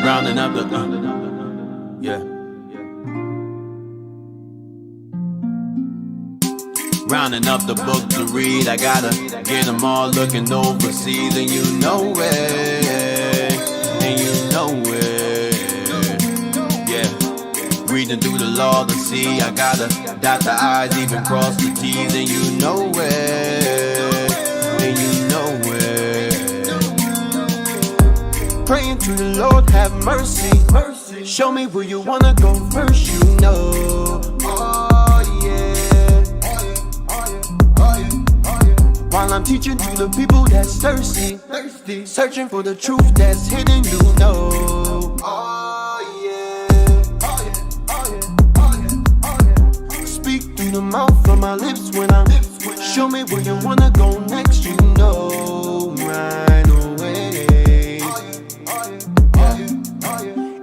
rounding up the, yeah. Rounding up the book to read, I gotta get them all looking overseas, and you know it, and you know it, yeah. Reading through the law to see, I gotta dot the I's, even cross the T's, and you know it, and you know it. Praying to the Lord, have mercy, show me where you wanna go first, you know. While I'm teaching to the people that's thirsty, searching for the truth that's hidden, you know. Speak through the mouth from my lips when I'm show me where you wanna go next, you know, right away.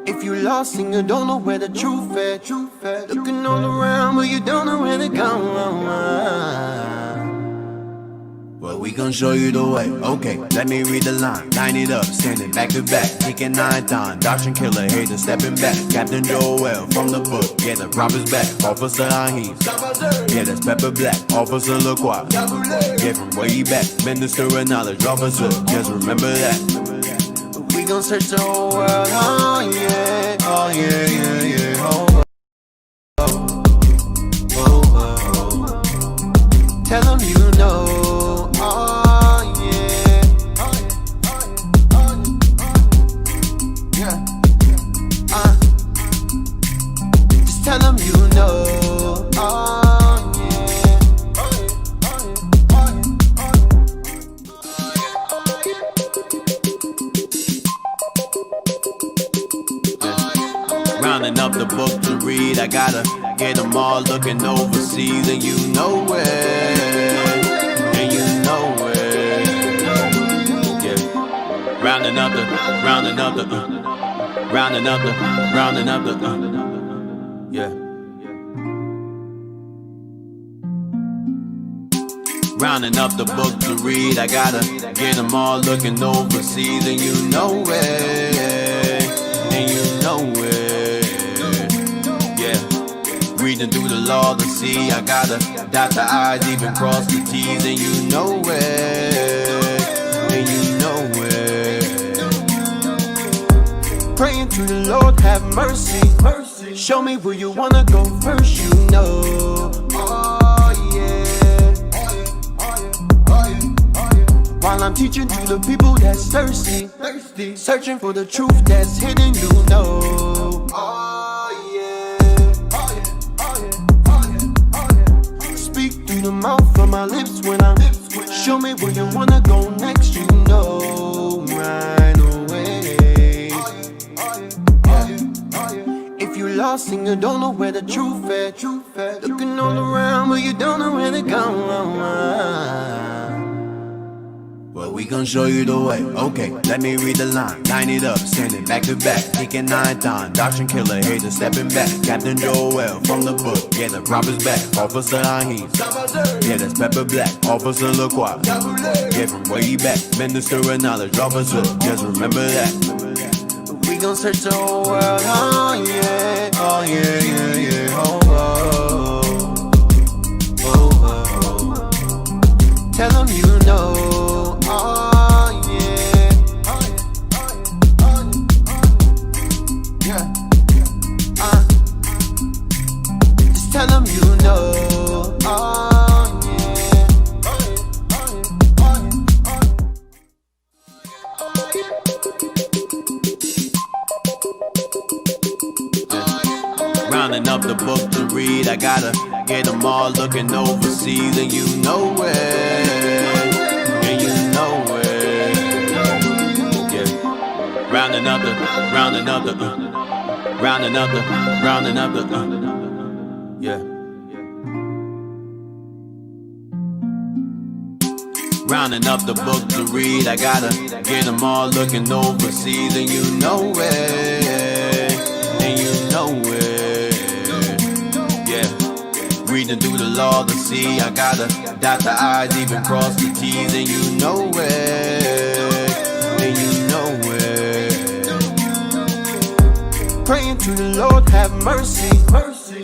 If you lost and you don't know where the truth at, looking all around but you don't know where to go. Well, we gon' show you the way. Okay, let me read the line. Line it up, standing back to back, taking 9 times. Doctrine killer, hater stepping back. Captain Joel from the book. Yeah, the prophet's back. Officer Ahim. Yeah, that's Pepper Black. Officer LaCroix. Yeah, from way back. Minister of knowledge. Officer, just remember that. We gon' search the whole world. Oh yeah, oh yeah, yeah, yeah. Oh, oh, oh, oh, oh. Tell them you know. Tell them you know, oh yeah. Rounding up the book to read, I gotta get them all looking overseas, and you know it, and you know it, yeah. Rounding up the, rounding up the, rounding up the, rounding up the, yeah. Rounding up the book to read, I gotta get them all looking overseas, and you know it, and you know it, yeah. Reading through the law to see, I gotta dot the I's, even cross the T's, and you know it, and you know it. Praying to the Lord, have mercy, show me where you wanna go first, you know. Oh yeah. While I'm teaching to the people that's thirsty, searching for the truth that's hidden, you know. Oh yeah. Speak through the mouth from my lips when I'm show me where you wanna go next, you know, right away. If you lost and you don't know where the truth at, looking all around but you don't know where to go. Well, we gon' show you the way. Okay, let me read the line. Line it up, standing back to back, taking 9 times. Doctrine killer, hater stepping back. Captain Joel from the book. Yeah, the prophet's back. Officer Ahim. Yeah, that's Pepper Black. Officer LaCroix. Yeah, from way back. Minister of knowledge. Officer, just remember that. We gon' search the whole world. Oh yeah, oh yeah, yeah, yeah. Oh, oh, oh, oh. Tell them you know. Oh yeah, yeah. Just tell them you know. Oh yeah. Rounding up the book to read, I gotta get them all looking overseas, and you know it. Rounding up the, rounding up the, rounding up the, rounding up the, yeah. Rounding up the book to read, I gotta get them all looking overseas, and you know it, and you know it, yeah. Reading through the law to see, I gotta dot the I's, even cross the T's, and you know it, and you know it. Praying to the Lord, have mercy.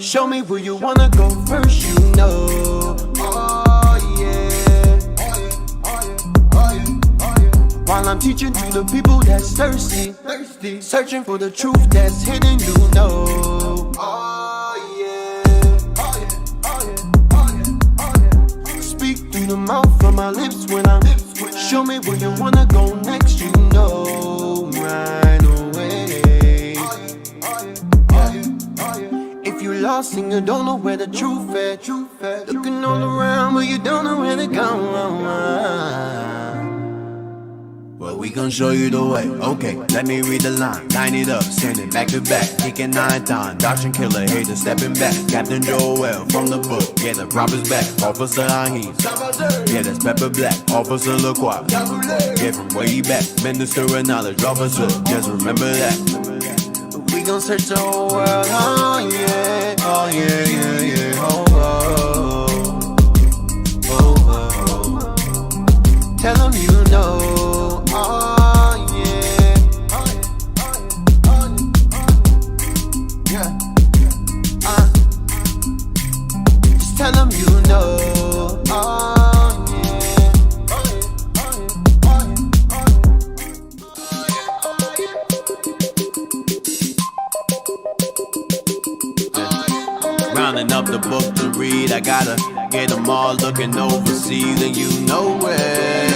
Show me where you wanna go first, you know. Oh yeah. While I'm teaching to the people that's thirsty, searching for the truth that's hidden, you know. Oh yeah. Speak through the mouth from my lips when I'm. Show me where you wanna go next, you know. Right away. If you lost and you don't know where the truth at, looking all around but you don't know where to go. Well, we gon' show you the way. Okay, let me read the line. Line it up, standing back to back, kicking 9 times. Doctrine killer, hater stepping back. Captain Joel from the book, yeah, the prophet's back. Officer Ahim, yeah, that's Pepper Black. Officer LaCroix, yeah, from way back. Minister of knowledge, officer, just remember that. We gon' search the whole world, oh yeah, oh yeah, yeah, yeah, oh, oh, oh, oh. Tell them you know. Oh yeah, yeah. Just tell them you know. Oh yeah. Rounding up the book to read, I gotta get them all looking overseas, and you know it.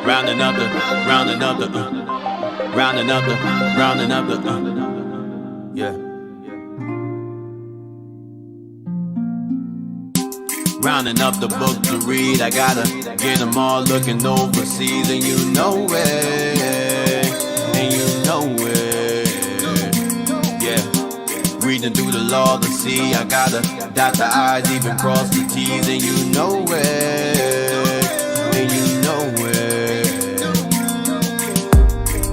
Rounding up the, yeah. Rounding up the book to read, I gotta get them all looking overseas, and you know it, yeah. Reading through the law to see, I gotta dot the I's, even cross the T's, and you know it,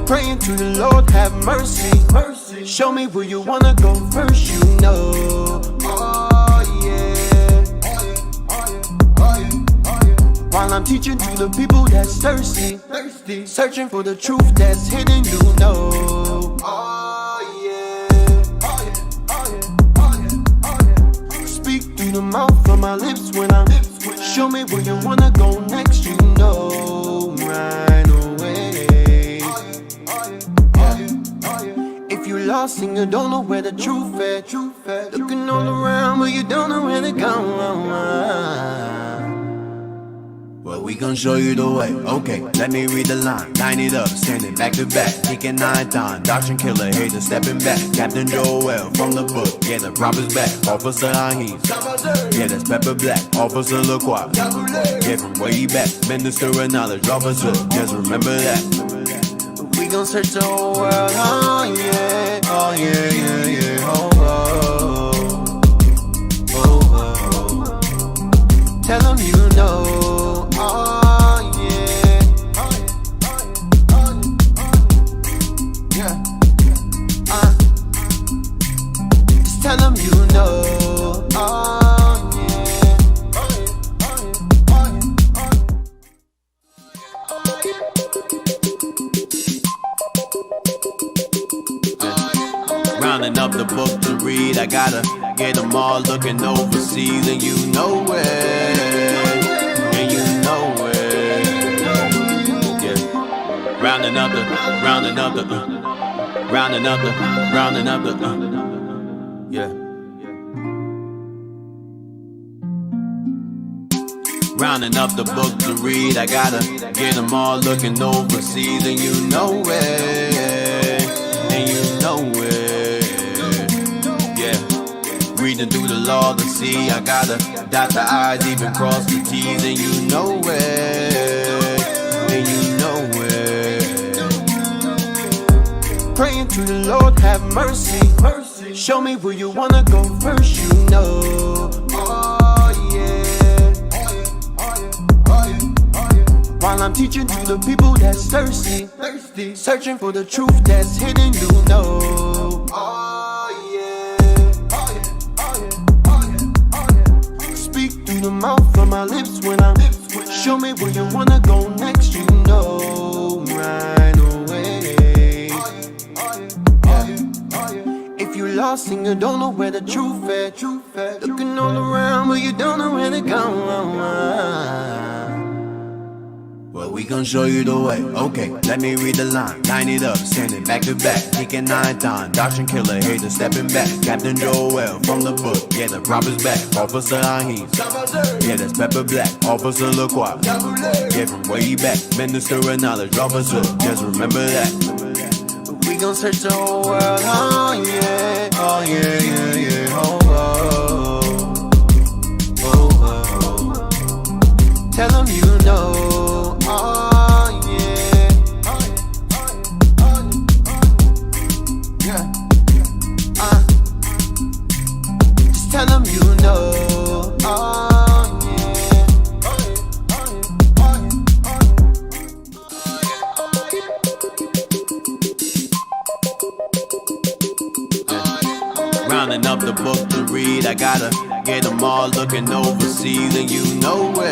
Praying to the Lord, have mercy. Show me where you wanna go first, you know. Oh yeah. While I'm teaching to the people that's thirsty, searching for the truth that's hidden, you know. Oh yeah. Speak through the mouth from my lips when I'm. Show me where you wanna go next, you know. Right away. If you lost and you don't know where the truth at, looking all around but you don't know where to go. Well, we gon' show you the way. Okay, let me read the line. Line it up, standing back to back, kicking 9 times. Doctrine killer, hater stepping back. Captain Joel from the book, yeah, the prophet's back. Officer Ahim, yeah, that's Pepper Black. Officer LaCroix, yeah, from way back. Minister of knowledge, officer, just remember that. We gon' search the whole world, oh yeah, oh yeah, yeah, yeah, oh, oh, oh, oh. Tell them you know, oh yeah, yeah, just tell them you know, oh yeah. Rounding up the book to read, I gotta get them all looking overseas, and you know it, yeah. Rounding up the, yeah. Rounding up the book to read, I gotta get them all looking overseas, and you know it, yeah. Reading through the law to see, I gotta dot the I's, even cross the T's, and you know it, Praying to the Lord, have mercy. Show me where you wanna go first, you know. Oh yeah. While I'm teaching to the people that's thirsty, searching for the truth that's hidden, you know. Oh yeah. Speak through the mouth from my lips when I'm. Show me where you wanna go next, you know. Right. lost and you don't know where the truth at. Looking all around but you don't know where to go. Well, we gon' show you the way. Okay, let me read the line. Line it up, standing back to back. Deacon 9 times, doctrine killer, hater stepping back. Captain Joel from the book, yeah, the prophet's back. Officer Ahim, yeah, that's Pepper Black. Officer LaCroix, yeah, from way back. Minister of knowledge, officer, just remember that. We gon' search the whole world, oh yeah, oh yeah, yeah, yeah, oh, oh, oh, oh. Tell them you know. Oh yeah, yeah. Just tell them you know. Oh yeah. Rounding up the book to read, I gotta get them all looking overseas, and you know it.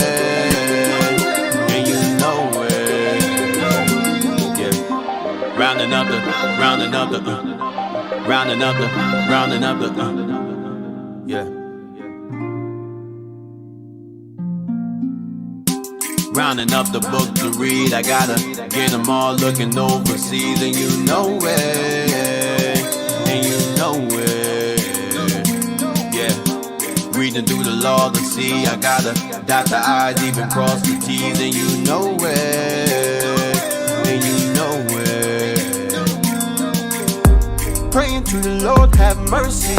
Rounding up the, yeah. Rounding up the book to read, I gotta get them all looking overseas, and you know it, yeah. Reading through the law to see, I gotta dot the I's, even cross the T's, and you know it. Praying to the Lord, have mercy.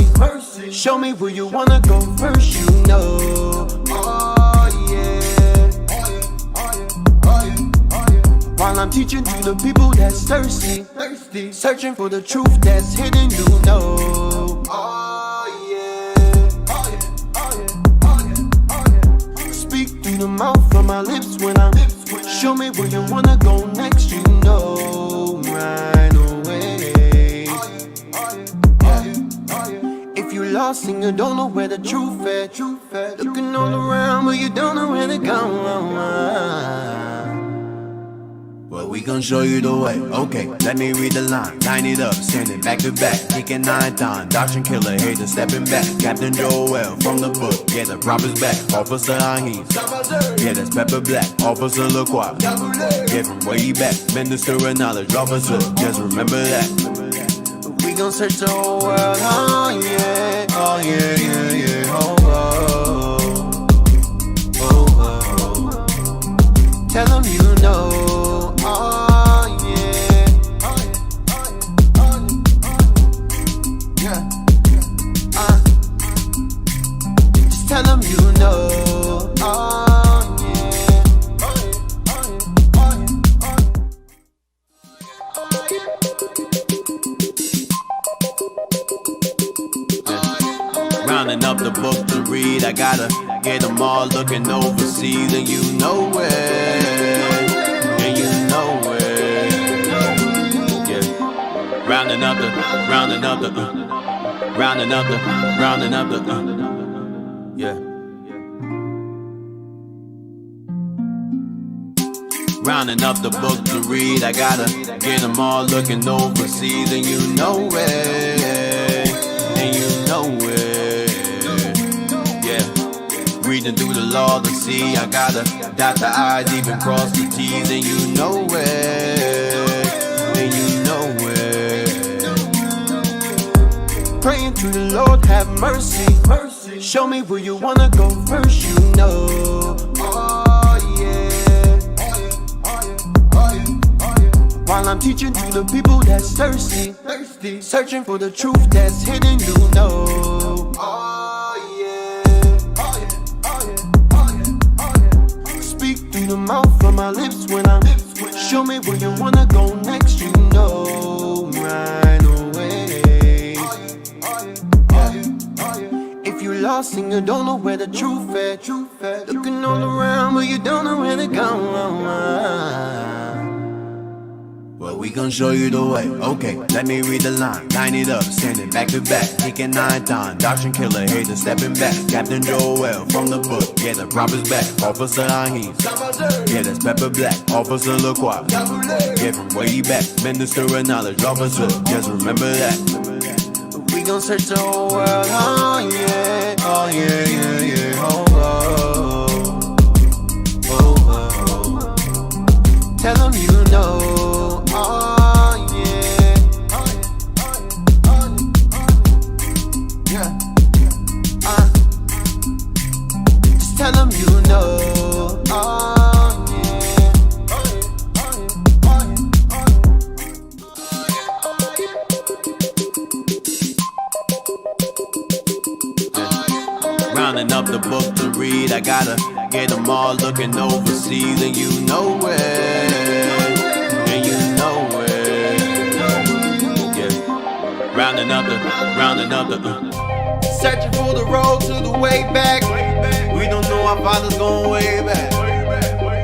Show me where you wanna go first, you know. Oh yeah. While I'm teaching to the people that's thirsty, searching for the truth that's hidden, you know. Oh yeah. Speak through the mouth from my lips when I'm. Show me where you wanna go next, you know. Right away. If you lost and you don't know where the truth at, looking all around but you don't know where to go. Well, we gon' show you the way. Okay, let me read the line. Line it up, standing back to back. Deacon 9 times, doctrine killer, hater stepping back. Captain Joel from the book, yeah, the prophet's back. Officer Ahim, yeah, that's Pepper Black. Officer LaCroix, yeah, from way back. Minister of knowledge, officer, just remember that. We gon' search the whole world, oh yeah, oh yeah, yeah, yeah, oh, oh, oh, oh. Tell them you know, oh yeah, yeah, just tell them you know, oh rounding up the book to read, I gotta get them all looking overseas, and you know it, yeah. Rounding up the, yeah. Rounding up the book to read, I gotta get them all looking overseas, and you know it, yeah. Reading through the law to see, I gotta dot the I's, even cross the T's, and you know it, Praying to the Lord, have mercy. Show me where you wanna go first, you know. Oh yeah. While I'm teaching to the people that's thirsty, searching for the truth that's hidden, you know. Oh yeah. Speak through the mouth from my lips when I'm. Show me where you wanna go next, you know. Right away. If you lost and you don't know where the truth at, looking all around but you don't know where to go. Well, we gon' show you the way. Okay, let me read the line. Line it up, standing back to back. Deacon 9 times, doctrine killer, hater stepping back. Captain Joel from the book, yeah, the prophet's back. Officer Ahim, yeah, that's Pepper Black. Officer LaCroix, yeah, from way back. Minister of knowledge, officer, just remember that. We we gon' search the whole world. Oh yeah, oh yeah, yeah, yeah. Oh, oh, oh, oh. Tell them you know. Oh yeah, yeah. Just tell them you know. Oh. Rounding up the book to read, I gotta get them all looking overseas, and you know it, and you know it, yeah. Rounding up the, searching for the road to the way back. We don't know our father's going way back.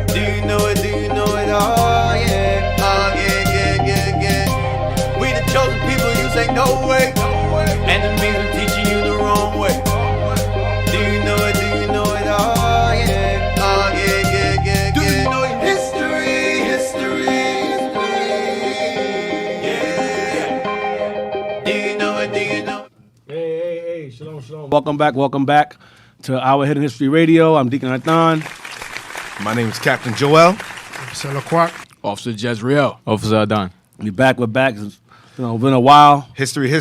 Do you know it? Do you know it? Oh yeah, yeah, yeah, yeah. We the chosen people, you say no way. Enemies are teaching you the wrong way. Do you know it? Do you know it? Oh yeah, yeah, yeah, yeah. Do you know it? History, yeah. Do you know it? Do you know? Hey, shalom, shalom. Welcome back to our Hidden History Radio. I'm Deacon Vernon. My name is Captain Joel. Officer Laquart. Officer Jezreel. Officer Adon. We're back. It's been a while. History.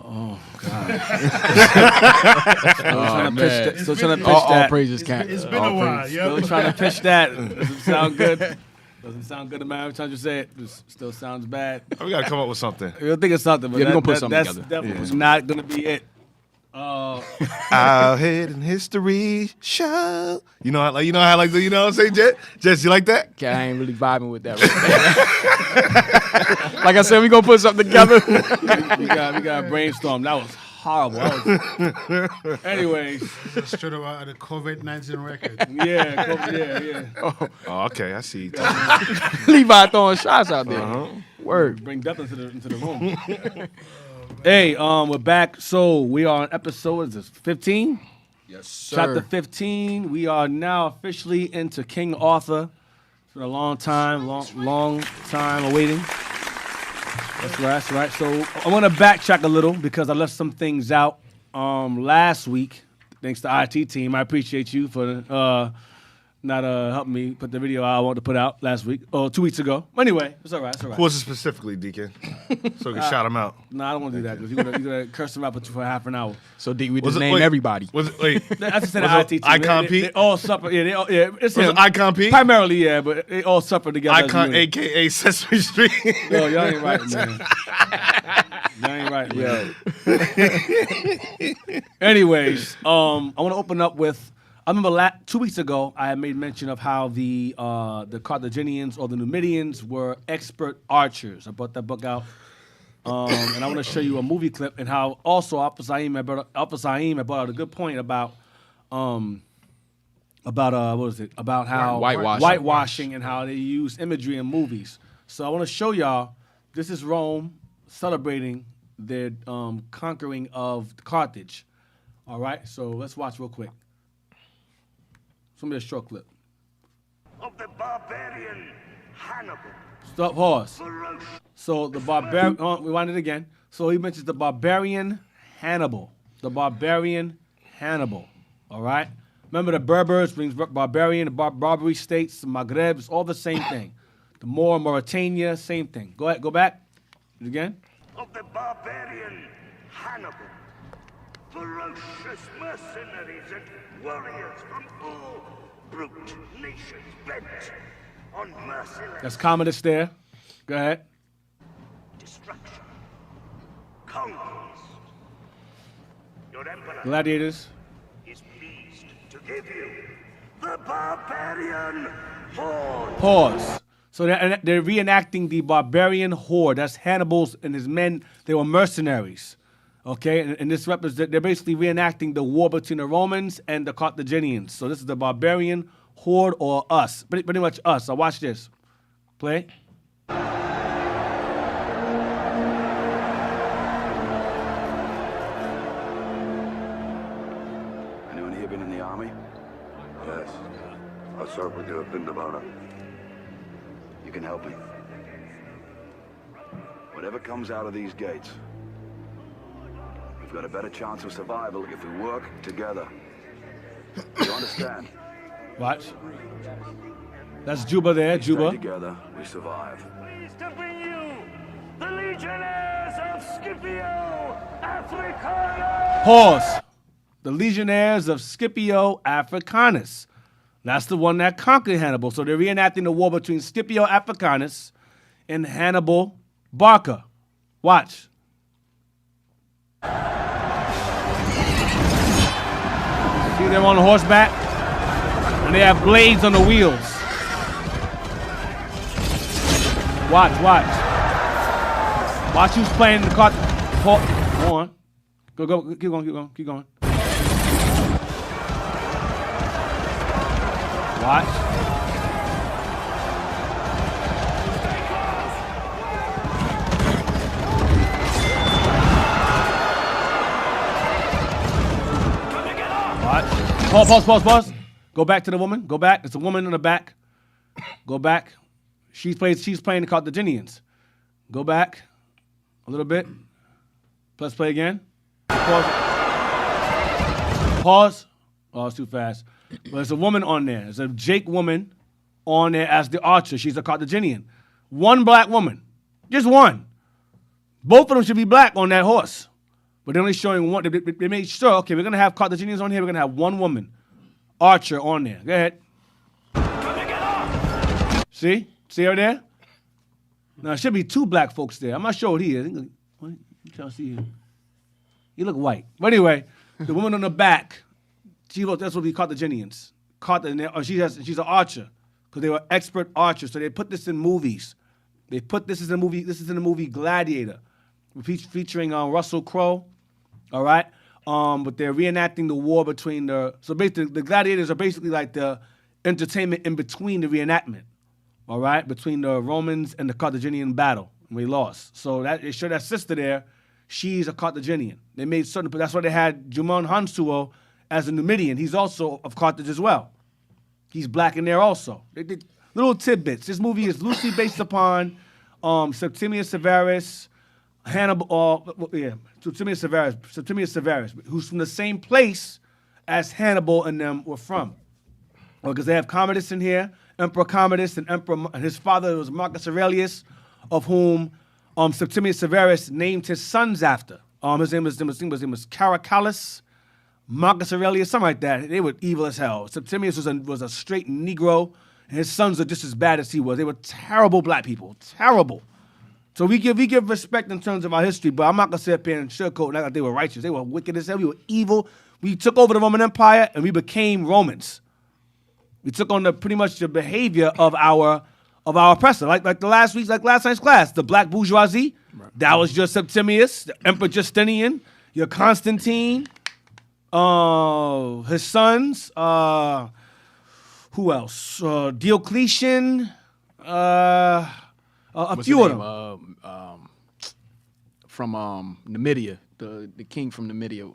Oh, God. Still trying to pitch All that. praises, Cap. It's been a while, Still trying to pitch that. Doesn't sound good. Doesn't sound good, man. Every time you say it, it still sounds bad. We gotta come up with something. We'll think of something, but Yeah, we're gonna put something that's together. definitely not going to be it. Our Hidden History Show. You know what I'm saying, Jess, you like that? Cat, I ain't really vibing with that. Like I said, we gonna put something together. we got to brainstorm. That was horrible. Anyways. It's straight out of the COVID-19 record. Yeah. Oh, okay, I see. Levi throwing shots out there. Word. Bring death into the room. Hey, we're back. So we are on episode, is this 15? Yes, sir. Chapter 15. We are now officially into King Arthur. It's been a long time awaiting. That's right. So I want to backtrack a little because I left some things out last week. Thanks to IT team. I appreciate you for not helping me put the video I wanted to put out last week or 2 weeks ago. Anyway, it's all right. Who was it specifically, Deacon? So we can shout him out. No, I don't want to do that because you're gonna curse them out for half an hour. So we just name everybody. Was it, wait, I just said was the it IT team. Icon Pete? They all suffer. Yeah, it's Was him. it Icon Pete? Primarily, yeah, but they all suffer together. Icon, a.k.a. Sesame Street. No, y'all ain't right, man. Y'all ain't right, man. Anyways, I want to open up with. I remember 2 weeks ago, I had made mention of how the Carthaginians or the Numidians were expert archers. I brought that book out, and I want to show you a movie clip and how also Alpha Saim had brought out a good point about how whitewashing and how they use imagery in movies. So I want to show y'all. This is Rome celebrating their conquering of Carthage. All right, so let's watch real quick. It's gonna be a short clip. Of the barbarian Hannibal. Stop, pause. So the barbarian, rewind it again. So he mentions the barbarian Hannibal. All right? Remember the Berbers brings barbarian, the Barbary states, the Maghreb, it's all the same thing. The Moor, Mauritania, same thing. Go ahead, go back. Do it again. Of the barbarian Hannibal. Ferocious mercenaries and warriors from all brute nations bent on merciless That's Commodus there. Go ahead. destruction, conquest. Your emperor Gladiators. is pleased to give you the barbarian horde. Pause. So they're reenacting the barbarian horde. That's Hannibal's and his men. They were mercenaries. Okay, and this represents, they're basically reenacting the war between the Romans and the Carthaginians. So this is the barbarian horde or us, pretty much us. So watch this. Play. Anyone here been in the army? Yes. I certainly do have been about it. You can help me. Whatever comes out of these gates, We've got a better chance of survival if we work together. You understand? Watch. That's Juba there, Stay Juba. together, we survive. Pleased to bring you the Legionnaires of Scipio Africanus! Pause. The Legionnaires of Scipio Africanus. That's the one that conquered Hannibal. So they're reenacting the war between Scipio Africanus and Hannibal Barca. Watch. See them on horseback? And they have blades on the wheels. Watch, watch. Watch who's playing the cart. Go on. Go, keep going, keep going. Watch. Watch. Pause. Go back to the woman. Go back. It's a woman in the back. Go back. She's playing the Carthaginians. Go back a little bit. Let's play again. Pause. Oh, it's too fast. But there's a woman on there. There's a Jake woman on there as the archer. She's a Carthaginian. One black woman. Just one. Both of them should be black on that horse. But they're only showing one. They made sure, okay, we're going to have Carthaginians on here. We're going to have one woman archer on there. Go ahead. See? See her there? Now, there should be two black folks there. I'm not sure what he is. What? You can't see him. He look white. But anyway, the woman on the back, that's what we Carthaginians. She's an archer because they were expert archers. So they put this in movies. They put this in the movie. This is in the movie Gladiator, featuring Russell Crowe. All right, but they're reenacting the war between So basically, the gladiators are basically like the entertainment in between the reenactment. All right, between the Romans and the Carthaginian battle, and we lost. So they show that sister there. She's a Carthaginian. They made certain, but that's why they had Jumon Hansuo as a Numidian. He's also of Carthage as well. He's black in there also. They did little tidbits. This movie is loosely based upon Septimius Severus, Septimius Severus, who's from the same place as Hannibal and them were from. Because they have Commodus in here, Emperor Commodus, and his father was Marcus Aurelius, of whom Septimius Severus named his sons after. His name was Caracallus, Marcus Aurelius, something like that. They were evil as hell. Septimius was a straight Negro, and his sons are just as bad as he was. They were terrible black people, terrible. So we give respect in terms of our history, but I'm not gonna sit up here and sugarcoat like they were righteous. They were wicked as hell. We were evil. We took over the Roman Empire and we became Romans. We took on pretty much the behavior of our oppressor, like last night's class, the black bourgeoisie. Right. That was your Septimius, the Emperor Justinian, your Constantine, his sons. Who else? Diocletian. A few of them. From Numidia, the king from Numidia.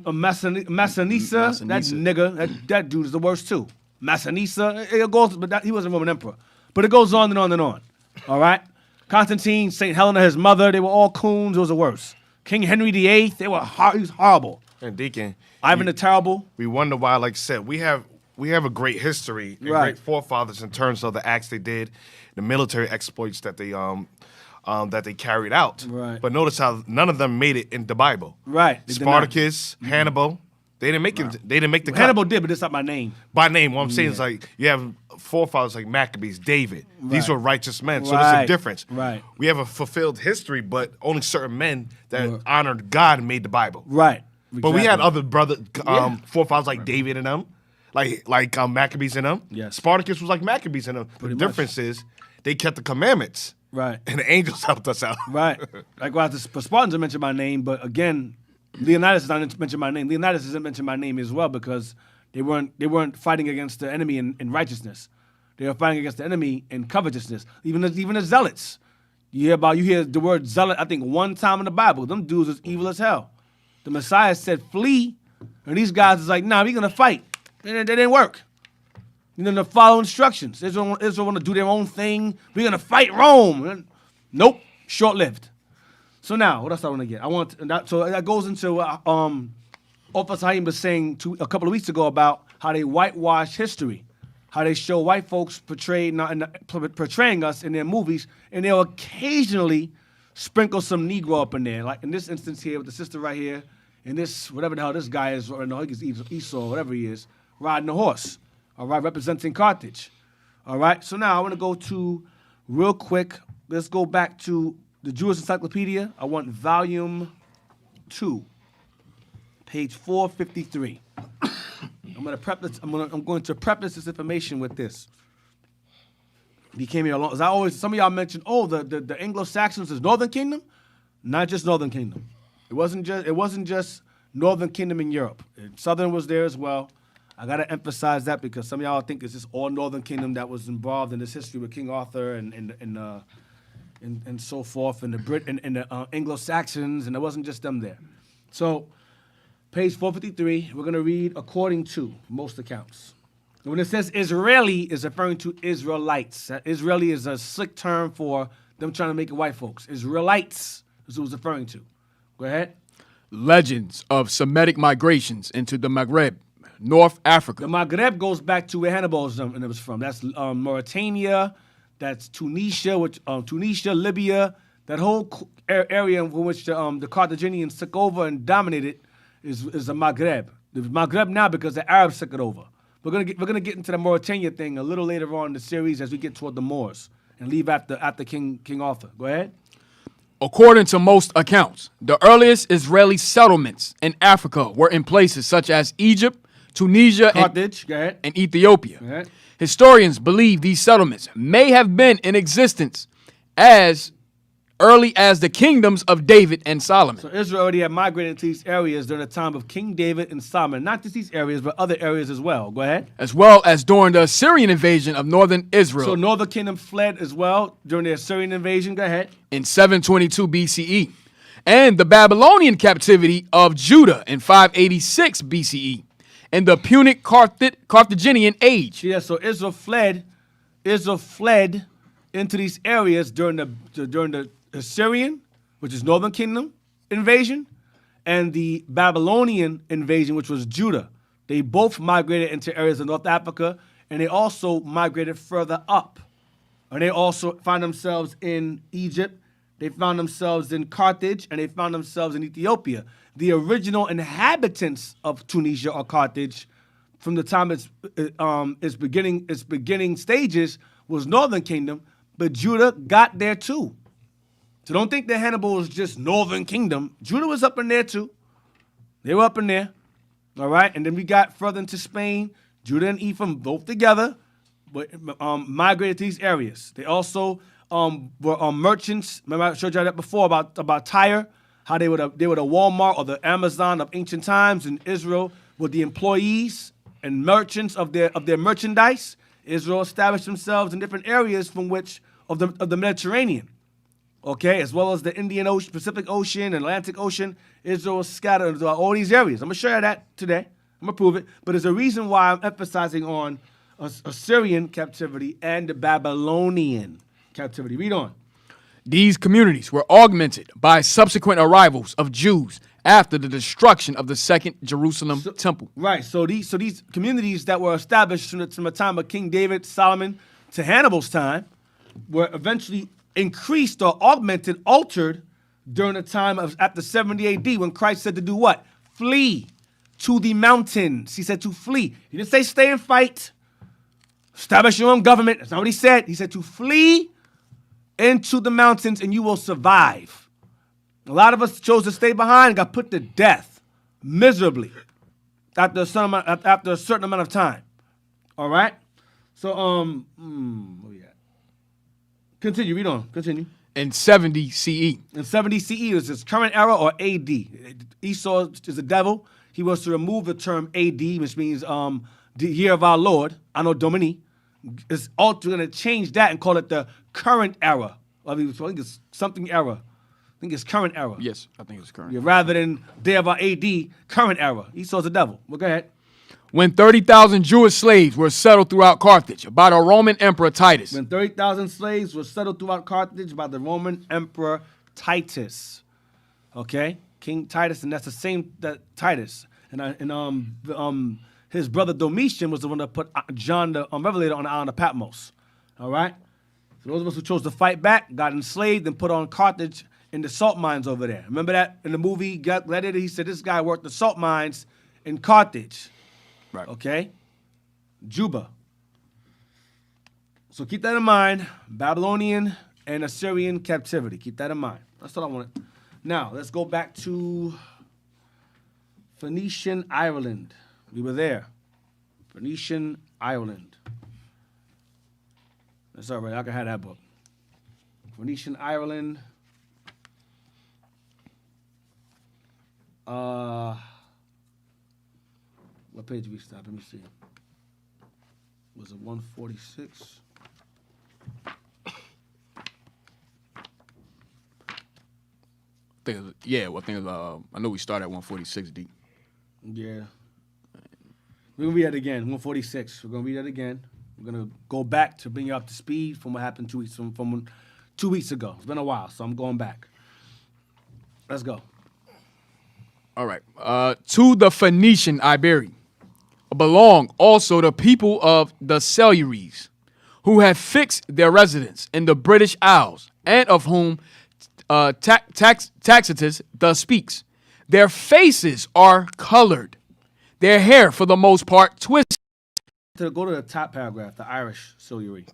Massinissa, that nigga, that dude is the worst too. Massinissa, it goes, but he wasn't Roman emperor. But it goes on and on and on. All right? Constantine, St. Helena, his mother, they were all coons. It was the worst. King Henry VIII, he was horrible. And Deacon. Ivan the Terrible. We wonder why, like I said, we have a great history and great forefathers in terms of the acts they did, the military exploits that they carried out. Right. But notice how none of them made it in the Bible. Right. Spartacus, Hannibal, they didn't make it. They didn't make the cut. Hannibal did, but it's not by name. By name. What I'm saying is like you have forefathers like Maccabees, David. Right. These were righteous men. So there's a difference. Right. We have a fulfilled history, but only certain men that honored God made the Bible. Right. Exactly. But we had other forefathers like David and them, like Maccabees and them. Yes. Spartacus was like Maccabees and them. The difference is they kept the commandments. Right. And the angels helped us out. Right. Likewise, the Spartans are mentioned by name, but again, Leonidas is not mentioned by name. Leonidas isn't mentioned by name as well because they weren't fighting against the enemy in righteousness. They were fighting against the enemy in covetousness. Even the zealots. You hear the word zealot, I think, one time in the Bible. Them dudes is evil as hell. The Messiah said, flee. And these guys is like, nah, we're going to fight. They didn't work. You know, to follow instructions. Israel want to do their own thing. We're going to fight Rome. Nope. Short-lived. So now, what else I want to get? So that goes into Officer Haim was saying a couple of weeks ago about how they whitewash history, how they show white folks portraying us in their movies, and they'll occasionally sprinkle some Negro up in there. Like in this instance here with the sister right here, and this, whatever the hell this guy is, or no, he's Esau, whatever he is, riding a horse, all right, representing Carthage. All right, so now I want to go to, real quick, let's go back to the Jewish Encyclopedia. I want volume 2, page 453. I'm going to preface this information with this. Became here along. As I always, some of y'all mentioned, the Anglo-Saxons is Northern Kingdom, not just Northern Kingdom. It wasn't just Northern Kingdom in Europe. Southern was there as well. I gotta emphasize that because some of y'all think it's just all Northern Kingdom that was involved in this history with King Arthur and so forth, and the Anglo-Saxons, and it wasn't just them there. So, page 453, we're gonna read according to most accounts. When it says Israeli, it's referring to Israelites. Israeli is a slick term for them trying to make it white folks. Israelites is what it's referring to. Go ahead. Legends of Semitic migrations into the Maghreb, North Africa. The Maghreb goes back to where Hannibal was from. That's Mauritania, that's Tunisia, Tunisia, Libya, that whole area in which the Carthaginians took over and dominated is the Maghreb. The Maghreb now because the Arabs took it over. We're gonna get into the Mauritania thing a little later on in the series as we get toward the Moors and leave after King Arthur. Go ahead. According to most accounts, the earliest Israeli settlements in Africa were in places such as Egypt, Tunisia, Carthage, and Ethiopia. Go ahead. Historians believe these settlements may have been in existence as early as the kingdoms of David and Solomon. So Israel already had migrated to these areas during the time of King David and Solomon. Not just these areas, but other areas as well. Go ahead. As well as during the Assyrian invasion of northern Israel. So Northern Kingdom fled as well during the Assyrian invasion. Go ahead. In 722 BCE. And the Babylonian captivity of Judah in 586 BCE. In the Punic Carthaginian age. Yeah, so Israel fled into these areas during the Assyrian, which is Northern Kingdom invasion, and the Babylonian invasion, which was Judah. They both migrated into areas of North Africa, and they also migrated further up. And they also found themselves in Egypt, they found themselves in Carthage, and they found themselves in Ethiopia. The original inhabitants of Tunisia or Carthage, from the time its beginning stages, was Northern Kingdom, but Judah got there too. So don't think that Hannibal was just Northern Kingdom. Judah was up in there too. They were up in there. All right. And then we got further into Spain. Judah and Ephraim both together, but migrated to these areas. They also were merchants. Remember I showed you that before about Tyre, how they were the Walmart or the Amazon of ancient times, and Israel were the employees and merchants of their merchandise. Israel established themselves in different areas from which of the Mediterranean. Okay, as well as the Indian Ocean, Pacific Ocean, and Atlantic Ocean. Israel was scattered into all these areas. I'm going to show you that today. I'm going to prove it. But there's a reason why I'm emphasizing on Assyrian captivity and the Babylonian captivity. Read on. These communities were augmented by subsequent arrivals of Jews after the destruction of the Second Jerusalem Temple. Right, so these communities that were established from the time of King David, Solomon, to Hannibal's time were eventually increased or augmented, altered during the time of after 70 AD when Christ said to do what? Flee to the mountains. He said to flee. He didn't say stay and fight, establish your own government. That's not what he said. He said to flee into the mountains and you will survive. A lot of us chose to stay behind and got put to death miserably after a certain amount of time. All right? So, where we at? Continue, read on, continue. In 70 CE. In 70 CE, is this current era or AD? Esau is a devil. He wants to remove the term AD, which means the year of our Lord, Anno Domini. Is also going to change that and call it the current era. I think it's something era. I think it's current era. Yes, I think it's current. Yeah, rather than day of our AD, current era. Esau's a devil. Well, go ahead. When 30,000 Jewish slaves were settled throughout Carthage by the Roman Emperor Titus. When 30,000 slaves were settled throughout Carthage by the Roman Emperor Titus. Okay, King Titus, and that's the same that Titus his brother Domitian was the one that put John the Revelator on the island of Patmos. All right, so those of us who chose to fight back got enslaved and put on Carthage in the salt mines over there. Remember that in the movie Gladiator? He said this guy worked the salt mines in Carthage. Right. Okay, Juba. So keep that in mind. Babylonian and Assyrian captivity. Keep that in mind. That's what I wanted. Now, let's go back to Phoenician Ireland. We were there. Phoenician Ireland. That's all right. I can have that book. Phoenician Ireland. What page did we stop? Let me see. Was it 146? I know we started at 146 deep. Yeah. We're going to read that again, 146. We're going to read that again. We're going to go back to bring you up to speed from what happened 2 weeks from 2 weeks ago. It's been a while, so I'm going back. Let's go. All right. To the Phoenician Iberi belong also the people of the Silurians, who have fixed their residence in the British Isles, and of whom Tacitus thus speaks. Their faces are colored, their hair for the most part twisted. Go to the top paragraph, the Irish Siluri.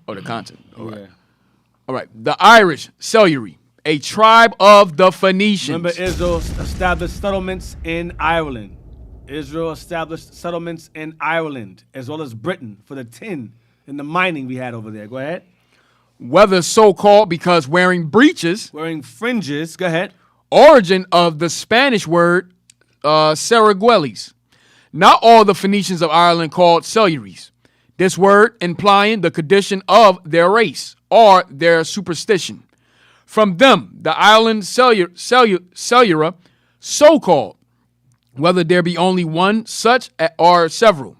Oh, the content. All right. Yeah. All right. The Irish Siluri, a tribe of the Phoenicians. Remember, Israel established settlements in Ireland. Israel established settlements in Ireland, as well as Britain, for the tin and the mining we had over there. Go ahead. Whether so-called because wearing breeches, Wearing fringes. Go ahead. origin of the Spanish word Saraguelis. Not all the Phoenicians of Ireland called Silurians. This word implying the condition of their race or their superstition. From them, the island Cellura, so-called, whether there be only one such or several.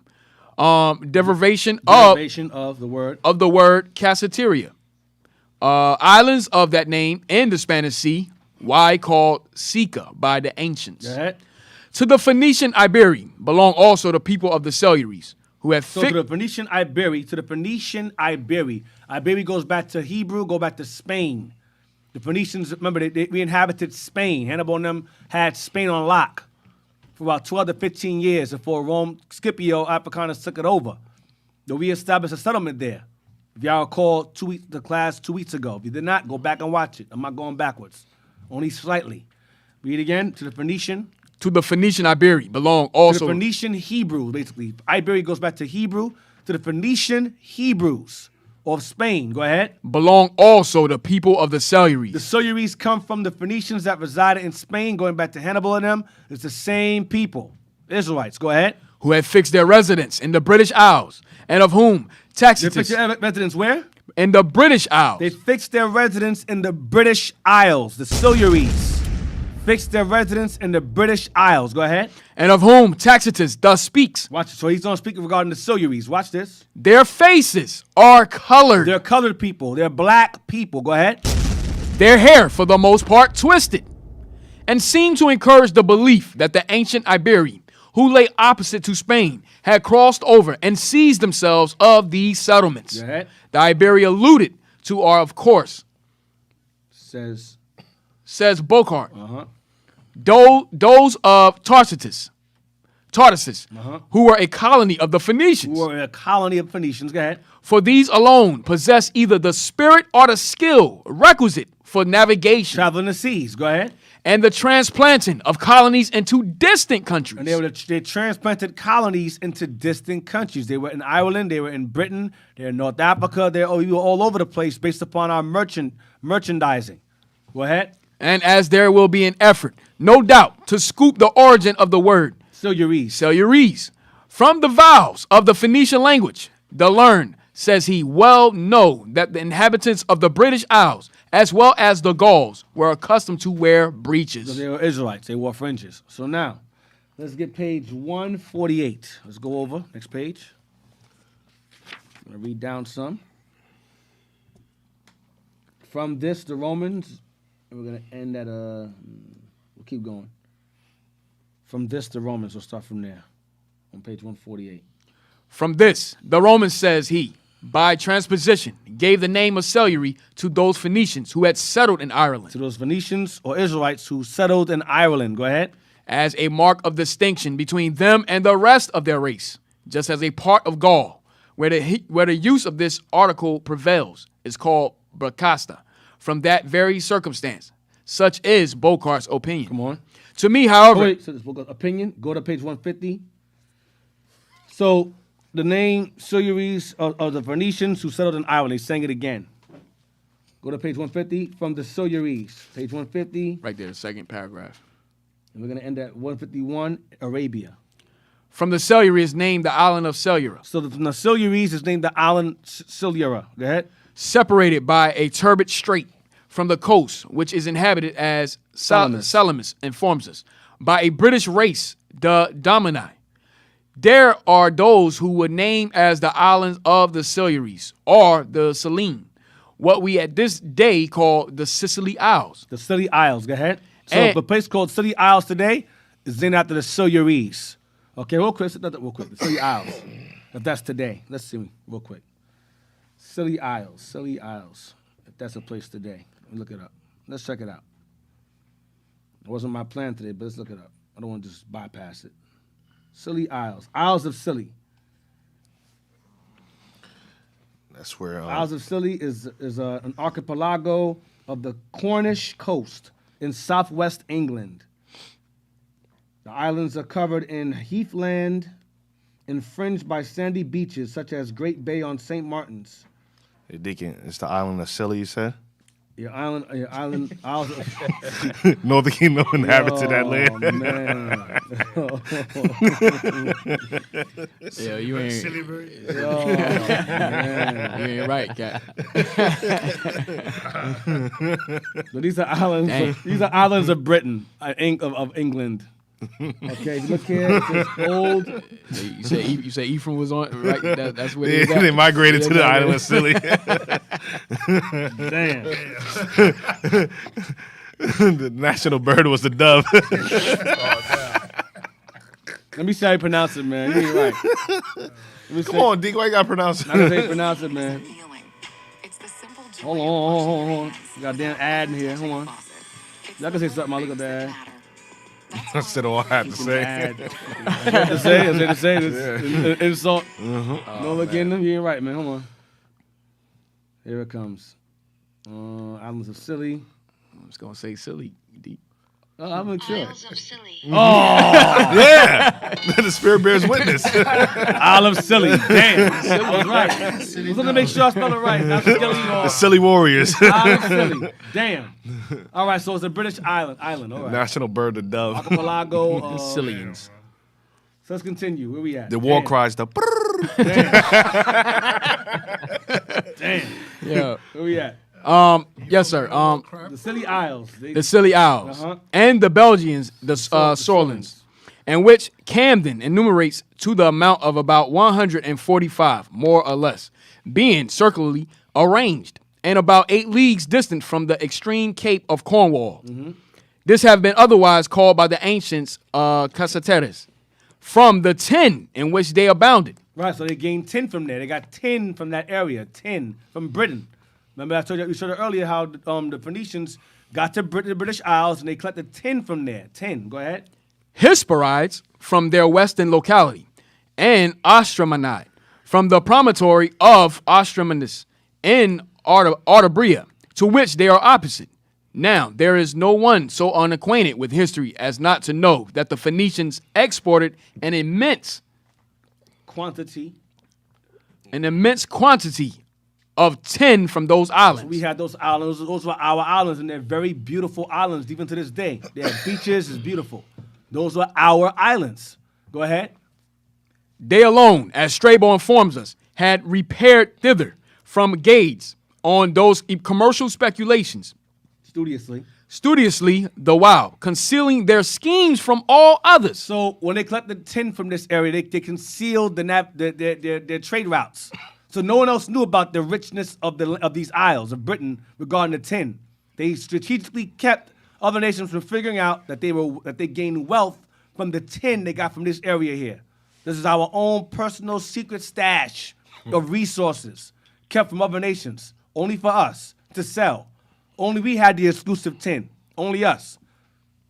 Derivation of the word. of the word Casiteria. Islands of that name in the Spanish Sea, why called Sika by the ancients. Go ahead. To the Phoenician Iberi belong also the people of the Silurians, who have So to the Phoenician Iberi, Iberi goes back to Hebrew, go back to Spain. The Phoenicians, remember, we inhabited Spain. Hannibal and them had Spain on lock for about 12 to 15 years before Rome, Scipio Africanus took it over. Though we established a settlement there. If y'all recall the class 2 weeks ago. If you did not, go back and watch it. I'm not going backwards, only slightly. Read again. To the Phoenician. To the Phoenician Iberi belong To also the Phoenician Hebrew, basically. Iberi goes back to Hebrew. To the Phoenician Hebrews of Spain. Go ahead. belong also the people of the Silurians. The Silurians come from the Phoenicians that resided in Spain, going back to Hannibal and them. It's the same people. Israelites. Go ahead. Who had fixed their residence in the British Isles, and of whom They Tacitus fixed their residence where? in the British Isles. They fixed their residence in the British Isles. The Silurians fixed their residence in the British Isles. Go ahead. And of whom Tacitus thus speaks. Watch it. So he's going to speak regarding the Silurians. Watch this. Their faces are colored, They're colored people. They're black people. Go ahead. their hair for the most part twisted, and seem to encourage the belief that the ancient Iberi, who lay opposite to Spain, had crossed over and seized themselves of these settlements. Go ahead. The Iberi alluded to are, of course, Says, says Bocart, uh-huh. those of Tarsus, who were a colony of the Phoenicians. Who were a colony of Phoenicians. Go ahead. For these alone possess either the spirit or the skill requisite for navigation Traveling the seas. Go ahead. and the transplanting of colonies into distant countries. And they transplanted colonies into distant countries. They were in Ireland, they were in Britain, they were in North Africa, we were all over the place based upon our merchandising. Go ahead. And as there will be an effort, no doubt, to scoop the origin of the word Silures from the vowels of the Phoenician language, the learned, says he, well know that the inhabitants of the British Isles, as well as the Gauls, were accustomed to wear breeches. So they were Israelites. They wore fringes. So now, let's get page 148. Let's go over. Next page. I'm going to read down some. From this, the Romans And we're going to end at, we'll keep going. From this to Romans, we'll start from there. On page 148. From this, the Romans says he, by transposition, gave the name of Siluri to those Phoenicians who had settled in Ireland. To those Phoenicians or Israelites who settled in Ireland. Go ahead. As a mark of distinction between them and the rest of their race, just as a part of Gaul, where the use of this article prevails, is called bracasta. From that very circumstance, such is Bocart's opinion. Come on. To me, however... Oh, wait, so this book of opinion, go to page 150. So, the name Silurians of the Phoenicians who settled in Ireland, he's saying it again. Go to page 150 from the Silurians. Page 150. Right there, the second paragraph. And we're going to end at 151, Arabia. From the Siluri is named the island of Silura. So from the Silurians is named the island Silura. Go ahead. Separated by a turbid strait from the coast, which is inhabited as Salamis informs us, by a British race, the Domini. There are those who would name as the islands of the Silures, or the Selene, what we at this day call the Sicily Isles. The Scilly Isles. Go ahead. So the place called Scilly Isles today is named after the Silures. Okay, real quick. The Scilly Isles. If that's today. Let's see real quick. Scilly Isles. If that's a place today. Let me look it up. Let's check it out. It wasn't my plan today, but let's look it up. I don't want to just bypass it. Scilly Isles. Isles of Scilly. That's where... Isles of Scilly is an archipelago of the Cornish coast in southwest England. The islands are covered in heathland and fringed by sandy beaches such as Great Bay on St. Martin's. Hey, Deacon, it's the island of Scilly, you said? Your island, Isles of... Northern Kingdom inhabited that Oh, land. man. Yeah, you ain't, Silly bird. Oh, man. you ain't right, cat. So these are islands. Dang. These are islands of Britain, of England. Okay, look here. It's old. You say Ephraim was on right. That's where they, They migrated to the Yeah, island of Scilly. Damn. The national bird was the dove. Let me see how you pronounce it, man. You ain't right. Come on, Deke, why you gotta pronounce I can say it? pronounce it, man. Hold on. We got a damn ad in here. Hold on. Y'all can say something. I'll look at the ad. I said all I had to say. Ad. to say this. Insult. No look in them. You ain't right, man. Hold on. Here it comes. Islands of Scilly. I'm just gonna say silly. Deep. Oh, I'm gonna chill. Isles of Scilly. Yeah! The spirit bears witness. Isle of Scilly. Damn. I was right. I was gonna make sure I spelled it right. Not Scilly The or Silly Warriors. Isle of Scilly. Damn. All right, so it's a British island. All right. National bird, the dove. Archipelago. Sillians. So let's continue. Where we at? The war Damn. cries, the... Damn. Yeah. Where we at? Yes, sir. The Scilly Isles. The Scilly Isles Uh-huh. and the Belgians, the Sorlins, and which Camden enumerates to the amount of about 145, more or less, being circularly arranged, and about 8 leagues distant from the extreme Cape of Cornwall. Mm-hmm. This have been otherwise called by the ancients Casateres, from the 10 in which they abounded. Right, so they gained 10 from there. They got 10 from that area, 10 from Britain. Remember I told you, we showed earlier how the Phoenicians got to the British Isles and they collected 10 from there. 10, go ahead. Hesperides from their western locality, and Ostramanide from the promontory of Ostramanus in Artabria, to which they are opposite. Now, there is no one so unacquainted with history as not to know that the Phoenicians exported an immense Quantity. of 10 from those islands. We had those islands. Those were our islands, and they're very beautiful islands, even to this day. They have beaches. It's beautiful. Those were our islands. Go ahead. They alone, as Strabo informs us, had repaired thither from Gades on those commercial speculations, studiously the while, concealing their schemes from all others. So when they collected 10 from this area, they concealed their trade routes. So no one else knew about the richness of these isles of Britain regarding the 10. They strategically kept other nations from figuring out that they gained wealth from the tin they got from this area here. This is our own personal secret stash of resources kept from other nations, only for us to sell. Only we had the exclusive tin. Only us.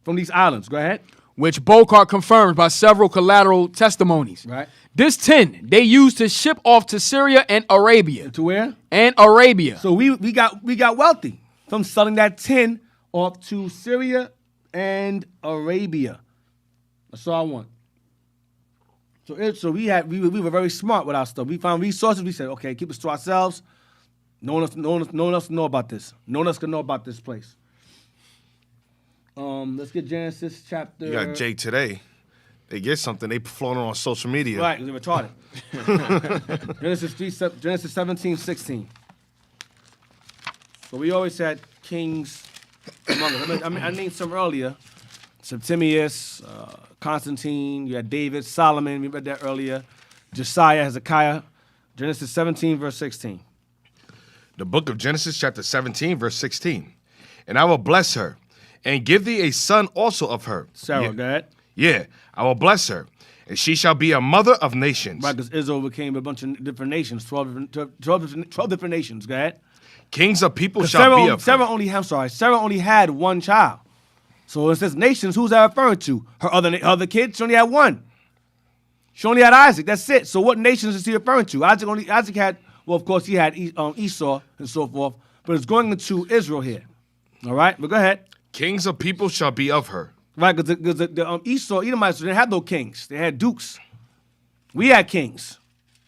From these islands. Go ahead. Which Bokart confirms by several collateral testimonies. Right. This tin they used to ship off to Syria and Arabia. To where? And Arabia. So we got wealthy from selling that tin off to Syria and Arabia. That's all I want. So we were very smart with our stuff. We found resources. We said, okay, keep this to ourselves. No one else can know about this. No one else can know about this place. Let's get Genesis chapter. You got Jay today. They get something, they floating on social media. Right, they're retarded. Genesis 17:16. So we always had kings among us. I named some earlier. Septimius, Constantine, you had David, Solomon, we read that earlier. Josiah, Hezekiah. Genesis 17, verse 16. The book of Genesis, chapter 17, verse 16. And I will bless her, and give thee a son also of her. Sarah, go ahead. Yeah, I will bless her, and she shall be a mother of nations. Right, because Israel became a bunch of different nations, 12 different nations. Go ahead. Kings of people shall be of her. Sarah only had one child. So when it says nations, who's that referring to? Her other kids? She only had one. She only had Isaac. That's it. So what nations is he referring to? Isaac had, well, of course, he had Esau and so forth, but it's going into Israel here. All right, but go ahead. Kings of people shall be of her. Right, because the Esau, Edomites, they had no kings. They had dukes. We had kings.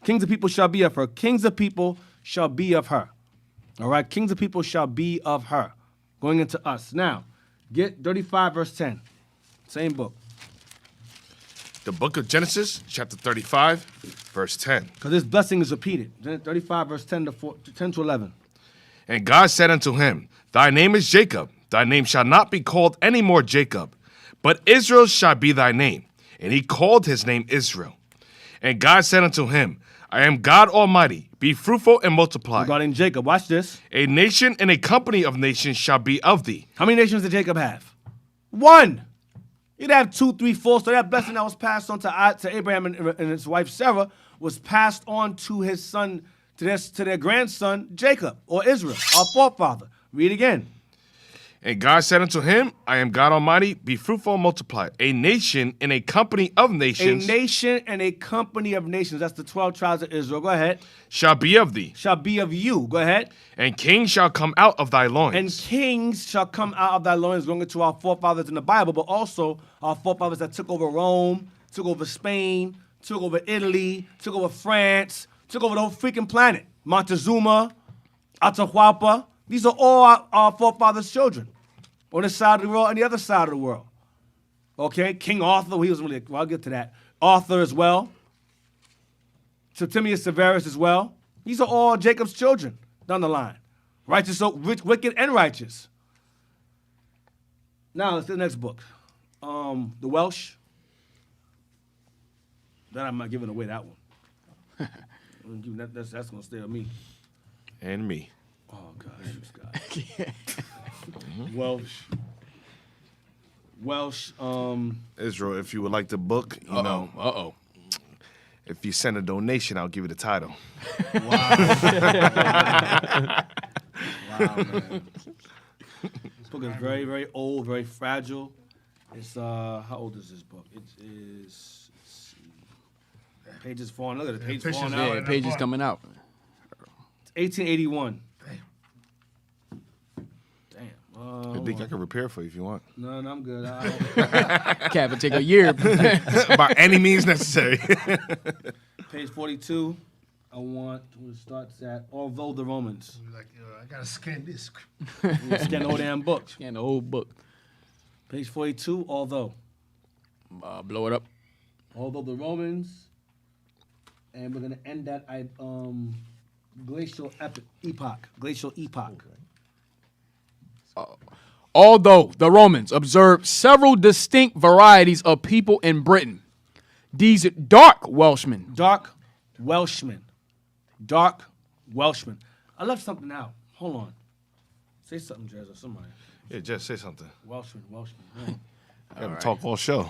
Kings of people shall be of her. Kings of people shall be of her. All right, kings of people shall be of her. Going into us. Now, get 35, verse 10. Same book. The book of Genesis, chapter 35, verse 10. Because this blessing is repeated. 35, verse 10 to 11. And God said unto him, Thy name is Jacob. Thy name shall not be called any more Jacob, but Israel shall be thy name. And he called his name Israel. And God said unto him, I am God Almighty. Be fruitful and multiply. Regarding Jacob, watch this. A nation and a company of nations shall be of thee. How many nations did Jacob have? One. He'd have 2, 3, 4. So that blessing that was passed on to Abraham and his wife Sarah was passed on to his son, to their grandson Jacob, or Israel, our forefather. Read again. And God said unto him, I am God Almighty, be fruitful and multiply. A nation and a company of nations. A nation and a company of nations. That's the 12 tribes of Israel. Go ahead. Shall be of thee. Shall be of you. Go ahead. And kings shall come out of thy loins. And kings shall come out of thy loins, going into our forefathers in the Bible, but also our forefathers that took over Rome, took over Spain, took over Italy, took over France, took over the whole freaking planet. Montezuma, Atahualpa. These are all our forefathers' children on this side of the world and the other side of the world. Okay, King Arthur, well, he was really, well, I'll get to that. Arthur as well. Septimius Severus as well. These are all Jacob's children down the line. Righteous, wicked, and righteous. Now, let's do the next book. The Welsh. Then I'm not giving away that one. That's going to stay on me. And me. Oh, gosh. Welsh. Israel, if you would like the book, you know. If you send a donation, I'll give you the title. Wow, man. This book is very, very old, very fragile. It's, how old is this book? It is, let's see. Pages falling. Look at the pages falling out. Yeah, pages coming out. It's 1881. Deacon, I can repair for you if you want. No, I'm good. Cap, it take a year. By any means necessary. Page 42. I want to start at although the Romans. Like, I gotta scan this. Scan the whole damn book. Scan the whole book. Page 42. Although. Blow it up. Although the Romans, and we're gonna end that at glacial epoch. Glacial epoch. Although the Romans observed several distinct varieties of people in Britain, these dark Welshmen. Dark Welshmen. I left something out. Hold on. Say something, Jez, or somebody. Yeah, just say something. Welshman. I gotta talk all show.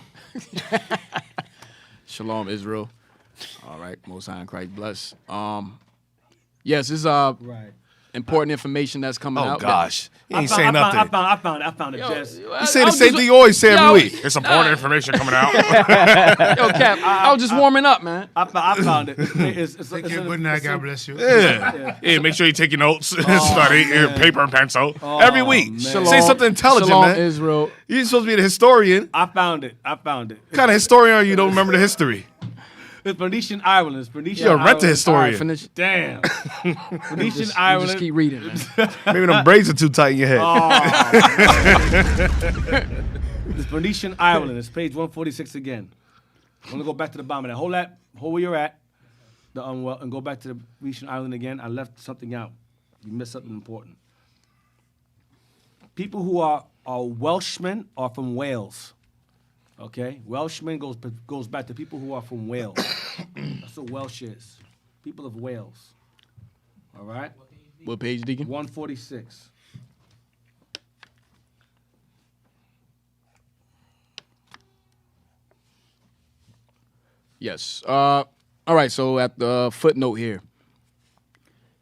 Shalom, Israel. All right, Most High in Christ bless. Yes, this is Right. important information that's coming out. Oh gosh, he ain't saying nothing. I found it, Jez. You say the same thing you always say every week. It's important information coming out. Yo, Cap, I was just warming up, man. I found it. It's Take care. Good night. God bless you. Yeah, make sure you take your notes, study, paper and pencil every week. man. Say something intelligent, Shalom, man. Israel. You're supposed to be the historian. I found it. What kind of historian are you? Don't remember the history? It's Phoenician Islands. You're a rent a All right, historian. finish. Damn. Phoenician Just Islands. keep reading, man. Maybe them braids are too tight in your head. It's Phoenician Island. It's page 146 again. I'm gonna go back to the bottom of that. Hold where you're at. And go back to the Phoenician Island again. I left something out. You missed something important. People who are Welshmen are from Wales. Okay, Welshman goes back to people who are from Wales. That's what Welsh is. People of Wales. All right. What page, Deacon? 146. Yes. All right, so at the footnote here.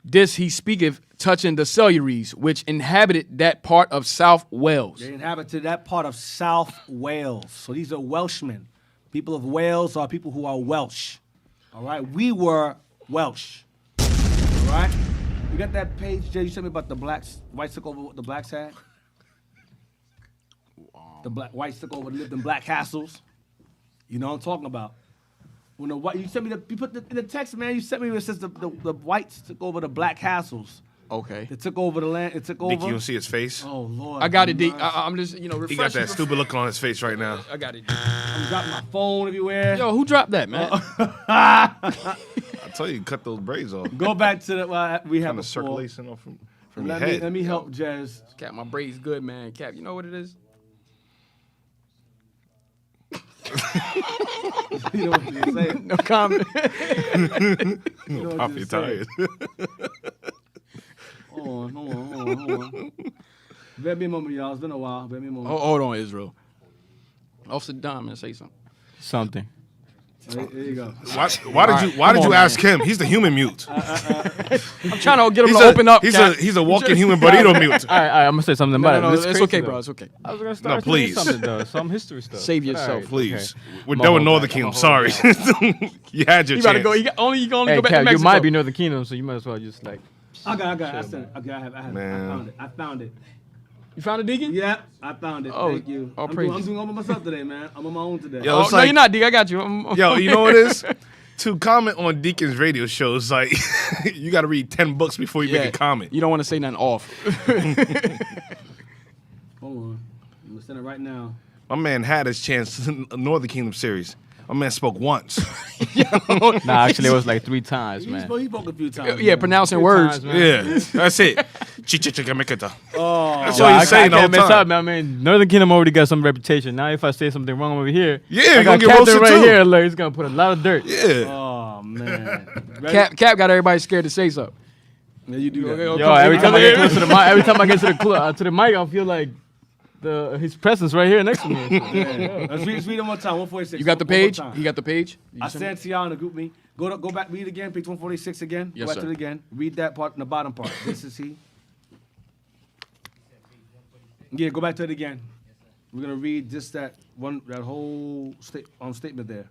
This he speaketh touching the Silurians, which inhabited that part of South Wales. They inhabited that part of South Wales. So these are Welshmen. People of Wales are people who are Welsh. All right. We were Welsh. All right. You got that page, Jay? You sent me about the blacks. Whites took over what the blacks had. The whites took over, lived in black castles. You know what I'm talking about. When the white, you sent me you put in the text, man. You sent me where it says the whites took over the black castles. Okay. They took over the land. It took over. Dick, you don't see his face? Oh Lord. I got it, Deacon. I'm just, refreshing. He got that stupid look on his face right now. I got it. I'm dropping my phone everywhere. Yo, who dropped that, man? I tell you, cut those braids off. Go back to the we have Kind of before. circulation off from your Let head. me help Jez. Cap, my braid's good, man. Cap, you know what it is? You know what you're saying. No comment. You know what Poppy you're tired. Hold on. Bear me a moment, y'all. It's been a while. Bear me a moment. Hold on, Israel. Officer Don, man, say something. Something. There you go. Why did you ask him? He's the human mute. I'm trying to get him to open up. Cap. He's a walking human burrito mute. All right, I'm gonna say something about No, it. This it's crazy, okay, though. bro. It's okay. I was gonna start No, please. something though, some history stuff. Save But yourself. all right, Please. okay. We're I'ma done with hold Northern back, Kingdom. I'ma Sorry. hold You had your You chance. gotta go. You can only Hey, go back to Cap, Mexico. you might be Northern Kingdom, so you might as well just like. I got it. I said it. Okay, I have it. Man. I found it. You found it, Deacon? Yeah, I found it. Oh, Thank you. all I'm praises. doing all by myself today, man. I'm on my own today. Yo, Oh, it's no, like- you're not, Deacon. I got you. Yo, you know what it is? To comment on Deacon's radio shows, like, you got to read 10 books before you make a comment. You don't want to say nothing off. Hold on. I'm gonna send it right now. My man had his chance in the Northern Kingdom series. My man spoke once. Nah, actually, it was like 3 times, He man. spoke a few times. Yeah, man. pronouncing words. Yeah, that's it. Chichichikamikata. Oh, That's Yo, all I he's saying the whole can't mess time. up, man. I mean, Northern Kingdom already got some reputation. Now, if I say something wrong over here, Yeah, I you're got gonna get Captain roasted right too. here. Like, he's gonna put a lot of dirt. Yeah. oh man. Ready? Cap got everybody scared to say something. Yeah, you do that. Okay, Yo, every time I get close to the mic, to the mic, I feel like his presence right here next to me. Yeah. Let's read it one more time. 146. You got the One more page? time. You got the page? I sent to y'all in the group me. Go back, read again, page 146 again. Yes, go back sir. to it again. Read that part in the bottom part. This is he. Yeah, go back to it again. We're gonna read just that whole statement there.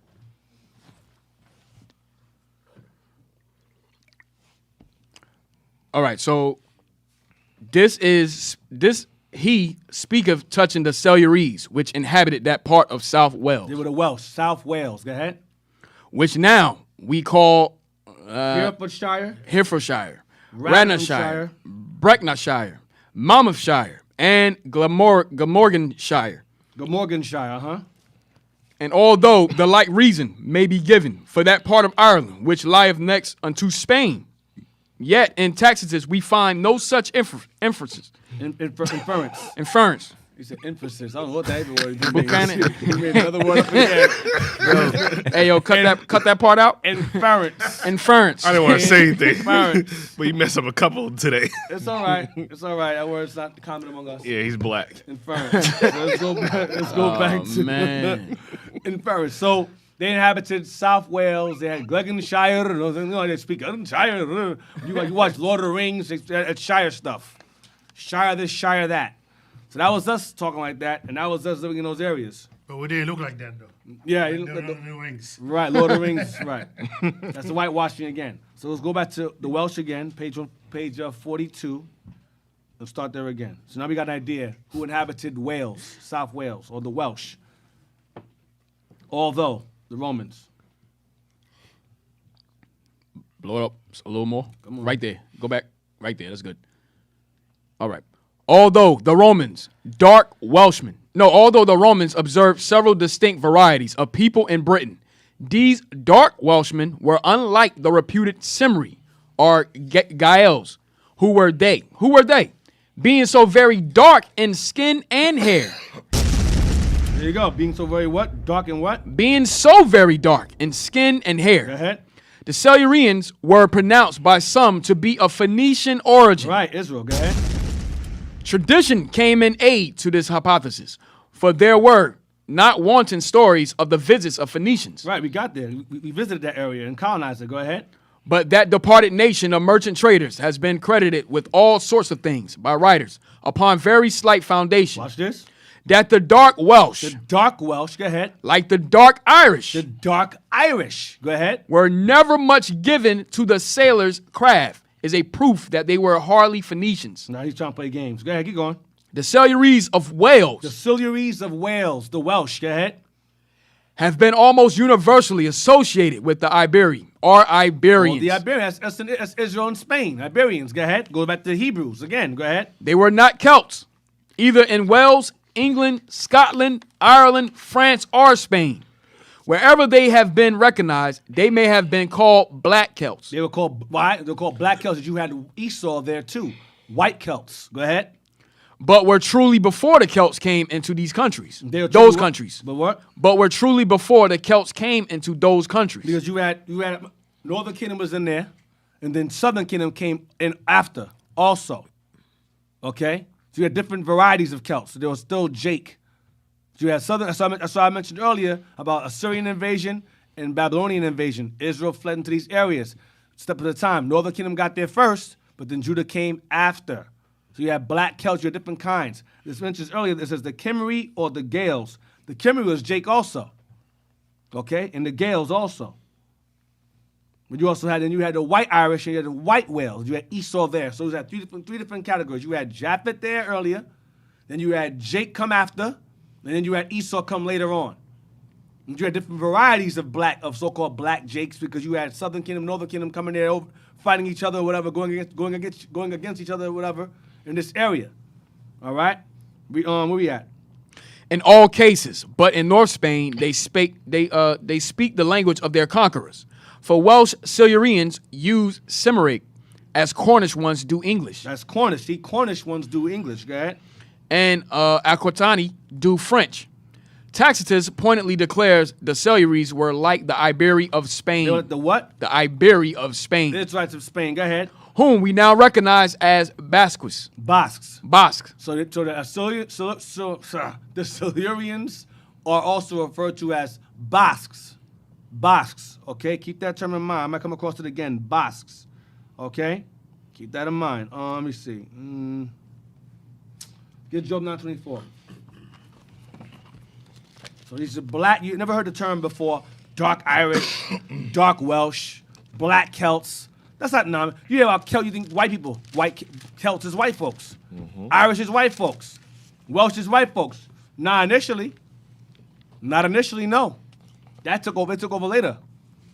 All right, so this he speaketh touching the Silurians, which inhabited that part of South Wales, They were the Welsh, South Wales. Go ahead. which now we call Herefordshire, Herefordshire, Rannomshire, Rannomshire, Brecknockshire, Monmouthshire, and Glamorganshire. Glamorganshire, huh? And although the like reason may be given for that part of Ireland which lieth next unto Spain, yet in Tacitus we find no such inference. Inference. He said emphasis. I don't know what that even word. Buchanan. He made another word up again. Hey, yo, cut that part out. Inference. Inference. I didn't want to say anything, Inference. but you messed up a couple today. It's all right. It's all right. That word's not common among us. Yeah, he's black. Inference. So let's go back. Let's go back to man. inference. So they inhabited South Wales. They had Gregganshire. You know, they speak Shire. You watch Lord of the Rings. It's Shire stuff. Shire this, Shire that. So that was us talking like that, and that was us living in those areas. But we didn't look like that, though. Yeah, No, no wings. right. Lord of the Rings. Right. That's the whitewashing again. So let's go back to the Welsh again, page 42. Let's start there again. So now we got an idea who inhabited Wales, South Wales, or the Welsh. Although the Romans. Blow it up a little more. Right there. Go back. Right there. That's good. All right. Although the Romans observed several distinct varieties of people in Britain, these dark Welshmen were unlike the reputed Cymri or Gaels. Who were they? Being so very dark in skin and hair. There you go. Being so very what? Dark and what? Being so very dark in skin and hair. Go ahead. The Silurians were pronounced by some to be of Phoenician origin. Right, Israel. Go ahead. Tradition came in aid to this hypothesis, for there were not wanton stories of the visits of Phoenicians. Right, we got there. We visited that area and colonized it. Go ahead. But that departed nation of merchant traders has been credited with all sorts of things by writers upon very slight foundation. Watch this. That the dark Welsh, The dark Welsh. Go ahead. like the dark Irish, The dark Irish. Go ahead. were never much given to the sailors' craft, is a proof that they were hardly Phoenicians. Now he's trying to play games. Go ahead. Keep going. The Silures of Wales The Silurians of Wales. The Welsh. Go ahead. have been almost universally associated with the Iberi, or Iberians. Well, the Iberians. That's Israel and Spain. Iberians. Go ahead. Go back to the Hebrews again. Go ahead. They were not Celts, either in Wales, England, Scotland, Ireland, France, or Spain. Wherever they have been recognized, they may have been called black Celts. They were called why? They're called black Celts. You had Esau there too. White Celts. Go ahead. But were truly before the Celts came into these countries. They were Those truly- countries. But what? But were truly before the Celts came into those countries. Because you had Northern Kingdom was in there, and then Southern Kingdom came in after also. Okay? So you had different varieties of Celts. So there was still Jake. So you had Southern, that's why I mentioned earlier about Assyrian invasion and Babylonian invasion. Israel fled into these areas. Step at a time. Northern Kingdom got there first, but then Judah came after. So you have black Celts, you have different kinds. This mentions earlier, this is the Cymri or the Gaels. The Cymri was Jake also. Okay? And the Gaels also. But you also had, then you had the white Irish and you had the white Wales. You had Esau there. So you had three different categories. You had Japheth there earlier. Then you had Jake come after. And then you had Esau come later on. And you had different varieties of so-called black Jakes, because you had Southern Kingdom, Northern Kingdom coming there, fighting each other or whatever, going against each other or whatever in this area. All right? Where we at? In all cases, but in North Spain, they speak the language of their conquerors. For Welsh Silurians use Cymric as Cornish ones do English. That's Cornish. See, Cornish ones do English. Go ahead. And Aquitani do French. Tacitus pointedly declares the Silures were like the Iberi of Spain. The what? The Iberi of Spain. The Israelites of Spain. Go ahead. Whom we now recognize as Basques. Basques. Basques. So the Silurians are also referred to as Basques. Basques. Okay, keep that term in mind. I might come across it again. Basques. Okay, keep that in mind. Let me see. Get Job 9:24. So these are black. You never heard the term before. Dark Irish, dark Welsh, black Celts. That's not none. You hear about Celt, you think white people. White Celts is white folks. Irish is white folks. Welsh is white folks. Not initially. Not initially, no. That took over. It took over later.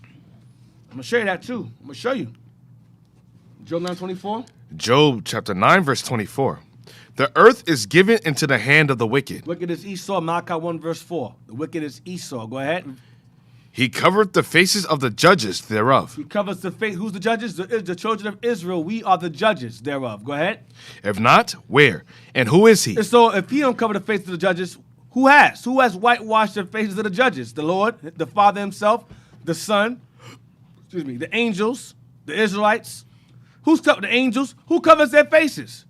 I'm gonna show you that too. I'm gonna show you. Job 9:24. Job chapter 9, verse 24. The earth is given into the hand of the wicked. Wicked is Esau. Malachi 1 verse 4. The wicked is Esau. Go ahead. He covered the faces of the judges thereof. He covers the face. Who's the judges? The children of Israel. We are the judges thereof. Go ahead. If not, where? And who is he? And so if he don't cover the faces of the judges, who has? Who has whitewashed the faces of the judges? The Lord, the Father himself, the Son, the angels, the Israelites. Who's covered the angels? Who covers their faces?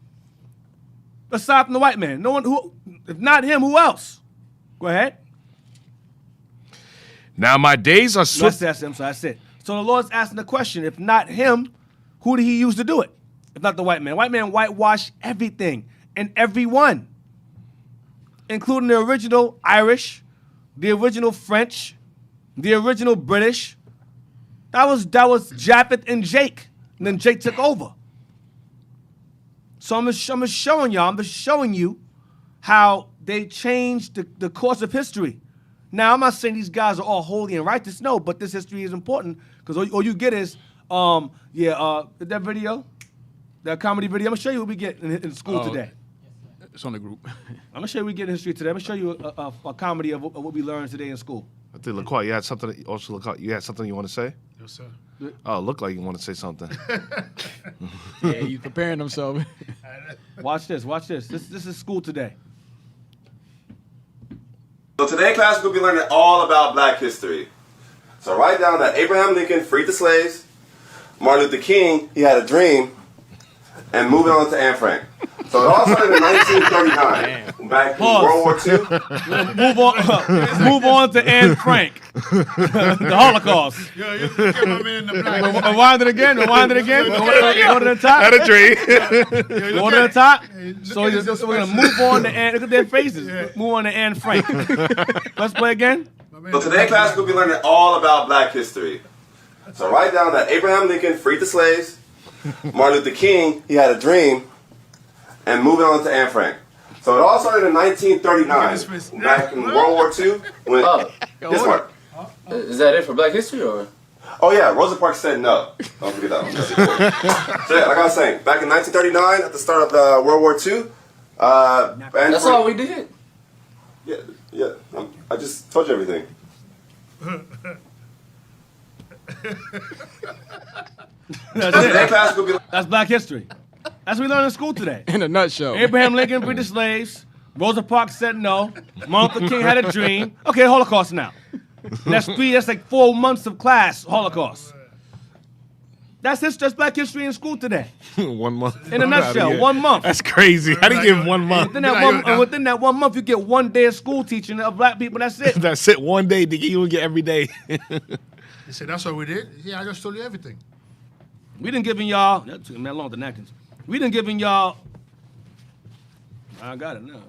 Aside from the white man. No one who, if not him, who else? Go ahead. Now my days are swift. That's him, so that's it. So the Lord's asking the question, if not him, who did he use to do it? If not the white man. White man whitewashed everything and everyone, including the original Irish, the original French, the original British. That was Japheth and Jake. And then Jake took over. So I'm just showing you how they changed the course of history. Now, I'm not saying these guys are all holy and righteous, no, but this history is important because all you get is, that video, that comedy video. I'm going to show you what we get in school today. It's on the group. I'm going to show you what we get in history today. I'm going to show you a comedy of what we learned today in school. I think, LaQuart, you had something. Also, LaQuart, you had something you want to say? Yes, sir. Oh, look like you want to say something. Yeah, he's preparing himself. Watch this. This is school today. So today in class we'll be learning all about black history. So write down that Abraham Lincoln freed the slaves, Martin Luther King, he had a dream, and moving on to Anne Frank. So it all started in 1939, back in World War II. Move on to Anne Frank, the Holocaust. Yo, you get my man in the black. Rewind it again. Go to the top. Had a dream. Go to the top. So we're going to move on to Anne. Look at their faces. Move on to Anne Frank. Let's play again. So today in class we'll be learning all about black history. So write down that Abraham Lincoln freed the slaves, Martin Luther King, he had a dream, and moving on to Anne Frank. So it all started in 1939, back in World War II. When this part. Is that it for Black History, or? Oh yeah, Rosa Parks said no. Don't forget that one. So yeah, like I was saying, back in 1939, at the start of World War II. That's all we did. Yeah. I just told you everything. That's it. That's black history. That's what we learned in school today. In a nutshell. Abraham Lincoln freed the slaves. Rosa Parks said no. Martin Luther King had a dream. Okay, Holocaust now. That's like 4 months of class, Holocaust. That's black history in school today. 1 month. In a nutshell, 1 month. That's crazy. How do you give 1 month? Within that 1 month, you get 1 day of school teaching of black people. That's it. That's it. 1 day. You will get every day. He said, that's what we did? Yeah, I just told you everything. We didn't giving y'all, that took me that long, the napkins. We didn't giving y'all, I got it now.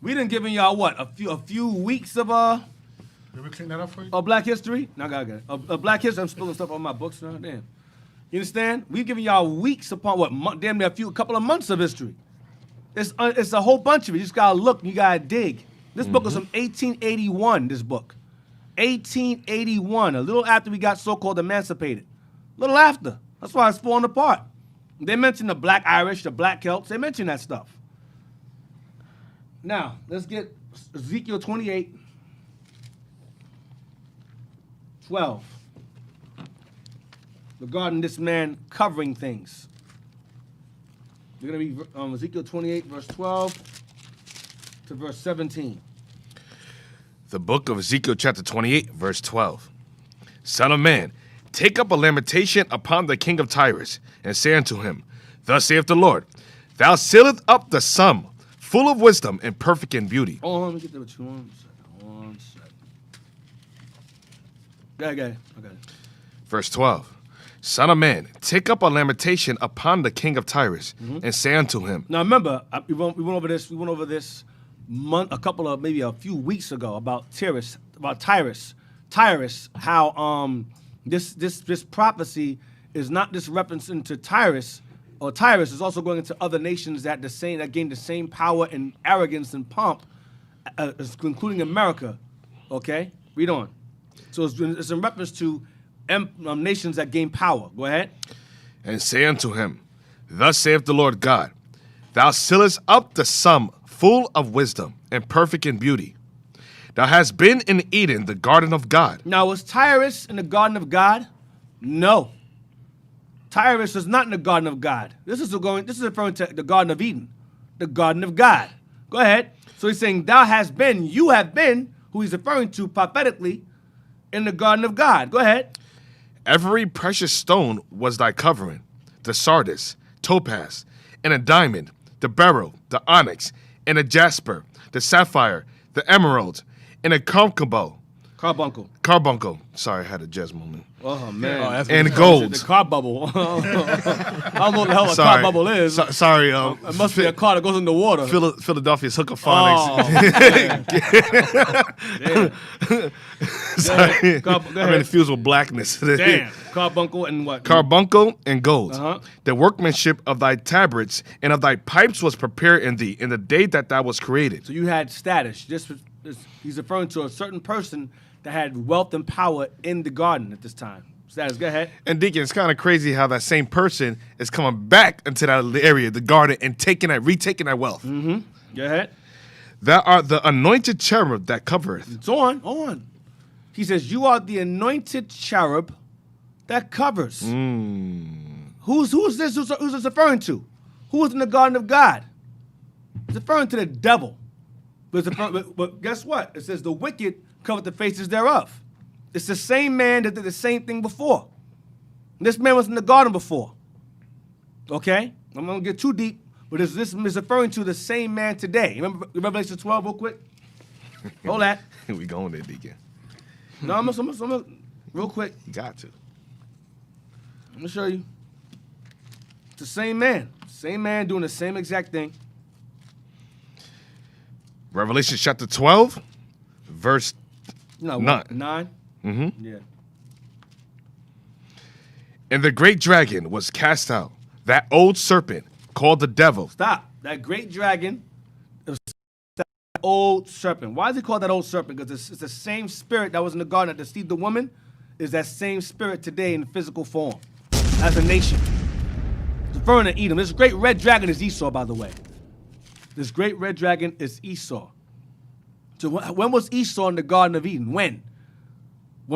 We didn't giving y'all what, a few weeks of Did we clean that up for you? black history? No, I got it. Of black history, I'm spilling stuff on my books now, damn. You understand? We've given y'all weeks upon what, damn near a couple of months of history. It's a whole bunch of it. You just gotta look, you gotta dig. This book is from 1881, this book. 1881, a little after we got so-called emancipated. A little after. That's why it's falling apart. They mention the black Irish, the black Celts. They mention that stuff. Now, let's get Ezekiel 28, 12. Regarding this man covering things. We're going to be Ezekiel 28, verse 12 to verse 17. The book of Ezekiel chapter 28, verse 12. Son of man, take up a lamentation upon the king of Tyrus, and say unto him, Thus saith the Lord, Thou sealest up the sum, full of wisdom and perfect in beauty. Oh, let me get there with you. 1 second. Go ahead. I got it. Verse 12. Son of man, take up a lamentation upon the king of Tyrus, and say unto him. Now remember, we went over this. We went over this maybe a few weeks ago about Tyrus. How this prophecy is not just reference into Tyrus, or Tyrus is also going into other nations that gain the same power and arrogance and pomp, including America. Okay, read on. So it's in reference to nations that gain power. Go ahead. And say unto him, Thus saith the Lord God, Thou sealest up the sum full of wisdom and perfect in beauty. Thou hast been in Eden, the garden of God. Now, was Tyrus in the garden of God? No. Tyrus is not in the garden of God. This is referring to the Garden of Eden, the garden of God. Go ahead. So he's saying, thou hast been, you have been, who he's referring to prophetically, in the garden of God. Go ahead. Every precious stone was thy covering, the sardis, topaz, and a diamond, the beryl, the onyx, and a jasper, the sapphire, the emerald, and a carbuncle. Carbuncle. Sorry, I had a jazz moment. Oh, man. And gold. The car bubble. I don't know what the hell a car bubble is. Sorry. It must be a car that goes in the water. Philadelphia's hookaphonics. Oh, Sorry. Go I'm ahead. infused with blackness. Damn. Carbuncle and what? Carbuncle and gold. Uh-huh. The workmanship of thy tabrets and of thy pipes was prepared in thee in the day that thou was created. So you had status. He's referring to a certain person that had wealth and power in the garden at this time. Status, go ahead. And Deacon, it's kind of crazy how that same person is coming back into that area, the garden, and retaking that wealth. Mm-hmm. Go ahead. Thou art the anointed cherub that covereth. It's on. He says, you are the anointed cherub that covers. Who's this? Who's this referring to? Who was in the garden of God? It's referring to the devil. But guess what? It says the wicked covered the faces thereof. It's the same man that did the same thing before. This man was in the garden before. Okay? I'm going to get too deep, but this is referring to the same man today. Remember Revelation 12 real quick? Hold that. We going there, Deacon. No, I'm gonna real quick. You got to. I'm going to show you. It's the same man. Same man doing the same exact thing. Revelation chapter 12, verse 9. 9? Mm-hmm. Yeah. And the great dragon was cast out, that old serpent called the devil. Stop. That great dragon is that old serpent. Why is he called that old serpent? Because it's the same spirit that was in the garden that deceived the woman, is that same spirit today in physical form as a nation. It's referring to Edom. This great red dragon is Esau, by the way. This great red dragon is Esau. So when was Esau in the Garden of Eden? When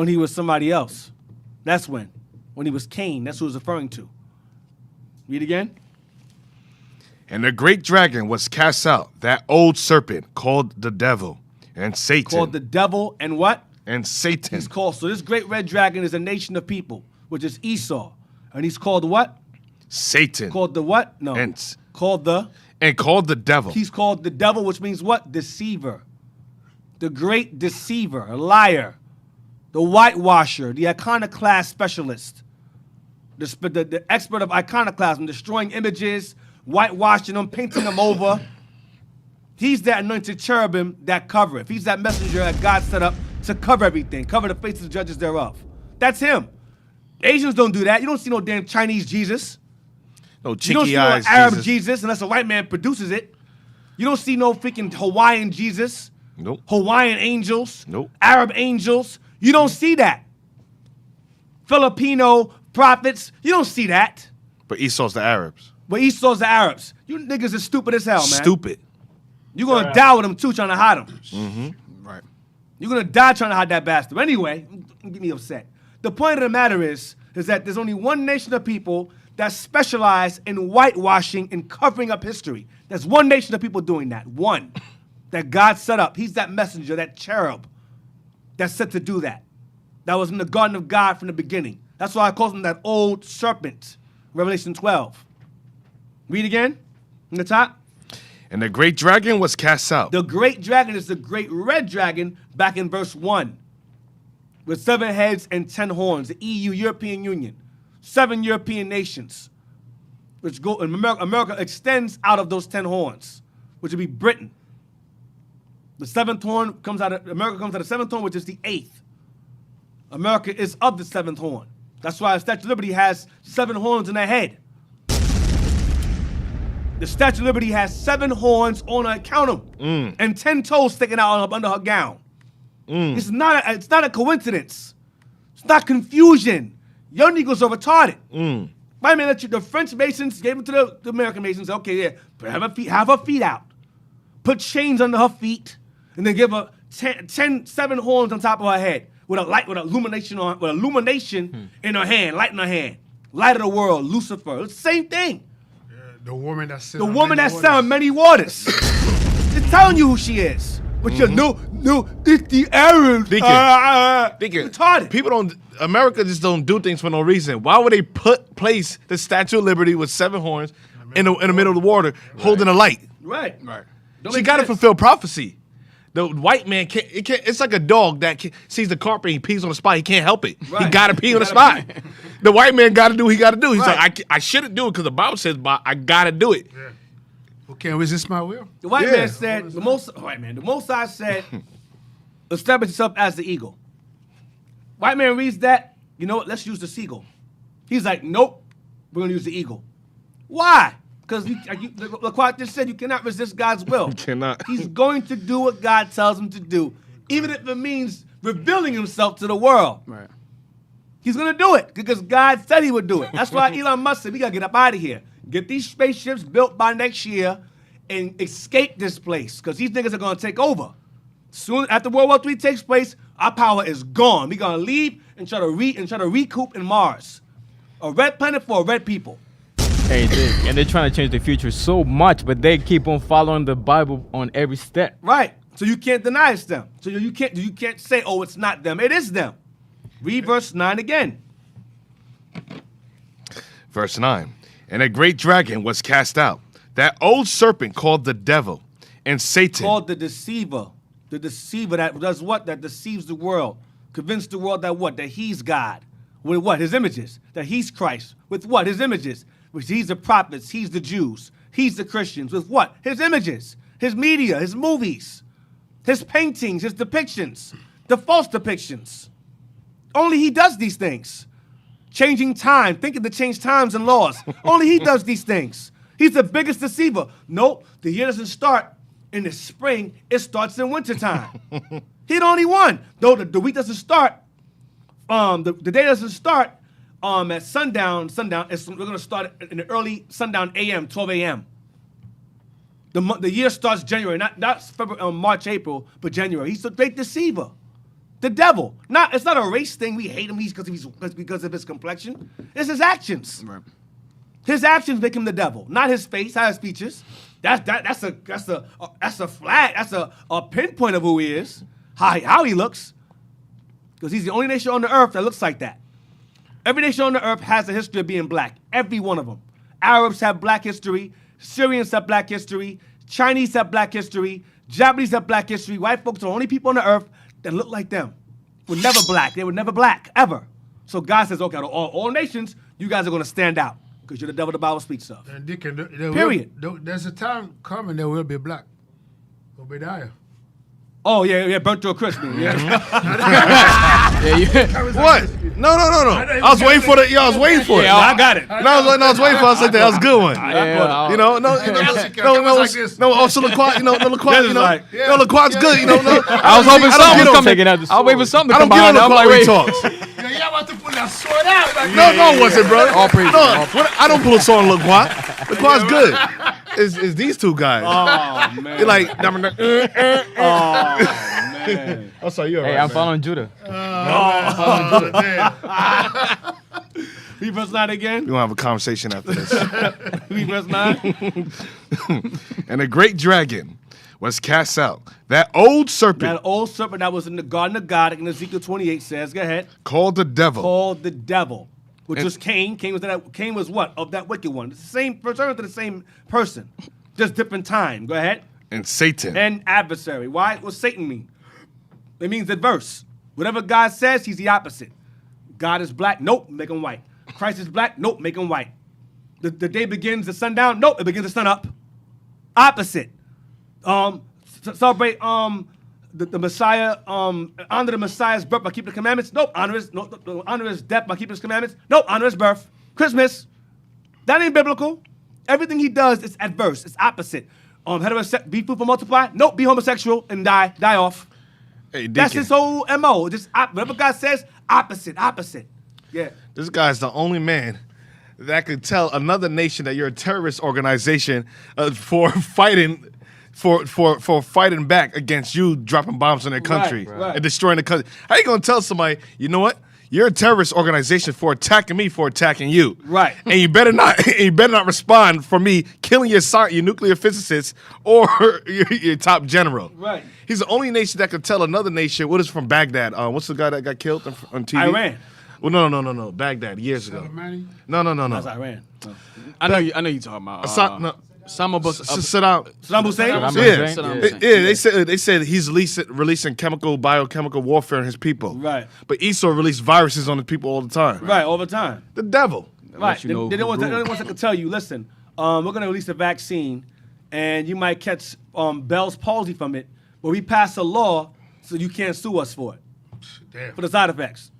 he was somebody else. That's when. When he was Cain. That's who it's referring to. Read again. And the great dragon was cast out, that old serpent called the devil and Satan. Called the devil and what? And Satan. He's called. So this great red dragon is a nation of people, which is Esau. And he's called what? Satan. Called the what? No. Called the devil. He's called the devil, which means what? Deceiver. The great deceiver, a liar, the whitewasher, the iconoclast specialist, the expert of iconoclasm, destroying images, whitewashing them, painting them over. He's that anointed cherubim that covereth. He's that messenger that God set up to cover everything, cover the faces of judges thereof. That's him. Asians don't do that. You don't see no damn Chinese Jesus. No you don't cheeky see no eyes Arab Jesus unless a white man produces it. You don't see no freaking Hawaiian Jesus. Nope. Hawaiian angels. Nope. Arab angels. You don't see that. Filipino prophets. You don't see that. But Esau's the Arabs. But Esau's the Arabs. You niggas are stupid as hell, man. Stupid. You're going to die with them too, trying to hide them. Mm-hmm. Right. You're going to die trying to hide that bastard. Anyway, don't get me upset. The point of the matter is that there's only one nation of people that specialize in whitewashing and covering up history. There's one nation of people doing that. One. That God set up. He's that messenger, that cherub that's set to do that. That was in the garden of God from the beginning. That's why I call him that old serpent. Revelation 12. Read again. In the top. And the great dragon was cast out. The great dragon is the great red dragon back in verse 1. With 7 heads and 10 horns. The EU, European Union. 7 European nations. Which go, and America extends out of those 10 horns. Which would be Britain. The 7th horn comes out of, America comes out of the 7th horn, which is the 8th. America is of the 7th horn. That's why the Statue of Liberty has 7 horns in her head. The Statue of Liberty has 7 horns on her, count them, and 10 toes sticking out under her gown. It's not a coincidence. It's not confusion. Your Negroes are retarded. Why man, the French Masons gave it to the American Masons. Okay, yeah, have her feet out. Put chains under her feet, and then give her 7 horns on top of her head, with a light, with illumination in her hand, light in her hand. Light of the world, Lucifer. It's the same thing. Yeah, the woman that sat on many waters. It's telling you who she is. But you're no, it's the Arabs. Deacon, Retarded. America just don't do things for no reason. Why would they place the Statue of Liberty with 7 horns in the middle of the water, holding a light? Right. She got to fulfill prophecy. The white man can't. It's like a dog that sees the carpet, he pees on the spot. He can't help it. Right. He got to pee on the spot. The white man got to do what he got to do. He's like, I shouldn't do it because the Bible says, but I got to do it. Yeah. Who can't resist my will? The white man said, the Most High said, establish yourself as the eagle. White man reads that, you know what, let's use the seagull. He's like, nope, we're going to use the eagle. Why? Because LaQuad just said you cannot resist God's will. You cannot. He's going to do what God tells him to do, even if it means revealing himself to the world. Right. He's going to do it because God said he would do it. That's why Elon Musk said, we got to get up out of here. Get these spaceships built by next year and escape this place because these niggas are going to take over. Soon after World War III takes place, our power is gone. We're going to leave and try to recoup in Mars. A red planet for a red people. Hey, and they're trying to change the future so much, but they keep on following the Bible on every step. Right. So you can't deny it's them. So you can't say, oh, it's not them. It is them. Read verse 9 again. Verse 9. And a great dragon was cast out, that old serpent called the devil and Satan. Called the deceiver. The deceiver that does what? That deceives the world. Convince the world that what? That he's God. With what? His images. That he's Christ. With what? His images. Which he's the prophets, he's the Jews, he's the Christians. With what? His images, his media, his movies, his paintings, his depictions, the false depictions. Only he does these things. Changing time, thinking to change times and laws. Only he does these things. He's the biggest deceiver. Nope, the year doesn't start in the spring, it starts in wintertime. He the only one. Though the week doesn't start, the day doesn't start at sundown, we're going to start in the early sundown a.m., 12 a.m. The year starts January, not February, March, April, but January. He's the great deceiver. The devil. It's not a race thing. We hate him because of his complexion. It's his actions. Right. His actions make him the devil, not his face, not his features. That's a flag. That's a pinpoint of who he is, how he looks. Because he's the only nation on the earth that looks like that. Every nation on the earth has a history of being black. Every one of them. Arabs have black history. Syrians have black history. Chinese have black history. Japanese have black history. White folks are the only people on the earth that look like them. Were never black. They were never black, ever. So God says, okay, all nations, you guys are going to stand out because you're the devil the Bible speaks of. And Deacon, Period. There's a time coming there will be black. Obadiah. Oh, yeah, burnt to a crisp. Yeah. What? No. I was waiting for it. Yeah, I got it. No, I was waiting for it. I was like, that was a good one. Also LaQuad, LaQuad's good. I was hoping something was coming. I was waiting for something to come by. I'm like, wait. Talks. Y'all about to pull that sword out. Like, No, it wasn't, bro. All praise. I don't pull a sword on LaQuad. LaQuad's good. It's these two guys. Oh, man. You're like, Oh, man. I'm sorry, you're Hey, right, I'm man. following Judah. Read verse 9 again. We're going to have a conversation after this. Read verse 9. And a great dragon was cast out, that old serpent. That old serpent that was in the Garden of God, in Ezekiel 28 says, go ahead. Called the devil. Called the devil, which was Cain. Cain was what? Of that wicked one. It's the same, referring to the same person, just different time. Go ahead. And Satan. And adversary. Why? What does Satan mean? It means adverse. Whatever God says, he's the opposite. God is black. Nope, make him white. Christ is black. Nope, make him white. The day begins at sundown. Nope, it begins at sun up. Opposite. Celebrate the Messiah. Honor the Messiah's birth by keeping the commandments. Nope, honor his death by keeping his commandments. Nope, honor his birth. Christmas. That ain't biblical. Everything he does is adverse. It's opposite. Be fruitful, multiply. Nope, be homosexual and die off. Hey, Deacon. That's his whole MO. Just whatever God says, opposite. Yeah. This guy's the only man that could tell another nation that you're a terrorist organization for fighting for fighting back against you dropping bombs on their country and destroying the country. How you gonna tell somebody, you know what? You're a terrorist organization for attacking me for attacking you. Right. And you better not respond for me killing your nuclear physicist or your top general. Right. He's the only nation that could tell another nation what is from Baghdad. What's the guy that got killed on TV? Iran. Well, no. Baghdad years ago. No. That's Iran. I know you talking about. Saddam Hussein? Yeah, they said he's releasing biochemical warfare on his people. Right. But Esau released viruses on his people all the time. Right, all the time. The devil. Right. They don't want to tell you, listen, we're going to release a vaccine, and you might catch Bell's palsy from it, but we pass a law so you can't sue us for it. Damn. For the side effects.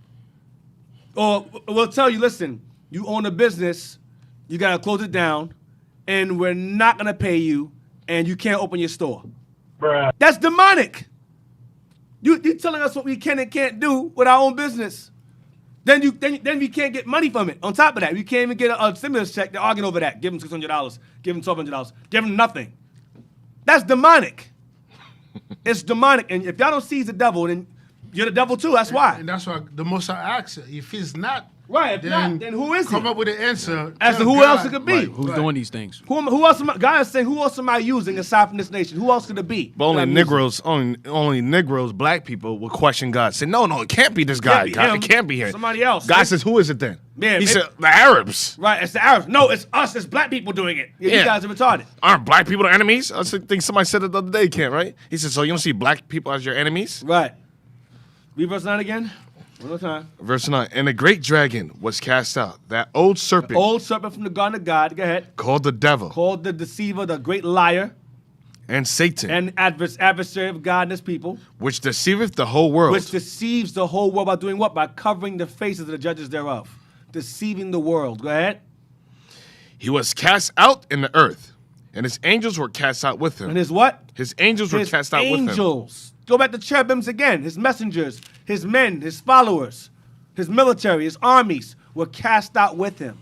Or we'll tell you, listen, you own a business, you got to close it down, and we're not going to pay you, and you can't open your store. Bruh. That's demonic. You telling us what we can and can't do with our own business. Then we can't get money from it. On top of that, we can't even get a stimulus check. They're arguing over that. Give them $600. Give them $1,200. Give them nothing. That's demonic. It's demonic. And if y'all don't seize the devil, then you're the devil too. That's why. And that's why the Most I ask, if he's not, right, then who is he? Come up with an answer. As to who else it could be. Right. Who's doing these things? Who else? God is saying, who else am I using aside from this nation? Who else could it be? But only Negroes, black people will question God. Say, no, it can't be this guy. It can't be him. Somebody else. God says, who is it then? Yeah, he said, the Arabs. Right, it's the Arabs. No, it's us. It's black people doing it. You guys are retarded. Aren't black people the enemies? I think somebody said it the other day, Kent, right? He said, so you don't see black people as your enemies? Right. Read verse 9 again. One more time. Verse 9. And the great dragon was cast out, that old serpent. The old serpent from the garden of God. Go ahead. Called the devil. Called the deceiver, the great liar. And Satan. And adversary of God and his people. Which deceiveth the whole world. Which deceives the whole world by doing what? By covering the faces of the judges thereof. Deceiving the world. Go ahead. He was cast out in the earth, and his angels were cast out with him. And his what? His angels were cast out with him. Angels. Go back to cherubims again. His messengers, his men, his followers, his military, his armies were cast out with him.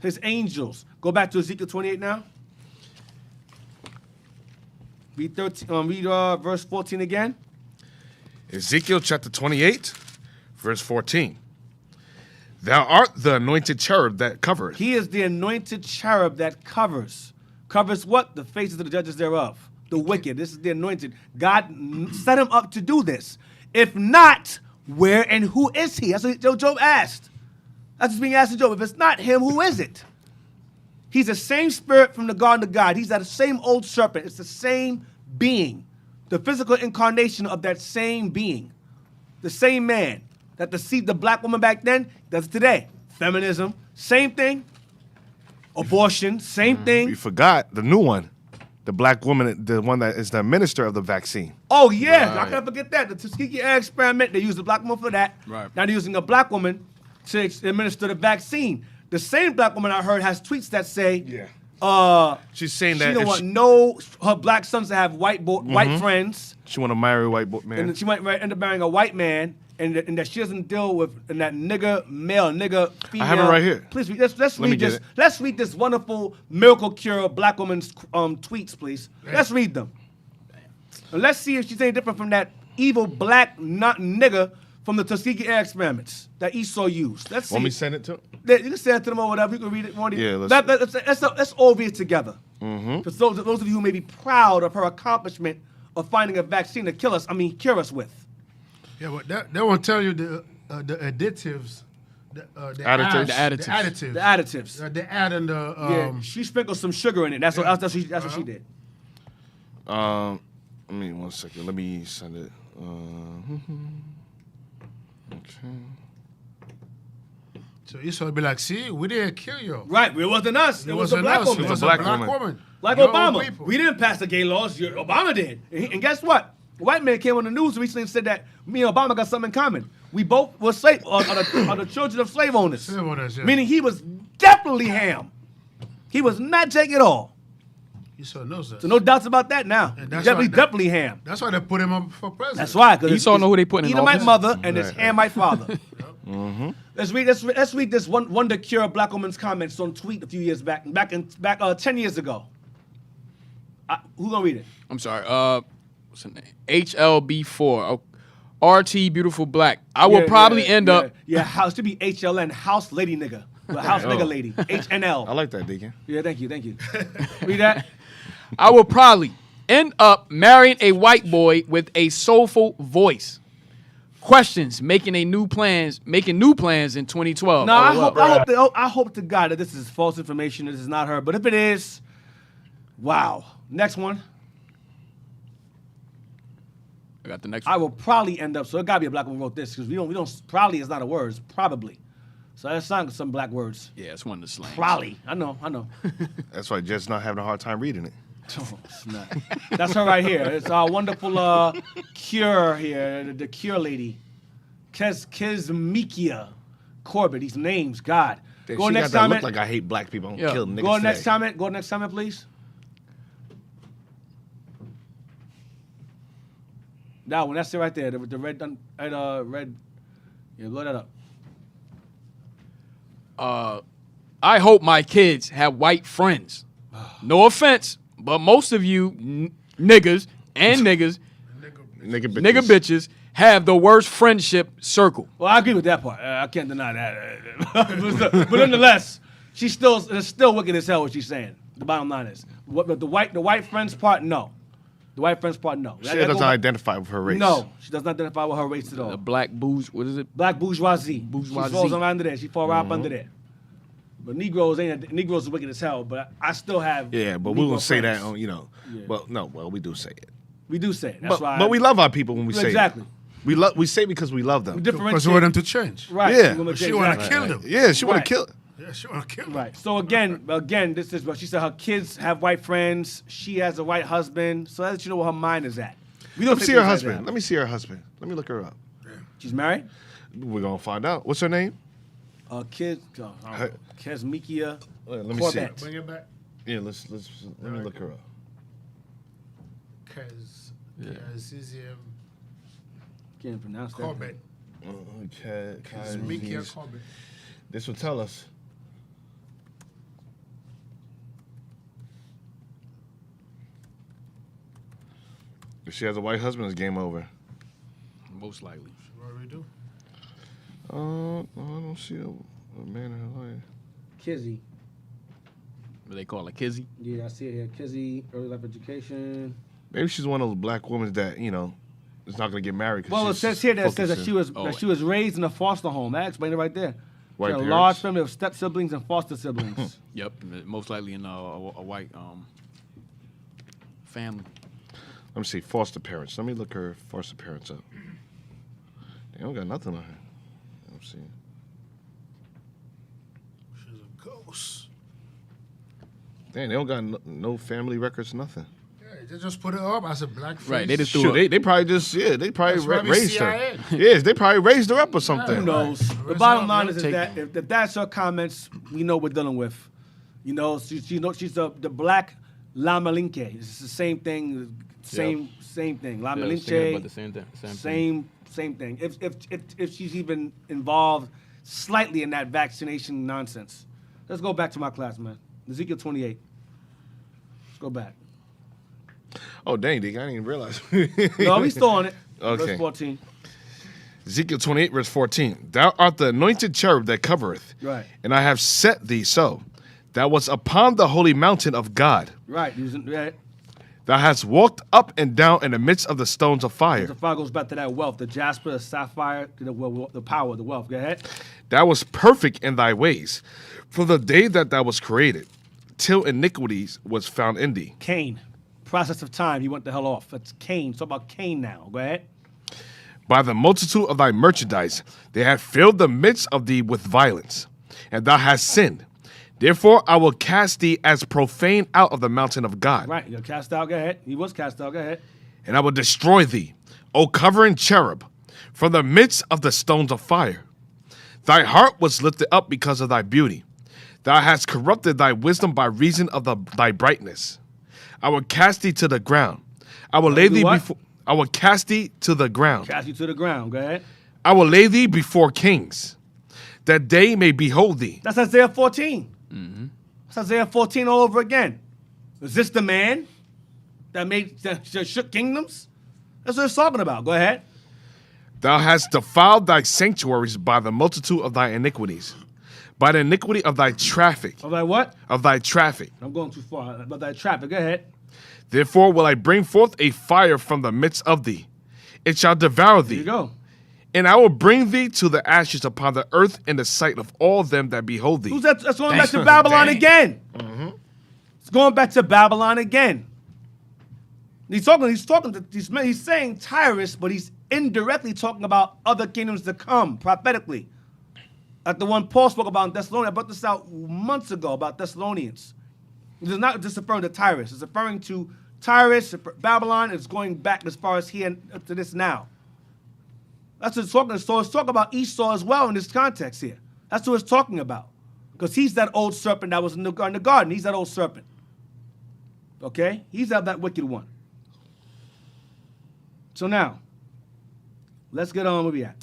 His angels. Go back to Ezekiel 28 now. Read verse 14 again. Ezekiel chapter 28, verse 14. Thou art the anointed cherub that covereth. He is the anointed cherub that covers. Covers what? The faces of the judges thereof. The wicked. This is the anointed. God set him up to do this. If not, where and who is he? That's what Job asked. That's what's being asked of Job. If it's not him, who is it? He's the same spirit from the garden of God. He's that same old serpent. It's the same being. The physical incarnation of that same being. The same man that deceived the black woman back then does it today. Feminism, same thing. Abortion, same thing. You forgot the new one. The black woman, the one that is the minister of the vaccine. Oh, yeah. Right. I can't forget that. The Tuskegee experiment, they used a black woman for that. Right. Now they're using a black woman to administer the vaccine. The same black woman I heard has tweets that say, she's saying she that don't want her black sons to have white friends. She want to marry a white man. And she might end up marrying a white man, and that she doesn't deal with that nigger male, nigger female. I have it right here. Please read. Let's read this. Let's read this wonderful miracle cure black woman's tweets, please. Let's read them. And let's see if she's any different from that evil black nigger from the Tuskegee experiments that Esau used. Let's see. Want me to send it to him? You can send it to them or whatever. You can read it. Yeah, let's all read it together. For those of you who may be proud of her accomplishment of finding a vaccine to cure us with. Yeah, but they won't tell you the additives. The additives. The additives. The add and the. Yeah, she sprinkled some sugar in it. That's what she did. Let me 1 second. Let me send it. Okay. So Esau would be like, see, we didn't kill you. Right, it wasn't us. It was a black woman. It was a black woman. Like Your Obama. We didn't pass the gay laws. Obama did. And guess what? A white man came on the news recently and said that me and Obama got something in common. We both were slave, are the children of slave owners. Slave owners, yeah. Meaning he was definitely Ham. He was not Jake at all. Esau knows that. So no doubts about that now. Definitely Ham. That's why they put him up for president. That's why. Esau know who they put in office. Edomite mother and it's Hamite father. Let's read this wonder cure black woman's comments on tweet a few years back 10 years ago. Who gonna read it? I'm sorry. What's her name? HLB4. RT Beautiful Black. I will probably end up. Yeah, house should be HLN, house lady nigga. Well, house nigga lady. HNL. I like that, Deacon. Yeah, thank you. Read that. I will probably end up marrying a white boy with a soulful voice. Questions, making new plans in 2012. No, I hope to God that this is false information. This is not her. But if it is, wow. Next one. I got the next one. I will probably end up. So it gotta be a black woman who wrote this because we don't. Probably is not a word. It's probably. So that's not some black words. Yeah, it's one of the slangs. Probably. I know. That's why Jed's not having a hard time reading it. Oh, it's not. That's her right here. It's our wonderful cure here, the cure lady. Kizmikia Corbett. These names, God. Go she next got that comment. look like I hate black people. I'm killing niggas Go today. next comment. Go next comment, please. That one. That's it right there. The red. Red. Yeah, blow that up. I hope my kids have white friends. No offense, but most of you niggas Nigga bitches have the worst friendship circle. Well, I agree with that part. I can't deny that. But nonetheless, it's still wicked as hell what she's saying. The bottom line is, the white friends part, no. The white friends part, no. She doesn't identify with her race. No, she doesn't identify with her race at all. The black what is it? Black bourgeoisie. She falls under there. She falls right up under there. But Negroes are wicked as hell. But I still have. Yeah, but we won't say that on, Yeah. Well, we do say it. We do say it. That's why. But we love our people when we say it. Exactly. We say it because we love them. Because we want them to change. Right. Yeah. She want to kill them. Yeah, she want to kill. Yeah, she want to kill them. Right. So again, this is what she said. Her kids have white friends. She has a white husband. So that lets you know where her mind is at. Let me see her husband. Let me see her husband. Let me look her up. She's married. We're gonna find out. What's her name? Kesmikia. Let me Corbett. see. Bring it back. Yeah, let me look her up. Can't pronounce that. Corbett. Kesmikia Corbett. This will tell us. If she has a white husband, it's game over. Most likely. What do we do? I don't see a man in her life. Kizzy. What they call it, Kizzy? Yeah, I see it here. Kizzy, early life education. Maybe she's one of those black women that is not gonna get married. Well, it says here that she was raised in a foster home. That explains it right there. White she had a parents. large family of step siblings and foster siblings. Yep, most likely in a white family. Let me see foster parents. Let me look her foster parents up. They don't got nothing on her. Let me see. She's a ghost. Dang, they don't got no family records, nothing. Yeah, they just put it up as a black face. Right, they just threw Shoot, it. they probably just they probably That's probably raised CIA. her. Yes, they probably raised her up or something. Who knows? The bottom line is that if that's her comments, we know what we're dealing with. She's the black La Malinke. It's the same thing. Same thing. La Malinche. About the same thing. If she's even involved slightly in that vaccination nonsense. Let's go back to my class, man. Ezekiel 28. Let's go back. Oh, dang, Dick, I didn't even realize. No, we still on it. Okay. Verse 14. Ezekiel 28, verse 14. Thou art the anointed cherub that covereth. Right. And I have set thee so. That was upon the holy mountain of God. Right. Thou hast walked up and down in the midst of the stones of fire. The fire goes back to that wealth, the jasper, the sapphire, the power, the wealth. Go ahead. Thou was perfect in thy ways, from the day that thou was created, till iniquities was found in thee. Cain. Process of time, he went the hell off. It's Cain. Talk about Cain now. Go ahead. By the multitude of thy merchandise, they had filled the midst of thee with violence, and thou hast sinned. Therefore, I will cast thee as profane out of the mountain of God. Right, you're cast out. Go ahead. He was cast out. Go ahead. And I will destroy thee, O covering cherub, from the midst of the stones of fire. Thy heart was lifted up because of thy beauty. Thou hast corrupted thy wisdom by reason of thy brightness. I will cast thee to the ground. I will lay thee before. I will cast thee to the ground. Cast you to the ground. Go ahead. I will lay thee before kings, that they may behold thee. That's Isaiah 14. That's Isaiah 14 all over again. Is this the man? that shook kingdoms? That's what it's talking about. Go ahead. Thou hast defiled thy sanctuaries by the multitude of thy iniquities, by the iniquity of thy traffic. Of thy what? Of thy traffic. I'm going too far. About thy traffic. Go ahead. Therefore will I bring forth a fire from the midst of thee. It shall devour thee. There you go. And I will bring thee to the ashes upon the earth in the sight of all them that behold thee. Who's that? That's going back to Babylon again. Mm-hmm. It's going back to Babylon again. He's saying Tyrus, but he's indirectly talking about other kingdoms to come prophetically. Like the one Paul spoke about in Thessalonians. I brought this out months ago about Thessalonians. It's not just referring to Tyrus. It's referring to Tyrus, Babylon. It's going back as far as here to this now. That's what it's talking about. So it's talking about Esau as well in this context here. That's what it's talking about. Because he's that old serpent that was in the garden. He's that old serpent. Okay? He's that wicked one. So now, let's get on where we at.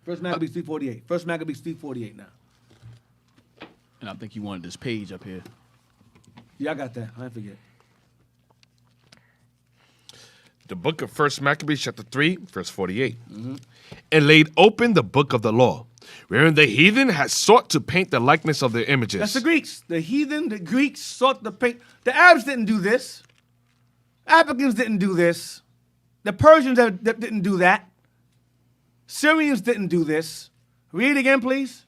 First Maccabees 3:48. First Maccabees 3:48 now. And I think you wanted this page up here. Yeah, I got that. I didn't forget. The book of 1 Maccabees chapter 3, verse 48. And laid open the book of the law, wherein the heathen had sought to paint the likeness of their images. That's the Greeks. The heathen, the Greeks sought to paint. The Arabs didn't do this. Africans didn't do this. The Persians didn't do that. Syrians didn't do this. Read it again, please.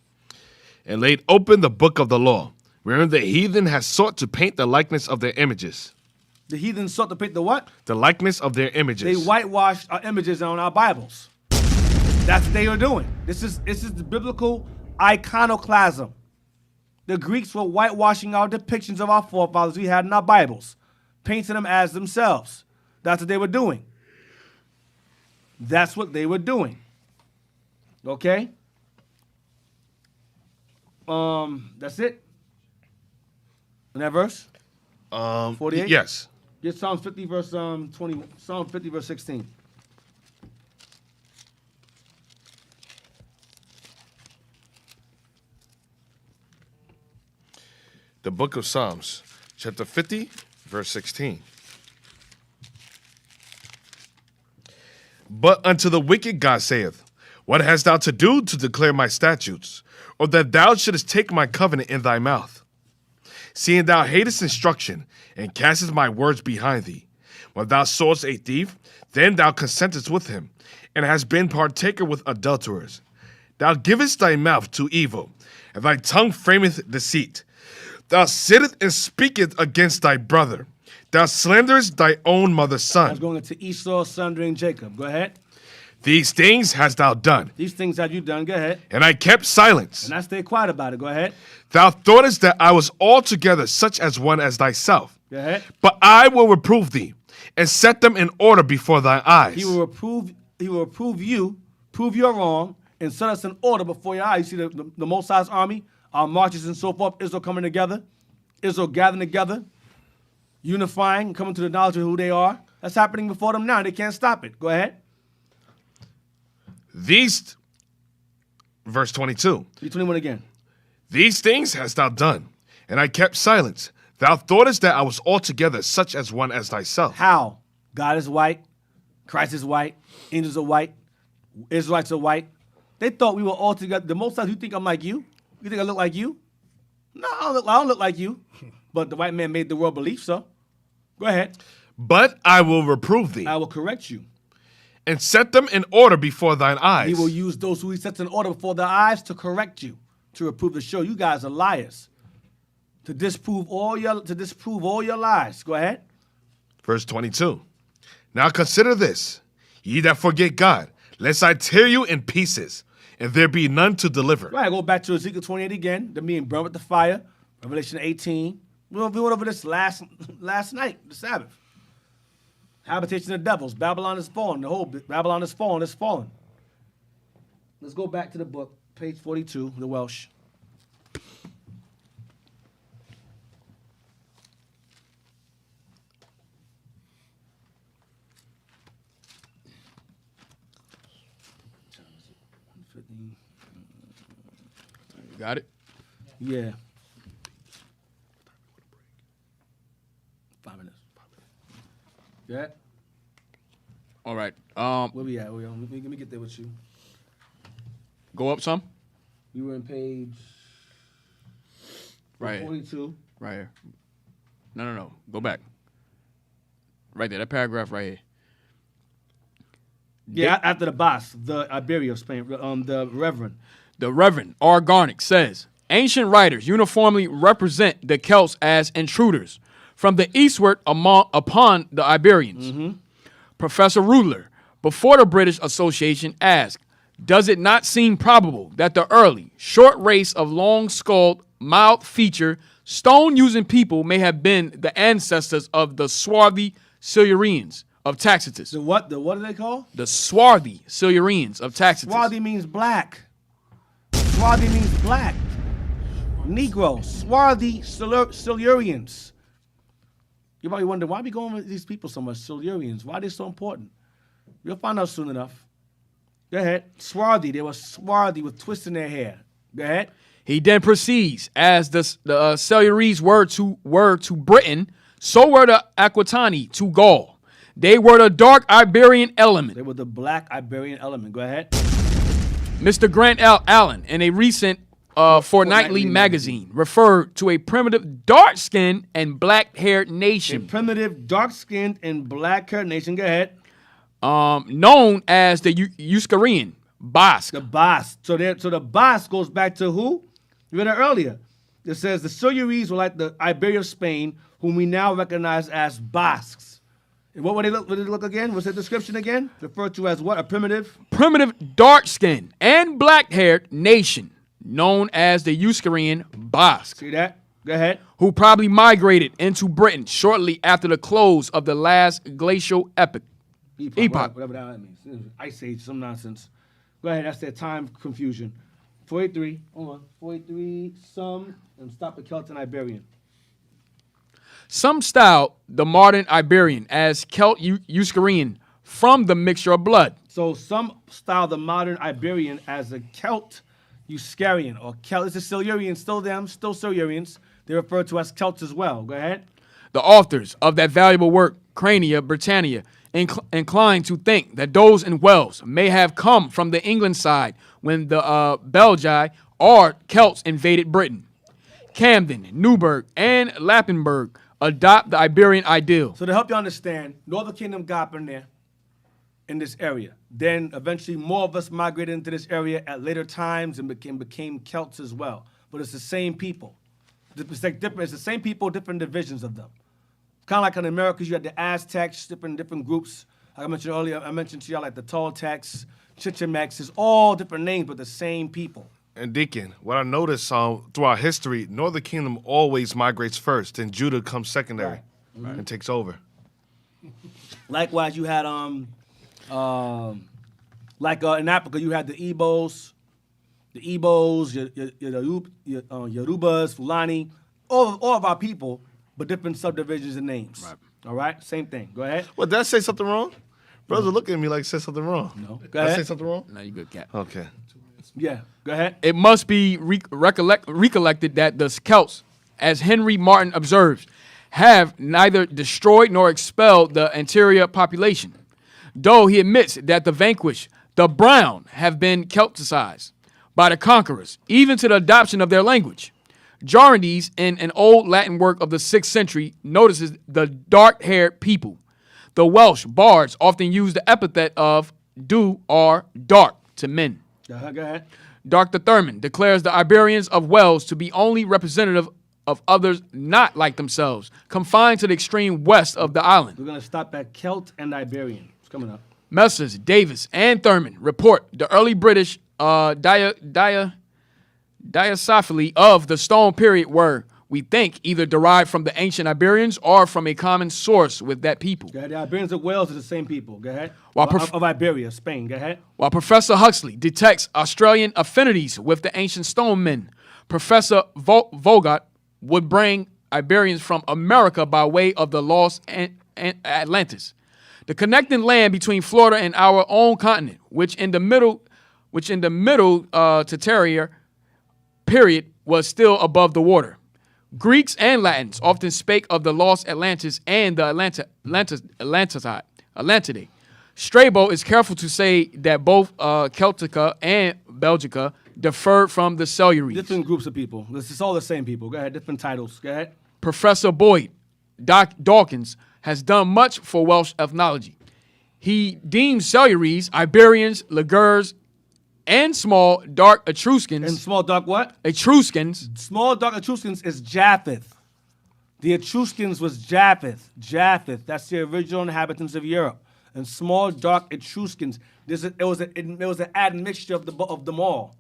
And laid open the book of the law, wherein the heathen had sought to paint the likeness of their images. The heathen sought to paint the what? The likeness of their images. They whitewashed our images on our Bibles. That's what they were doing. This is the biblical iconoclasm. The Greeks were whitewashing our depictions of our forefathers we had in our Bibles, painting them as themselves. That's what they were doing. That's what they were doing. Okay? That's it? In that verse? 48? Yes. Get Psalms 50 verse 20. Psalm 50 verse 16. The book of Psalms, chapter 50, verse 16. But unto the wicked God saith, what hast thou to do to declare my statutes, or that thou shouldest take my covenant in thy mouth? Seeing thou hatest instruction, and castest my words behind thee. When thou sawest a thief, then thou consentest with him, and hast been partaker with adulterers. Thou givest thy mouth to evil, and thy tongue frameth deceit. Thou sittest and speakest against thy brother. Thou slanderest thy own mother's son. That's going into Esau slandering Jacob. Go ahead. These things hast thou done. These things have you done. Go ahead. And I kept silence. And I stayed quiet about it. Go ahead. Thou thoughtest that I was altogether such as one as thyself. Go ahead. But I will reprove thee, and set them in order before thy eyes. He will reprove you, prove your wrong, and set us in order before your eyes. You see the Most High's army, our marches and so forth, Israel coming together, Israel gathering together, unifying, coming to the knowledge of who they are. That's happening before them now. They can't stop it. Go ahead. These, verse 22. 21 again. These things hast thou done, and I kept silence. Thou thoughtest that I was altogether such as one as thyself. How? God is white, Christ is white, angels are white, Israelites are white. They thought we were all together. The most times you think I'm like you? You think I look like you? No, I don't look like you. But the white man made the world believe so. Go ahead. But I will reprove thee. I will correct you. And set them in order before thine eyes. He will use those who he sets in order before their eyes to correct you, to reprove, to show you guys are liars, to disprove all your lies. Go ahead. Verse 22. Now consider this, ye that forget God, lest I tear you in pieces, and there be none to deliver. Right, go back to Ezekiel 28 again, them being burned with the fire, Revelation 18. We went over this last night, the Sabbath. Habitation of devils. Babylon is fallen. The whole Babylon is fallen. It's fallen. Let's go back to the book, page 42, the Welsh. You got it? Yeah. 5 minutes. Yeah. All right. Where we at? Let me get there with you. Go up some. You were in page Right here. 42. Right here. No. Go back. Right there. That paragraph right here. Yeah, after the boss, the Iberia of Spain, the Reverend. The Reverend R. Garnick says, ancient writers uniformly represent the Celts as intruders from the eastward upon the Iberians. Professor Rudler, before the British Association, asked, does it not seem probable that the early, short race of long-skulled, mild-featured, stone-using people may have been the ancestors of the swarthy Silurians of Tacitus? The what? The what are they called? The swarthy Silurians of Tacitus. Swarthy means black. Swarthy means black. Negro. Swarthy Silurians. You probably wonder, why are we going with these people so much? Silurians. Why are they so important? You'll find out soon enough. Go ahead. Swarthy. They were swarthy with twists in their hair. Go ahead. He then proceeds, as the Silures were to Britain, so were the Aquitani to Gaul. They were the dark Iberian element. They were the black Iberian element. Go ahead. Mr. Grant L. Allen, in a recent fortnightly magazine, referred to a primitive, dark-skinned and black-haired nation. A primitive, dark-skinned and black-haired nation. Go ahead. Known as the Euskarian Basque. The Basque. So the Basque goes back to who? You read it earlier. It says the Silures were like the Iberia of Spain, whom we now recognize as Basques. And what would they look? Would they look again? What's the description again? Referred to as what? A primitive? Primitive, dark-skinned and black-haired nation, known as the Euskarian Basque. See that? Go ahead. Who probably migrated into Britain shortly after the close of the last glacial epoch. Whatever that means. Ice Age, some nonsense. Go ahead. That's their time confusion. 43. Hold on. 43. And stop at Celt and Iberian. Some style the modern Iberian as Celt Euskarian from the mixture of blood. So some style the modern Iberian as a Celt Euskarian or Celt. It's a Silurian, still them, still Silurians. They're referred to as Celts as well. Go ahead. The authors of that valuable work, Crania Britannia, inclined to think that those in Wales may have come from the England side when the Belgi or Celts invaded Britain. Camden, Newburgh, and Lappenberg adopt the Iberian ideal. So to help you understand, Northern Kingdom got up in there in this area. Then eventually more of us migrated into this area at later times and became Celts as well. But it's the same people. It's the same people, different divisions of them. Kind of like in America, you had the Aztecs, different groups. Like I mentioned earlier, I mentioned to y'all like the Toltecs, Chichimecs, it's all different names, but the same people. And Deacon, what I noticed throughout history, Northern Kingdom always migrates first, and Judah comes secondary and takes over. Likewise, you had in Africa, you had the Igbos, Yorubas, Fulani, all of our people, but different subdivisions and names. Right. All right, same thing. Go ahead. Well, did I say something wrong? Brothers are looking at me like I said something wrong. No. Go Did I ahead. say something wrong? No, you good, Cat. Okay. Yeah, go ahead. It must be recollected that the Celts, as Henry Martin observes, have neither destroyed nor expelled the interior population, though he admits that the vanquished, the brown, have been Celticized by the conquerors, even to the adoption of their language. Jordanes, in an old Latin work of the 6th century, notices the dark-haired people. The Welsh bards often use the epithet of "du" or "dark" to men. Go ahead. Dr. Thurman declares the Iberians of Wales to be only representative of others not like themselves, confined to the extreme west of the island. We're going to stop at Celt and Iberian. It's coming up. Messrs. Davis and Thurman report the early British diasphyli of the Stone period were, we think, either derived from the ancient Iberians or from a common source with that people. Go ahead. The Iberians of Wales are the same people. Go ahead. While of Iberia, Spain. Go ahead. While Professor Huxley detects Australian affinities with the ancient stone men, Professor Vogt would bring Iberians from America by way of the lost Atlantis, the connecting land between Florida and our own continent, which in the middle Tertiary period was still above the water. Greeks and Latins often spake of the lost Atlantis and the Atlantidae. Strabo is careful to say that both Celtica and Belgica differed from the Silurians. Different groups of people. This is all the same people. Go ahead. Different titles. Go ahead. Professor Boyd Dawkins has done much for Welsh ethnology. He deems Silures, Iberians, Ligures, and small dark Etruscans. And small dark what? Etruscans. Small dark Etruscans is Japheth. The Etruscans was Japheth. Japheth. That's the original inhabitants of Europe. And small dark Etruscans. It was an admixture of them all.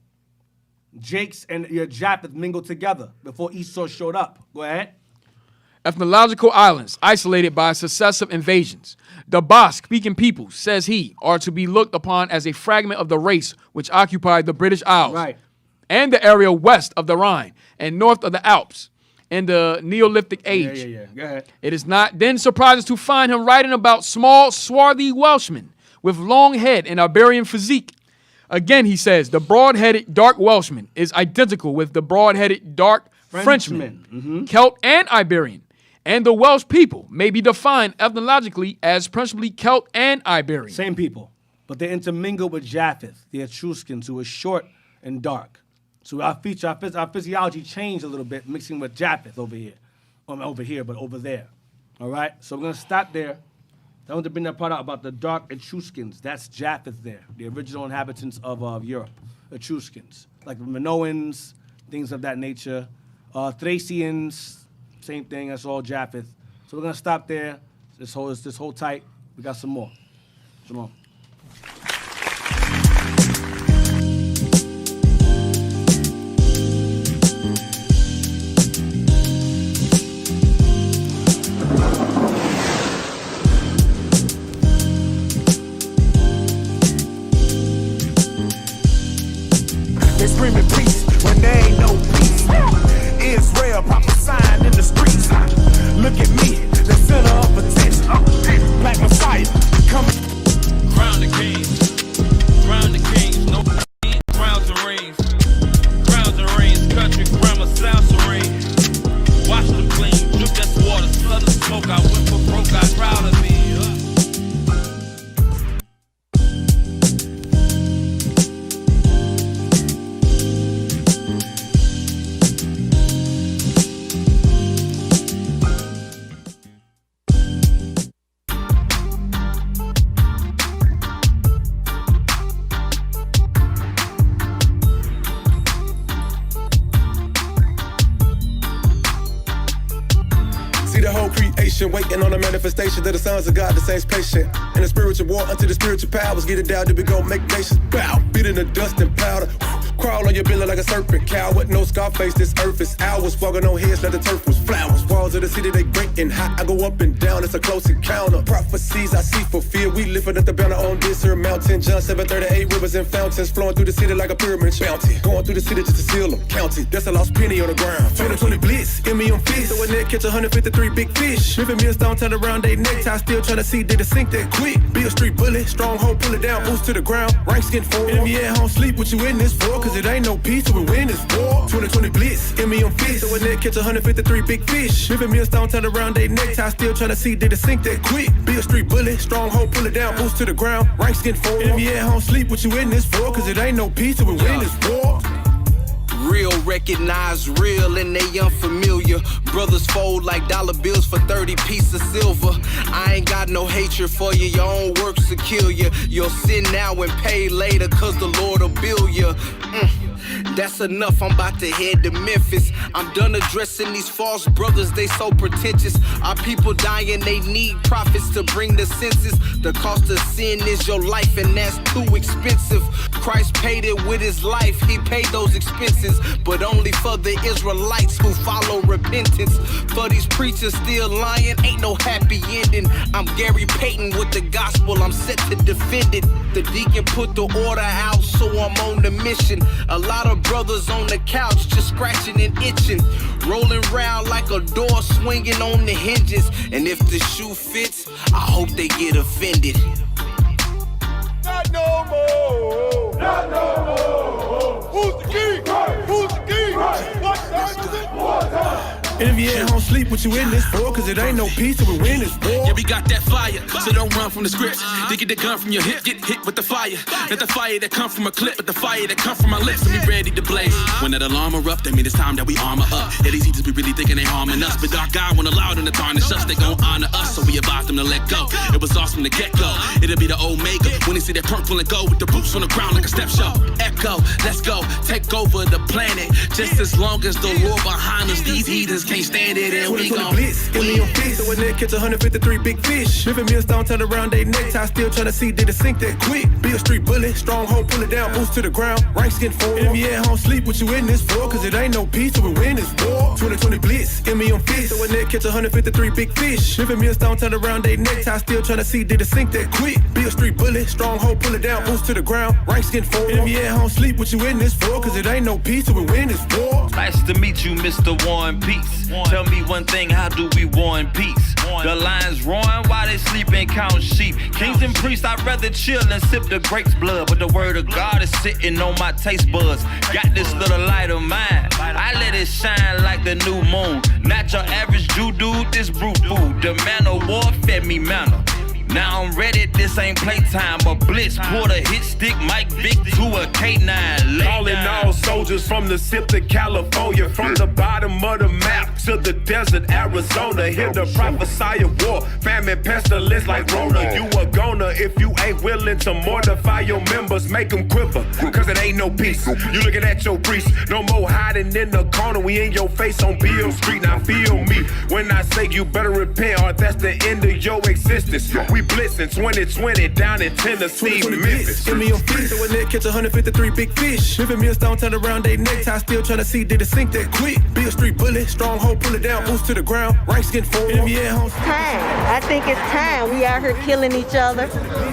Jakes and your Japheth mingled together before Esau showed up. Go ahead. Ethnological islands isolated by successive invasions. The Basque-speaking people, says he, are to be looked upon as a fragment of the race which occupied the British Isles and the area west of the Rhine and north of the Alps in the Neolithic age. Go ahead. It is not then surprising to find him writing about small, swarthy Welshmen with long head and Iberian physique. Again, he says, the broad-headed dark Welshman is identical with the broad-headed dark Frenchman, Celt and Iberian. And the Welsh people may be defined ethnologically as principally Celt and Iberian. Same people, but they intermingle with Japheth, the Etruscans, who is short and dark. So our physiology changed a little bit, mixing with Japheth over here. But over there. All right? So we're going to stop there. I want to bring that part out about the dark Etruscans. That's Japheth there, the original inhabitants of Europe, Etruscans. Like the Minoans, things of that nature. Thracians, same thing, that's all Japheth. So we're gonna stop there. This whole tight. We got some more. Come on. They're screaming peace when there ain't no peace. Israel prophesying in the streets. Look at me, the center of attention. Black Messiah, come. Crown the kings, no crowns and rings, country grammar, sound serene. Watch them clean, drip that water, flood of smoke. I went for broke, I proud of me. Waiting on the manifestation of the sons of God, the saints patient. In the spiritual war until the spiritual powers get it down, then we gon' make nations bow. Beat in the dust and powder. Crawl on your belly like a serpent. Cow with no scar face, this earth is ours. Walking on heads like the turf was flowers. Walls of the city, they great and hot. I go up and down, it's a close encounter. Prophecies I see fulfilled. We living at the banner on this here mountain. John 7:38, rivers and fountains flowing through the city like a pyramid bounty. Going through the city just to seal them. County, that's a lost penny on the ground. 2020 blitz, me on fist. So a net catch 153 big fish. Living me a stone, turn around they necktie. Still trying to see, did it sink that quick? Be a street bully, stronghold, pull it down, boost to the ground. Ranks getting forward. Enemy at home, sleep what you in this for. Cause it ain't no peace till we win this war. 2020 blitz, me on fist. So a net catch 153 big fish. Living me a stone, turn around they necktie. Still trying to see, did it sink that quick? Be a street bully, stronghold, pull it down, boost to the ground. Ranks getting forward. Enemy at home, sleep what you in this for. Cause it ain't no peace till we win this war. Real recognize real and they unfamiliar. Brothers fold like dollar bills for 30 pieces of silver. I ain't got no hatred for you, your own works will kill you. You'll sin now and pay later cause the Lord will bill you. That's enough, I'm about to head to Memphis. I'm done addressing these false brothers, they so pretentious. Our people dying, they need prophets to bring the census. The cost of sin is your life and that's too expensive. Christ paid it with his life, he paid those expenses. But only for the Israelites who follow repentance. For these preachers still lying, ain't no happy ending. I'm Gary Payton with the gospel, I'm set to defend it. The deacon put the order out, so I'm on the mission. A lot of brothers on the couch just scratching and itching. Rolling round like a door swinging on the hinges. And if the shoe fits, I hope they get offended. Not no more. Not no more. Who's the king? Who's the king? What time is it? And if you ain't home sleep, what you in this for? Cause it ain't no peace till we win this war. Yeah, we got that fire, so don't run from the script. They get the gun from your hip, get hit with the fire. Not the fire that come from a clip, but the fire that come from my lips. So we ready to blaze. When that alarm erupt, that mean it's time that we armor up. Yeah, these heathens be really thinking they harming us, but our God won't allow them to tarnish us. They gon' honor us, so we advise them to let go. It was awesome from the get-go. It'll be the Omega when they see that perk pulling go with the boots on the ground like a step show. Echo, let's go, take over the planet. Just as long as the war behind us, these heathens can't stand it, and we gon' blitz. Give me your fist, so when they catch 153 big fish. Living millstone, turn around they necktie, still trying to see did it sink that quick. Be a street bullet, stronghold, pull it down, boost to the ground, ranks get forward. And if you at home sleep, what you in this for? Cause it ain't no peace till we win this war. 2020 blitz, give me your fist, so when they catch 153 big fish. Living millstone, turn around they necktie, still trying to see did it sink that quick. Be a street bullet, stronghold, pull it down, boost to the ground, ranks get forward. And if you at home sleep, what you in this for? Cause it ain't no peace till we win this war. Nice to meet you, Mr. War and Peace. Tell me one thing, how do we war and peace? The lions roaring while they sleep and count sheep. Kings and priests, I'd rather chill and sip the grape's blood. But the word of God is sitting on my taste buds. Got this little light of mine, I let it shine like the new moon. Not your average Jew dude, this brute food. The man of war fed me manna. Now I'm ready, this ain't playtime. A blitz, pull the hit stick, Mike Vick to a K9. Calling all soldiers from the SIP to California, from the bottom of the map to the desert, Arizona. Here to prophesy of war, famine, pestilence like Rona. You a goner if you ain't willing to mortify your members, make them quiver, cause it ain't no peace. You looking at your priest, no more hiding in the corner. We in your face on Beale Street, now feel me when I say you better repent, or that's the end of your existence. We blitzing 2020 down in Tennessee, Memphis. Give me your fist, so when they catch 153 big fish. Living millstone, turn around they necktie, still trying to see did it sink that quick. Be a street bullet, stronghold, pull it down, boost to the ground, ranks get forward. And if you at home, time. I think it's time. We out here killing each other.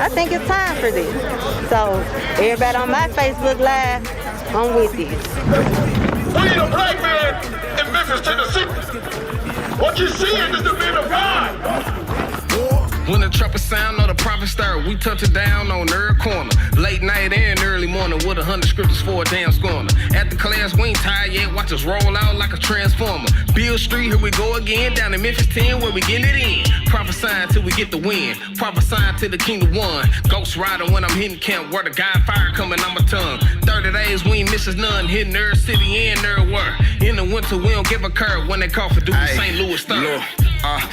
I think it's time for this. So everybody on my Facebook Live, I'm with this. We the black man in Memphis, Tennessee. What you seeing is the men of God. When the trumpet sound or the prophet start, we touch it down on every corner. Late night and early morning with 100 scriptures for a damn scorner. At the class, we ain't tired yet, watch us roll out like a transformer. Beale Street, here we go again, down in Memphis 10 where we getting it in. Prophesying till we get the win, prophesying till the kingdom won. Ghost rider when I'm hitting camp, where the God fire coming on my tongue. 30 days, we ain't misses none, hitting every city and everywhere. In the winter, we don't give a curve when they call for duty St. Louis Thunder.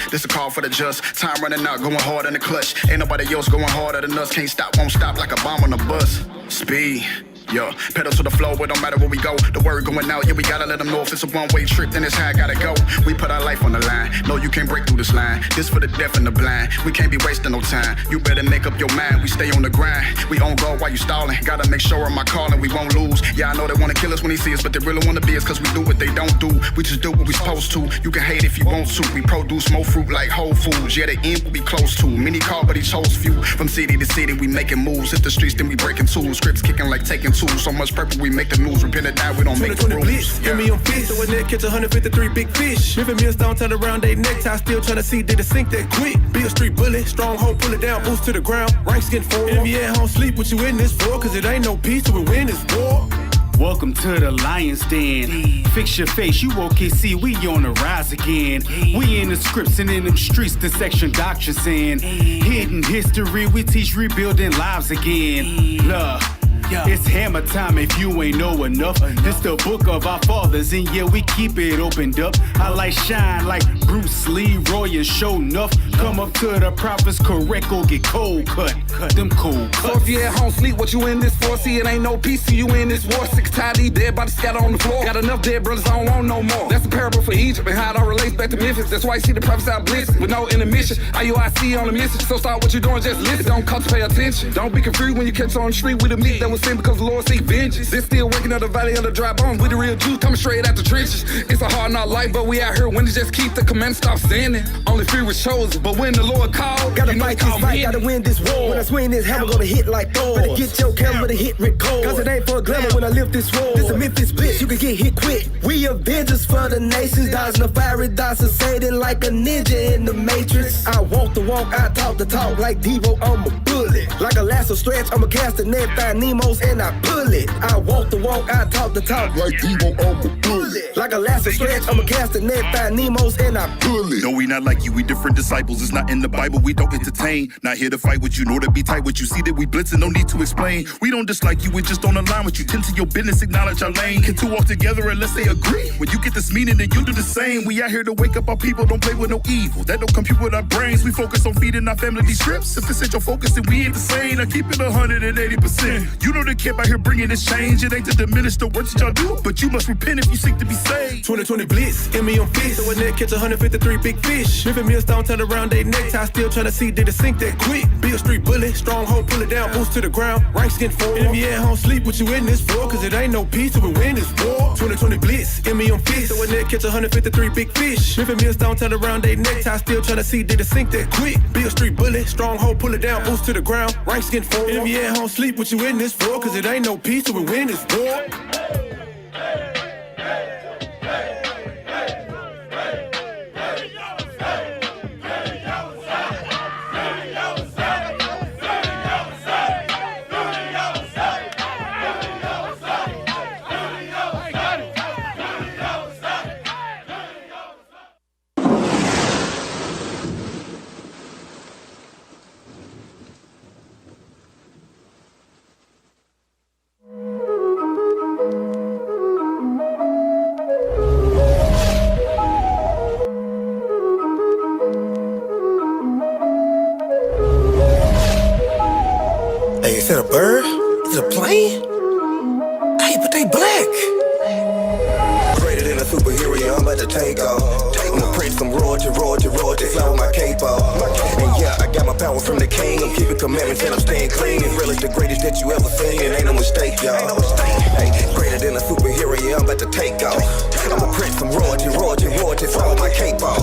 This a call for the just. Time running out, going hard in the clutch. Ain't nobody else going harder than us. Can't stop, won't stop like a bomb on a bus. Speed. Yeah, pedal to the flow, it don't matter where we go. The word going out, yeah, we gotta let them know if it's a one-way trip, then it's how I gotta go. We put our life on the line. No, you can't break through this line. This for the deaf and the blind. We can't be wasting no time. You better make up your mind. We stay on the grind. We on go while you stalling. Gotta make sure of my calling. We won't lose. Yeah, I know they wanna kill us when they see us, but they really wanna be us cause we do what they don't do. We just do what we supposed to. You can hate if you want to. We produce more fruit like Whole Foods. Yeah, the end will be close to. Many call, but he chose few. From city to city, we making moves. Hit the streets, then we breaking tools. Scripts kicking like taking tools. So much purple. We make the news, repent or die, we don't make the rules. Blitz, give me your fist, so when they catch 153 big fish. Living millstone, turn around they necktie, still trying to see did it sink that quick. Be a street bullet, stronghold, pull it down, boost to the ground, ranks get forward. And if you at home sleep, what you in this for? Cause it ain't no peace till we win this war. Welcome to the Lion's Den. Fix your face, you OKC, we on the rise again. We in the scripts and in them streets, the section doctrines in. Hidden history, we teach rebuilding lives again. Love. It's hammer time if you ain't know enough. This the book of our fathers, and yeah, we keep it opened up. I like shine like Bruce Lee, Roy, and show enough. Come up to the prophets, correct, or get cold cut. Them cold cuts. So if you at home sleep, what you in this for? See, it ain't no peace till you in this war. 6 tied, dead bodies scattered on the floor. Got enough dead brothers, I don't want no more. That's the parable for Egypt and how it all relates back to Memphis. That's why you see the prophets out blitzing with no intermission. IUIC on the message, so start what you doing, just listen. Don't cut to pay attention. Don't be confused when you catch on the street with a meat that was sin because the Lord seek vengeance. This still waking up the valley of the dry bones with the real Jews coming straight out the trenches. It's a hard knock life, but we out here when it just keep the man, stop standing. Only fear was chosen, but when the Lord called, gotta you know fight this fight, gotta win this war. When I swing this hammer, gonna hit like Thor. Better get your camera to hit record. Cause it ain't for glamour when I lift this war. This a Memphis blitz, you can get hit quick. We avengers for the nations, dodging the fiery dots of Satan like a ninja in the Matrix. I walk the walk, I talk the talk like Devo, I'm a bullet. Like a lasso stretch, I'ma cast the net, find Nemos and I pull it. I walk the walk, I talk the talk like Devo, I'm a bullet. Like a lasso stretch, I'ma cast the net, find Nemos and I pull it. No, we not like you, we different disciples. It's not in the Bible, we don't entertain. Not here to fight with you, nor to be tight with you. See that we blitzing, no need to explain. We don't dislike you, we just don't align with you. Tend to your business, acknowledge our lane. Can two walk together unless they agree? When you get this meaning, then you do the same. We out here to wake up our people, don't play with no evil. That don't compute with our brains. We focus on feeding our family these scripts. If this ain't your focus, then we ain't the same. I keep it 180%. You know the kid out here bringing this change. It ain't to diminish the work that y'all do, but you must repent if you seek to be saved. 2020 blitz, in me on fist. So a net catch 153 big fish. Living millstone, turn around they necktie. Still trying to see did it sink that quick. Be a street bullet, stronghold, pull it down, boost to the ground. Ranks getting forward. And if you at home, sleep with you in this floor. Cause it ain't no peace till we win this war. 2020 blitz, in me on fist. So a net catch 153 big fish. Living millstone, turn around they necktie. Still trying to see did it sink that quick. Be a street bullet, stronghold, pull it down, boost to the ground. Ranks getting forward. And if you at home, sleep with you in this floor. Cause it ain't no peace till we win this war. Is that a bird? Is it a plane? Hey, but they black. Greater than a superhero, yeah, I'm about to take off. I'm a prince from royalty, fly with my cape off. And yeah, I got my power from the king. I'm keeping commandments and I'm staying clean. Israel is the greatest that you ever seen. It ain't no mistake, y'all. Hey, greater than a superhero, yeah, I'm about to take off. I'm a prince from royalty, fly with my cape off.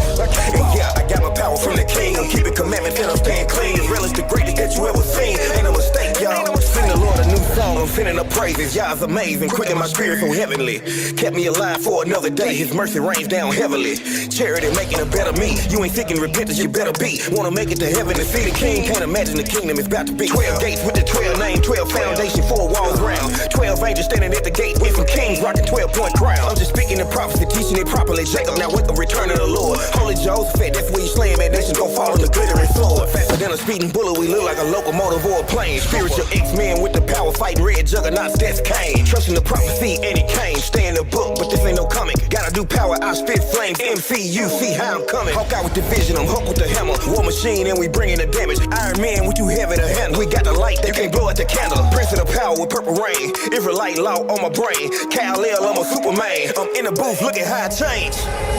And yeah, I got my power from the king. I'm keeping commandments and I'm staying clean. Israel is the greatest that you ever seen. Ain't no mistake, y'all. Sing the Lord a new song, I'm sending up praises. Y'all's amazing, quicken my spirit so heavenly. Kept me alive for another day, his mercy rains down heavily. Charity making a better me. You ain't thinking repentance, you better be. Wanna make it to heaven and see the king. Can't imagine the kingdom is about to be. 12 gates with the 12 name, 12 foundation, 4 walls round. 12 angels standing at the gate with some kings rocking 12-point crown. I'm just speaking the prophecy, teaching it properly. Jacob, now wake up, return of the Lord. Holy Joseph, that's where you slaying man. Nations gon' fall on the glittering sword. Faster than a speeding bullet, we look like a locomotive or a plane. Spiritual X-Men with the power, fighting red juggernauts, that's Cain. Trusting the prophecy, and it came. Stay in the book, but this ain't no comic. Gotta do power, I spit flames. MCU, see how I'm coming. Hawk out with the vision, I'm hooked with the hammer. War machine, and we bringing the damage. Iron Man, we too heavy to handle. We got the light, they can't blow out the candle. Prince of the power with purple rain. Israelite law on my brain. Kal-El, I'm a Superman. I'm in the booth, look at how I change.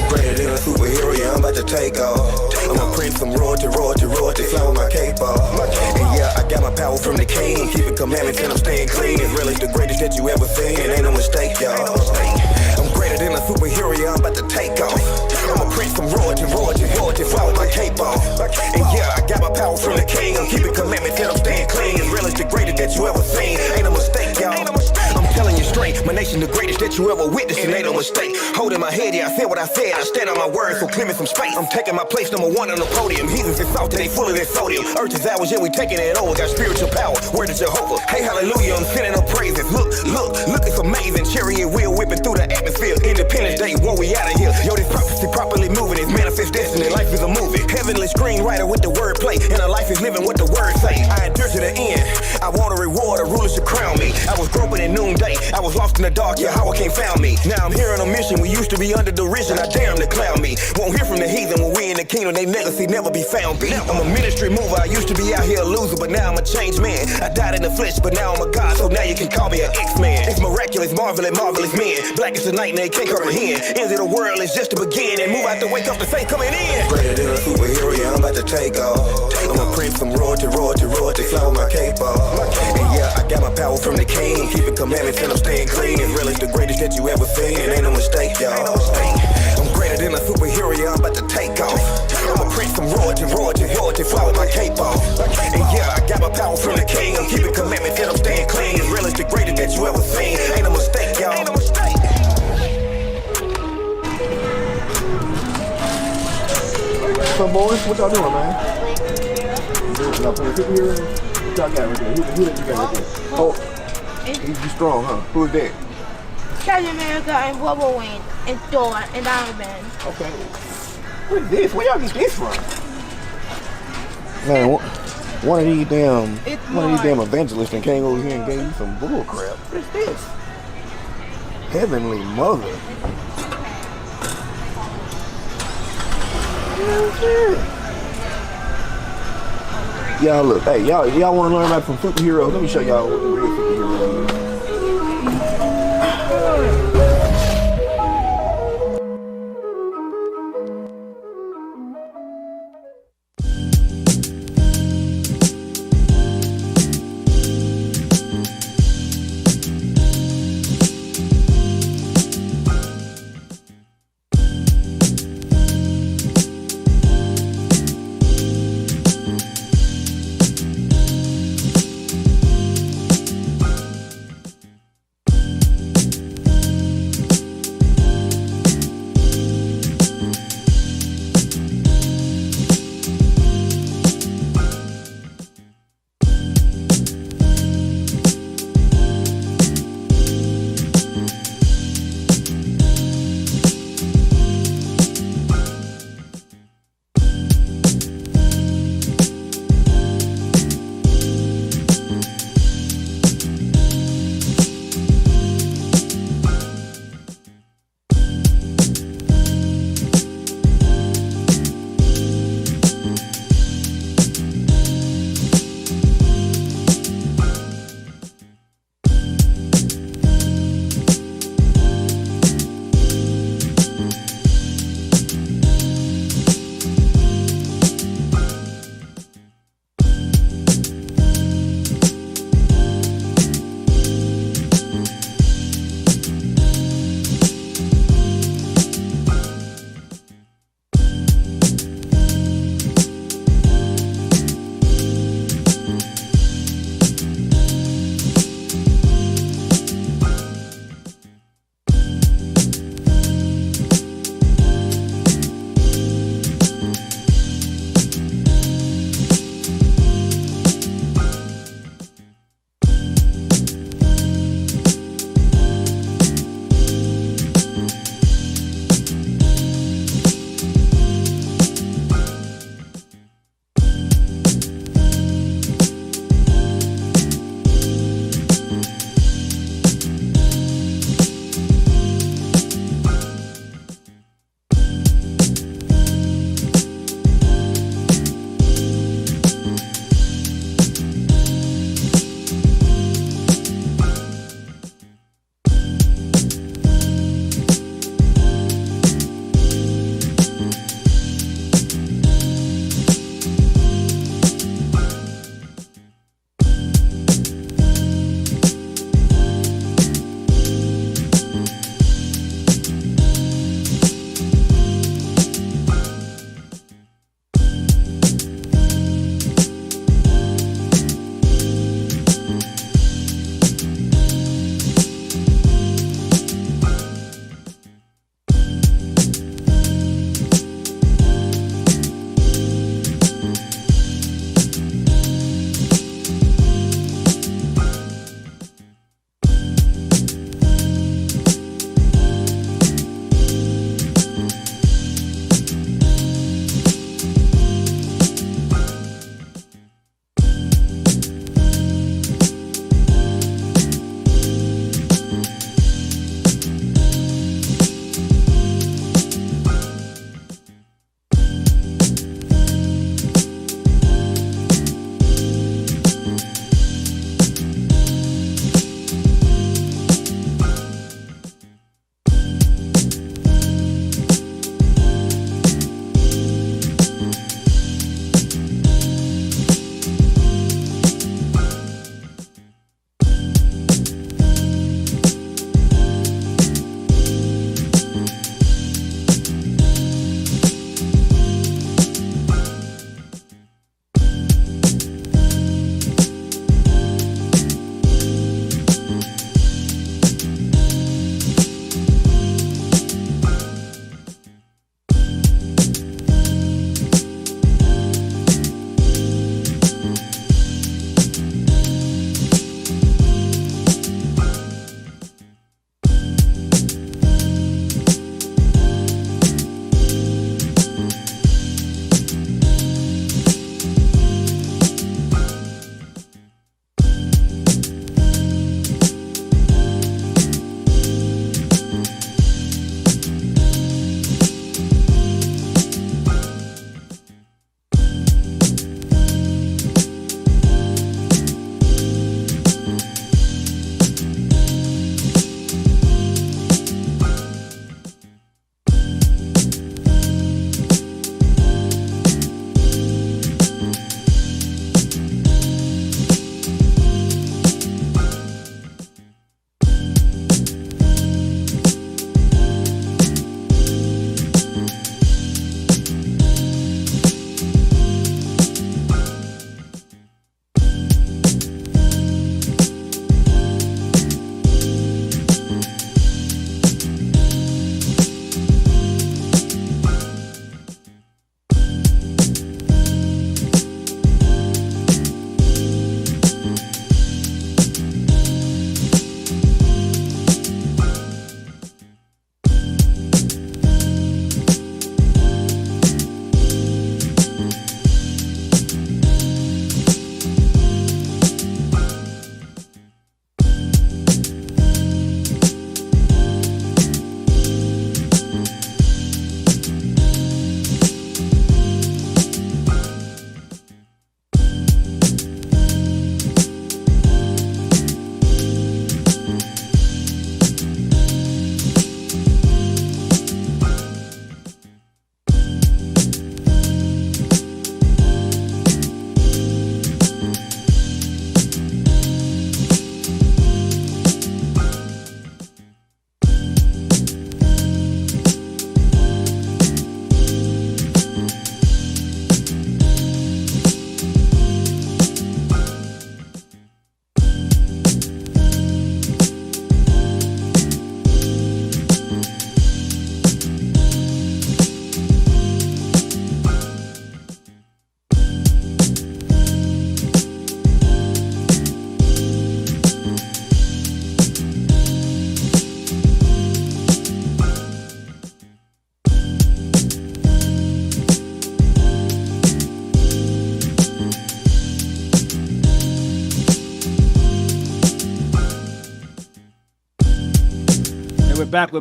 Greater than a superhero, yeah, I'm about to take off. I'm a prince from royalty, fly with my cape off. And yeah, I got my power from the king. Keeping commandments and I'm staying clean. Israel is the greatest that you ever seen. It ain't no mistake, y'all. I'm greater than a superhero, yeah, I'm about to take off. I'm a prince from royalty, fly with my cape off. And yeah, I got my power from the king. I'm keeping commandments and I'm staying clean. Israel is the greatest that you ever seen. Ain't no mistake, y'all. I'm telling you straight, my nation the greatest that you ever witnessed, and ain't no mistake. Holding my head, yeah, I said what I said. I stand on my word, so clear me some space. I'm taking my place, number 1 on the podium. Heathens is salty, they full of their sodium. Earth is ours, yeah, we taking it over. Got spiritual power, word of Jehovah. Hey, hallelujah, I'm sending up praises. Look, it's amazing. Chariot wheel whipping through the atmosphere. Independence Day, whoa, we out of here. Yo, this prophecy properly moving. It's manifest destiny, life is a movie. Heavenly screenwriter with the wordplay, and our life is living what the word say. I endure to the end. I want a reward, a ruler should crown me. I was groping at noonday. I was lost in the dark, yeah, how I can't found me. Now I'm here on a mission. We used to be under derision. I dare them to clown me. Won't hear from the heathen when we in the kingdom. They legacy never be found be. I'm a ministry mover. I used to be out here a loser, but now I'm a changed man. I died in the flesh, but now I'm a god, so now you can call me an X-Man. It's miraculous, marvelous men. Black is the nightmare, can't comprehend. End of the world is just to begin, and move out the wake up the saint coming in. Greater than a superhero, yeah, I'm about to take off. I'm a prince from royalty, fly with my cape off. And yeah, I got my power from the king. Keeping commandments and I'm staying clean. Israel is the greatest that you ever seen. It ain't no mistake, y'all. I'm greater better than a superhero, yeah, I'm about to take off. I'm a prince from royalty, fly with my cape off. And yeah, I got my power from the king. I'm keeping commandments and I'm staying clean. Israel is the greatest that you ever seen. Ain't a mistake, y'all. Ain't a mistake. So boys, what y'all doing, man? Y'all playing superhero? What y'all got right there? Who that you got right there? Oh, he's strong, huh? Who is that? Captain America and Wolverine and Thor and Iron Man. Okay. What is this? Where y'all get this from? Man, one of these damn evangelists that came over here and gave you some bull crap. What is this? Heavenly Mother. Y'all look, hey, y'all want to learn about some superheroes? Let me show y'all what the real superhero is.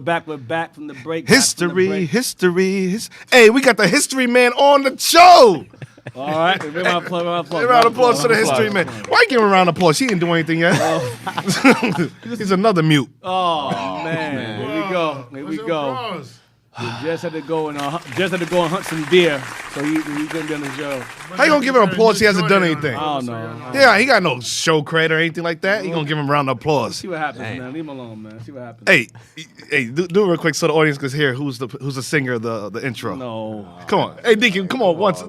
back from the break. History. Hey, we got the history man on the show. All right, round of applause. Round of applause to the history man. Why you giving a round of applause? He didn't do anything yet. He's another mute. Oh man, here we go. He just had to go and hunt some deer, so he couldn't be on the show. How you gonna give him applause? He hasn't done anything. I don't know. Yeah, he got no show credit or anything like that. He gonna give him a round of applause. See what happens, man. Leave him alone, man. See what happens. Hey, do it real quick so the audience can hear who's the singer of the intro. No. Come on, hey Deacon, come on, once.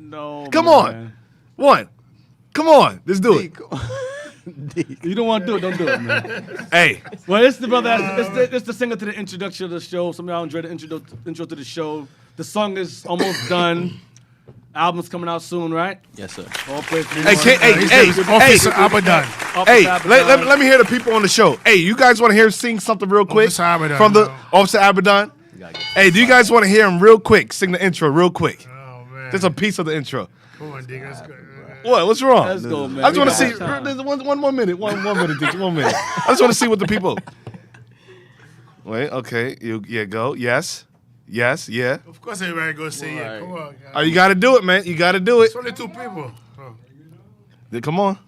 No. Come on, one. Come on, let's do it. You don't want to do it, don't do it, man. Hey. Well, it's the brother. It's the singer to the introduction of the show. Some of y'all enjoyed the intro to the show. The song is almost done. Album's coming out soon, right? Yes, sir. Officer Abadan. Hey, let me hear the people on the show. Hey, you guys want to hear him sing something real quick? From the Officer Abadan? Hey, do you guys want to hear him real quick? Sing the intro real quick. Oh, man. Just a piece of the intro. Come on, Deacon. Let's go. What? What's wrong? Let's go, man. I just want to see. There's one more minute. One minute, Deacon. 1 minute. I just want to see what the people. Wait. Okay. Go. Yes. Yeah. Of course, everybody gonna say yeah. Come on, guys. Oh, you got to do it, man. You got to do it. It's only 2 people. Come on.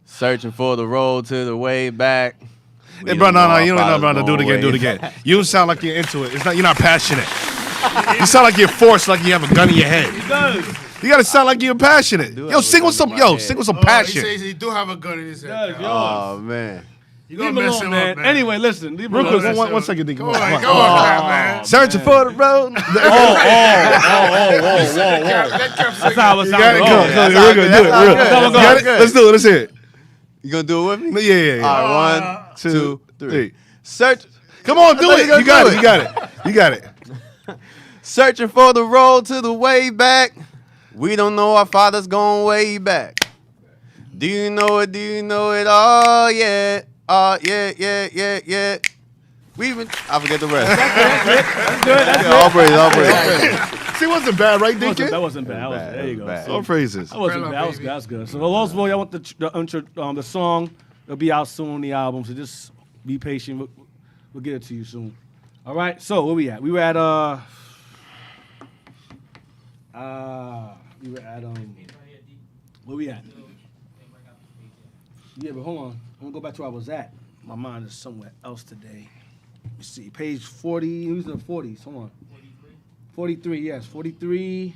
Searching for the road to the way back. Hey, bro, no, you don't know, bro. Do it again. You don't sound like you're into it. You're not passionate. You sound like you're forced, like you have a gun in your head. He does. You gotta sound like you're passionate. Sing with some passion. He says he do have a gun in his head. Oh man. You gonna mess him up, man. Anyway, listen. Real quick, one second, Deacon. Come on, man. Searching for the road. That's how I was sounding. We're gonna do it. Let's do it. Let's hear it. You gonna do it with me? Yeah. All right, 1, 2, 3. Search. Come on, do it. You got it. Searching for the road to the way back. We don't know our father's going way back. Do you know it? Oh, yeah. Oh, yeah. I forget the rest. That's good. All praise. See, it wasn't bad, right, Deacon? That wasn't bad. There you go. All praises. That wasn't bad. That's good. So, those of you, I want the song. It'll be out soon on the album, so just be patient. We'll get it to you soon. All right. So, where we at? We were at where we at? Yeah, but hold on. I'm gonna go back to where I was at. My mind is somewhere else today. Let me see. Page 40. Who's in the 40s? Hold on. 43, yes. 43.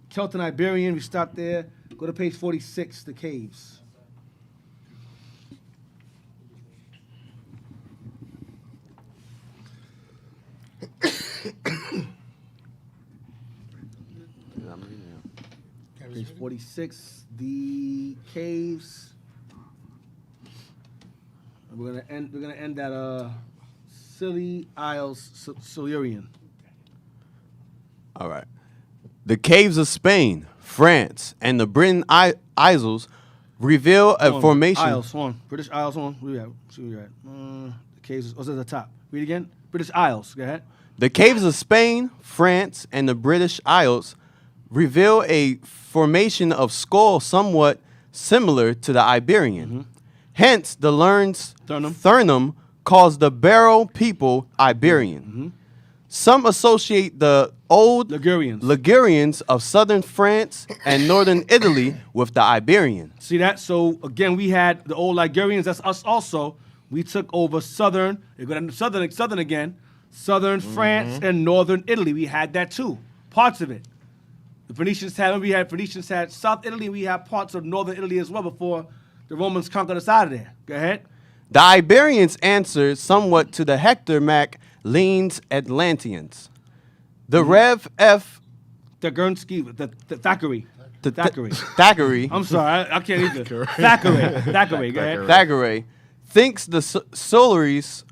Celtic Iberian. We stopped there. Go to page 46, the caves. Page 46, the caves. We're gonna end at Scilly Isles, Silurian. All right. The caves of Spain, France, and the Britain Isles reveal a formation. Isles, British Isles, Where we at? See where you're at. The caves. What's at the top? Read again. British Isles. Go ahead. The caves of Spain, France, and the British Isles reveal a formation of skull somewhat similar to the Iberian. Mm-hmm. Hence, the learned Thurnham calls the Barrow people Iberian. Mm-hmm. Some associate the old Ligurians of southern France and northern Italy with the Iberian. See that? So again, we had the old Ligurians. That's us also. We took over southern. You're going to southern again. Southern France and northern Italy. We had that too. Parts of it. The Phoenicians had South Italy. We had parts of northern Italy as well before the Romans conquered us out of there. Go ahead. The Iberians answered somewhat to the Hector Mac Lean's Atlanteans. The Rev F. The Guernsey, the Thackeray. Thackeray. I'm sorry, I can't either. Thackeray. Go ahead. Thackeray thinks the Silurians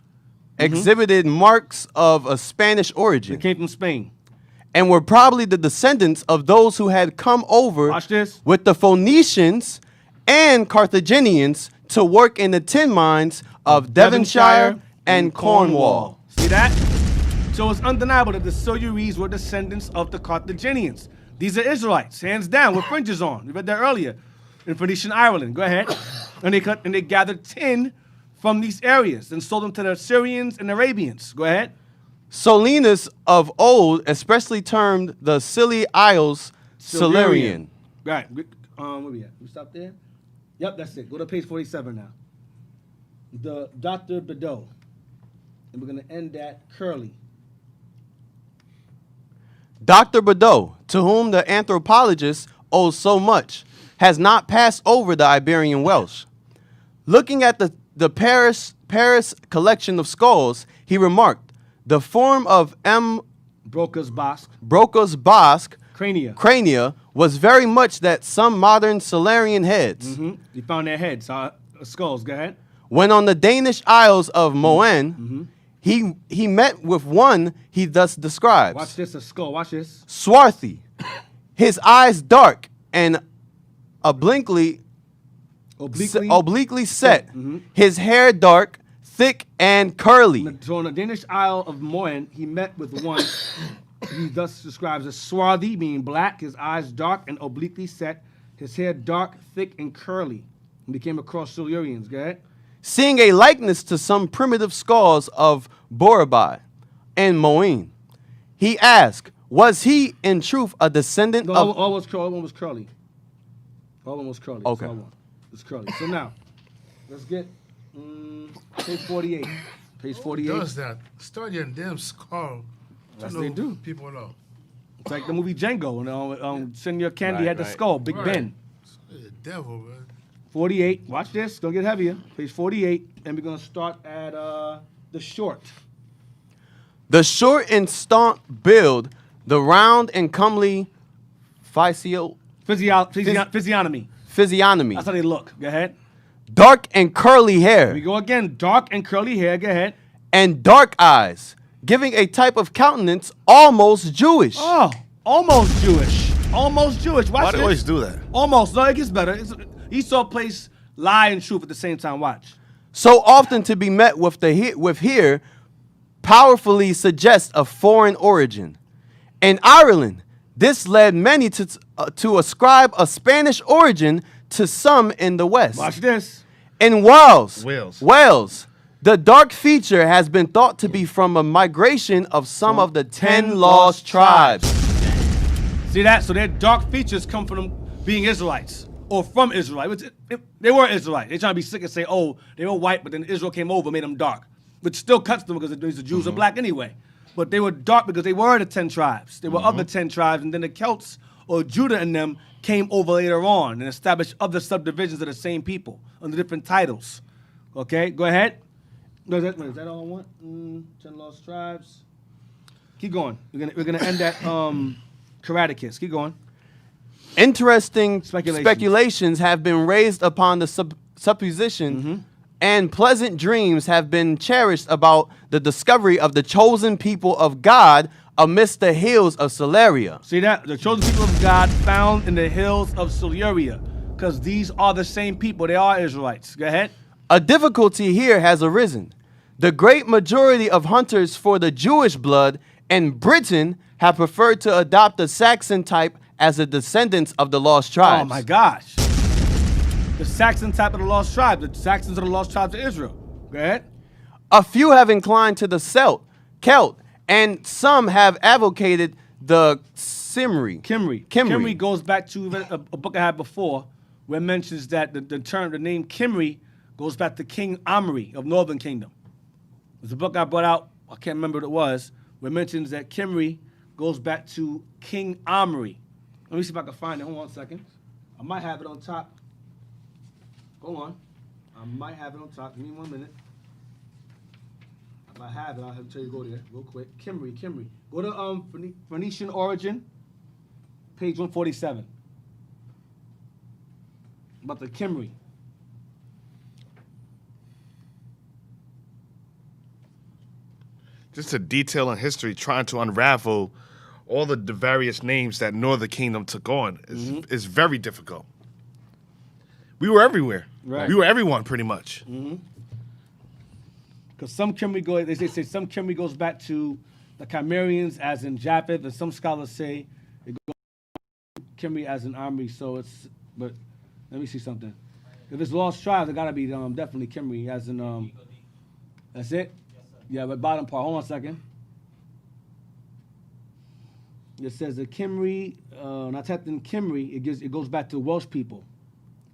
exhibited marks of a Spanish origin. They came from Spain. And were probably the descendants of those who had come over with the Phoenicians and Carthaginians to work in the tin mines of Devonshire and Cornwall. See that? So it's undeniable that the Silurians were descendants of the Carthaginians. These are Israelites, hands down, with fringes on. We read that earlier in Phoenician Ireland. Go ahead. And they gathered tin from these areas and sold them to the Syrians and Arabians. Go ahead. Solinus of old, especially termed the Scilly Isles, Silurian. Right. Where we at? We stop there? Yep, that's it. Go to page 47 now. The Dr. Bedeau. And we're going to end at Curly. Dr. Bedeau, to whom the anthropologist owes so much, has not passed over the Iberian Welsh. Looking at the Paris collection of skulls, he remarked, the form of M. Broca's Basque crania was very much that some modern Silurian heads. Mm-hmm. You found their heads, skulls. Go ahead. When on the Danish Isles of Moen, he met with one he thus describes. Watch this, a skull. Watch this. Swarthy, his eyes dark and obliquely set, his hair dark, thick, and curly. So on the Danish Isle of Moen, he met with one he thus describes as swarthy, meaning black, his eyes dark and obliquely set, his hair dark, thick, and curly. And he came across Silurians. Go ahead. Seeing a likeness to some primitive skulls of Borabai and Moen, he asked, was he in truth a descendant of... All was curly. All one was curly. Okay. It's curly. So now, let's get page 48. Page 48. Who does that? Studying them skull. Yes, they do. People know. It's like the movie Django. And Senor Candy had the skull, Big Ben. The devil, man. 48. Watch this. It's going to get heavier. Page 48. And we're going to start at the short. The short and stout build, the round and comely physiognomy. Physiognomy. That's how they look. Go ahead. Dark and curly hair. Here we go again. Dark and curly hair. Go ahead. And dark eyes, giving a type of countenance almost Jewish. Oh, almost Jewish. Almost Jewish. Watch Why do this. they always do that? Almost. No, it gets better. Esau plays lie and truth at the same time. Watch. So often to be met with here powerfully suggests a foreign origin. In Ireland, this led many to ascribe a Spanish origin to some in the West. Watch this. In Wales, the dark feature has been thought to be from a migration of some of the 10 lost tribes. See that? So their dark features come from them being Israelites or from Israelites. They were Israelites. They're trying to be sick and say, oh, they were white, but then Israel came over and made them dark. Which still cuts them because the Jews are black anyway. But they were dark because they were the 10 tribes. They were of the 10 tribes, and then the Celts or Judah and them came over later on and established other subdivisions of the same people under different titles. Okay, go ahead. No, is that all I want? 10 lost tribes. Keep going. We're gonna end at Karaticus. Keep going. Interesting speculations have been raised upon the supposition, and pleasant dreams have been cherished about the discovery of the chosen people of God amidst the hills of Siluria. See that? The chosen people of God found in the hills of Siluria, because these are the same people. They are Israelites. Go ahead. A difficulty here has arisen. The great majority of hunters for the Jewish blood in Britain have preferred to adopt the Saxon type as the descendants of the lost tribes. Oh my gosh. The Saxon type of the lost tribes. The Saxons are the lost tribes of Israel. Go ahead. A few have inclined to the Celt, and some have advocated the Kimri goes back to a book I had before where it mentions that the name Kimri goes back to King Omri of Northern Kingdom. There's a book I brought out, I can't remember what it was, where it mentions that Kimri goes back to King Omri. Let me see if I can find it. Hold on a second. I might have it on top. Hold on. I might have it on top. Give me 1 minute. If I have it, I'll have to tell you to go there real quick. Kimri. Go to Phoenician origin, page 147. About the Kimri. Just a detail in history trying to unravel all the various names that Northern Kingdom took on is very difficult. We were everywhere. Right. We were everyone pretty much. Because some Kimri they say some Kimri goes back to the Chimerians as in Japheth, and some scholars say it goes to Kimri as in Omri. So but let me see something. If it's lost tribes, it gotta be definitely Kimri, as in that's it? Yeah, but bottom part. Hold on a second. It says the Kimri, not tapped in Kimri, it goes back to Welsh people,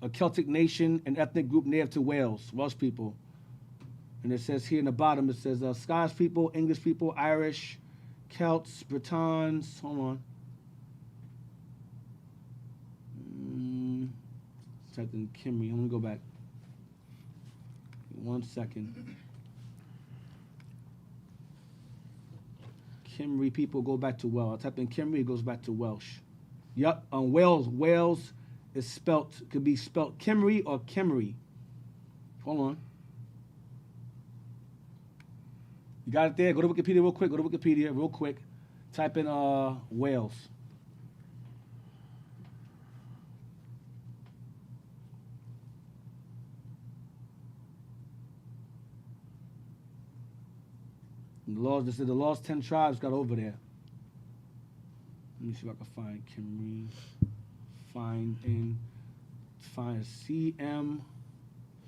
a Celtic nation, an ethnic group native to Wales, Welsh people. And it says here in the bottom, it says Scottish people, English people, Irish, Celts, Britons. Hold on. Tapped in Kimri. I'm gonna go back. 1 second. Kimri people go back to Welsh. I type in Kimri, it goes back to Welsh. Yup, Wales is could be spelt Kimri or Kimri. Hold on. You got it there? Go to Wikipedia real quick. Type in Wales. The lost 10 tribes got over there. Let me see if I can find Kimri. Find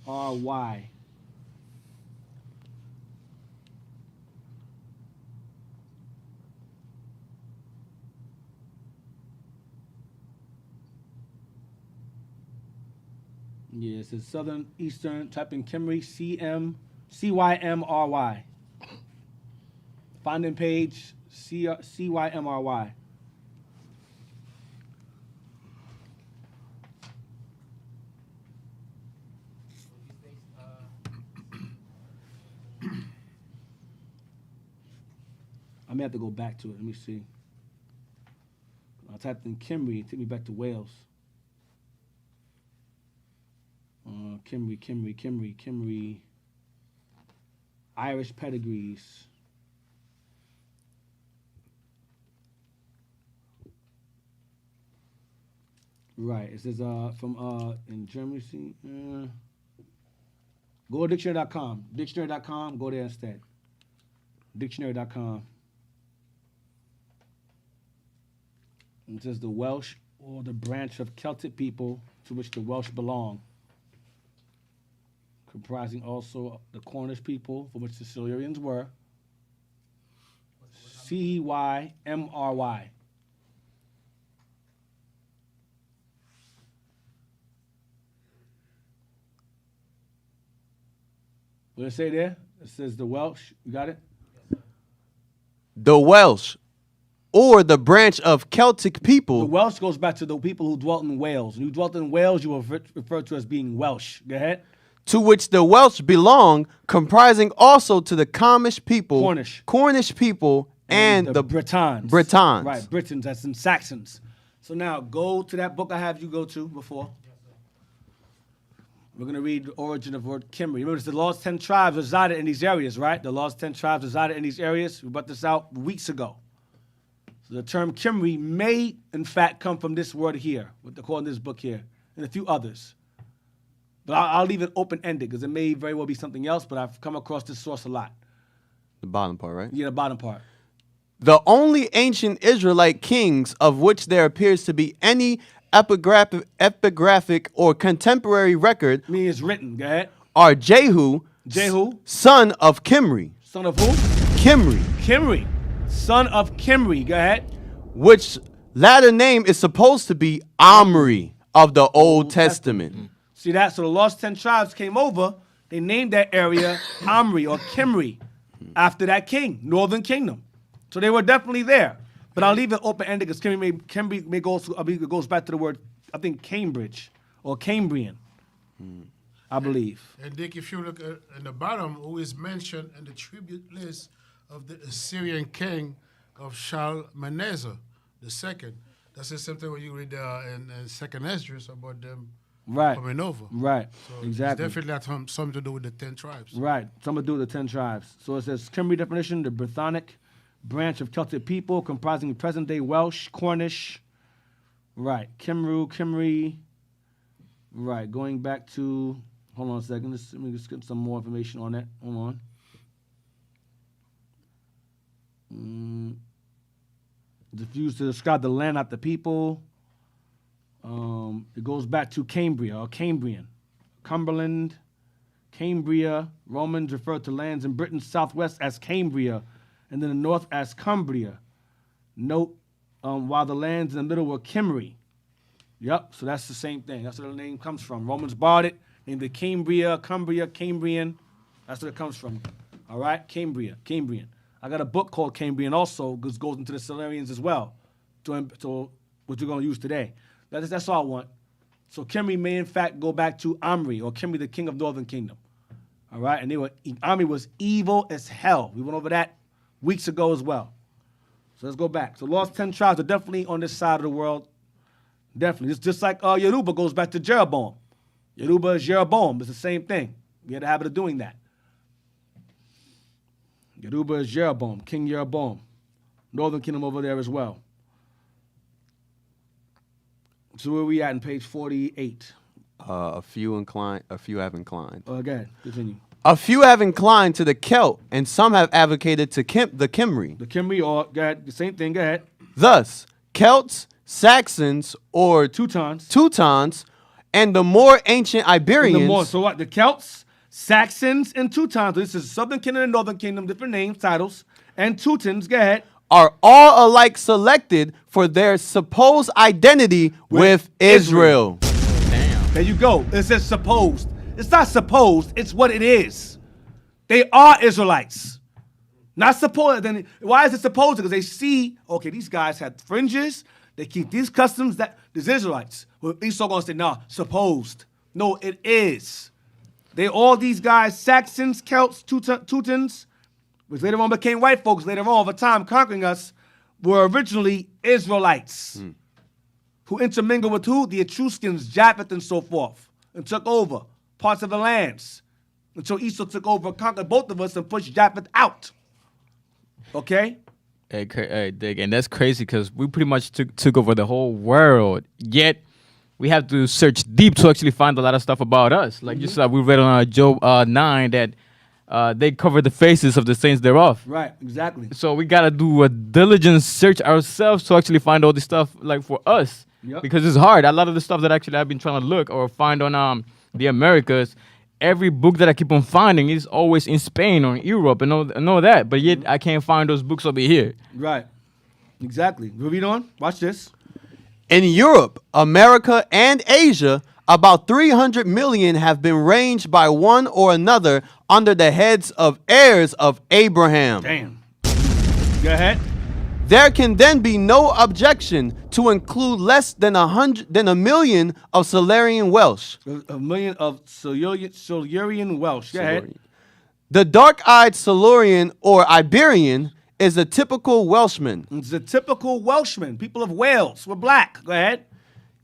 CMRY. Yeah, it says Southern Eastern. Type in Kimri, CYMRY. Finding page, CYMRY. I may have to go back to it. Let me see. I typed in Kimri. It took me back to Wales. Kimri. Irish pedigrees. Right. It says from in Germany. Go to dictionary.com. Dictionary.com. Go there instead. Dictionary.com. It says the Welsh, or the branch of Celtic people to which the Welsh belong, comprising also the Cornish people, for which the Silurians were. CYMRY. What did it say there? It says the Welsh. You got it? The Welsh, or the branch of Celtic people. The Welsh goes back to the people who dwelt in Wales. When you dwelt in Wales, you were referred to as being Welsh. Go ahead. To which the Welsh belong, comprising also to the Cornish people, Cornish people, and the Britons. Britons. Right, Britons, that's some Saxons. So now go to that book I have you go to before. We're going to read the origin of the word Kimri. Remember, it's the lost 10 tribes resided in these areas, right? The lost 10 tribes resided in these areas. We brought this out weeks ago. So the term Kimri may, in fact, come from this word here, what they're calling this book here, and a few others. But I'll leave it open-ended because it may very well be something else, but I've come across this source a lot. The bottom part, right? Yeah, the bottom part. The only ancient Israelite kings of which there appears to be any epigraphic or contemporary record it's written. Go ahead. Are Jehu, son of Kimri. Son of who? Kimri. Son of Kimri. Go ahead. Which latter name is supposed to be Omri of the Old Testament. See that? So the lost 10 tribes came over. They named that area Omri or Kimri after that king, Northern Kingdom. So they were definitely there. But I'll leave it open-ended because Kimri may go, it goes back to the word, I think, Cambridge or Cambrian, I believe. And Dick, if you look at the bottom, who is mentioned in the tribute list of the Assyrian king of Shalmaneser II. That's the same thing when you read in Second Esdras about them coming over. Right, So exactly. It's definitely got something to do with the 10 tribes. Right, something to do with the 10 tribes. So it says Kimri definition, the Brythonic branch of Celtic people comprising present-day Welsh, Cornish. Right, Kimri. Right, going back to, hold on a second. Let me just get some more information on that. Hold on. It's used to describe the land, not the people. It goes back to Cambria or Cambrian. Cumberland, Cambria. Romans referred to lands in Britain's southwest as Cambria, and then the north as Cumbria. Note, while the lands in the middle were Kimri. Yep, so that's the same thing. That's where the name comes from. Romans borrowed it, named it Cambria, Cumbria, Cambrian. That's where it comes from. All right, Cambria, Cambrian. I got a book called Cambrian also, which goes into the Silurians as well, so what you're going to use today. That's all I want. So Kimri may in fact go back to Omri, or Kimri, the king of Northern Kingdom. All right, and Omri was evil as hell. We went over that weeks ago as well. So let's go back. So lost 10 tribes are definitely on this side of the world. Definitely. It's just like Yoruba goes back to Jeroboam. Yoruba is Jeroboam. It's the same thing. We had a habit of doing that. Yoruba is Jeroboam, King Jeroboam. Northern Kingdom over there as well. So where are we at in page 48? A few have inclined. Go ahead, continue. A few have inclined to the Celt, and some have advocated to the Kimri. The Kimri, or go ahead, the same thing, go ahead. Thus, Celts, Saxons, or Teutons, and the more ancient Iberians. So what? The Celts, Saxons, and Teutons. This is Southern Kingdom and Northern Kingdom, different names, titles. And Teutons, go ahead. Are all alike selected for their supposed identity with Israel. Damn. There you go. It says supposed. It's not supposed. It's what it is. They are Israelites. Not supposed. Then why is it supposed? Because they see, okay, these guys had fringes. They keep these customs. That these Israelites. Well, Esau gonna say, nah, supposed. No, it is. They all these guys, Saxons, Celts, Teutons, which later on became white folks later on over time conquering us, were originally Israelites who intermingled with who? The Etruscans, Japheth, and so forth, and took over parts of the lands until Esau took over, conquered both of us, and pushed Japheth out. Okay? Hey, Dick, and that's crazy because we pretty much took over the whole world, yet we have to search deep to actually find a lot of stuff about us. Like just like we read on Job 9 that they cover the faces of the saints thereof. Right, exactly. So we gotta do a diligent search ourselves to actually find all this stuff like for us. Yep. Because it's hard. A lot of the stuff that actually I've been trying to look or find on the Americas, every book that I keep on finding is always in Spain or in Europe and all that. But yet I can't find those books over here. Right. Exactly. We'll read on. Watch this. In Europe, America, and Asia, about 300 million have been ranged by one or another under the heads of heirs of Abraham. Damn. Go ahead. There can then be no objection to include less than a million of Silurian Welsh. A million of Silurian Welsh. Go ahead. The dark-eyed Silurian or Iberian is a typical Welshman. It's a typical Welshman. People of Wales. We're black. Go ahead.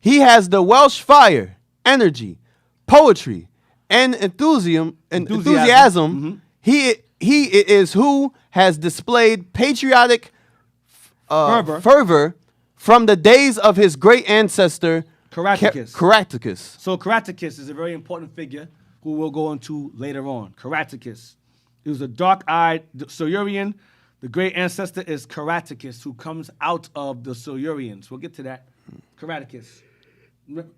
He has the Welsh fire, energy, poetry, and enthusiasm. He is who has displayed patriotic fervor from the days of his great ancestor Caractacus. So Caractacus is a very important figure who we'll go into later on. Caractacus. He was a dark-eyed Silurian. The great ancestor is Caractacus, who comes out of the Silurians. We'll get to that. Caractacus.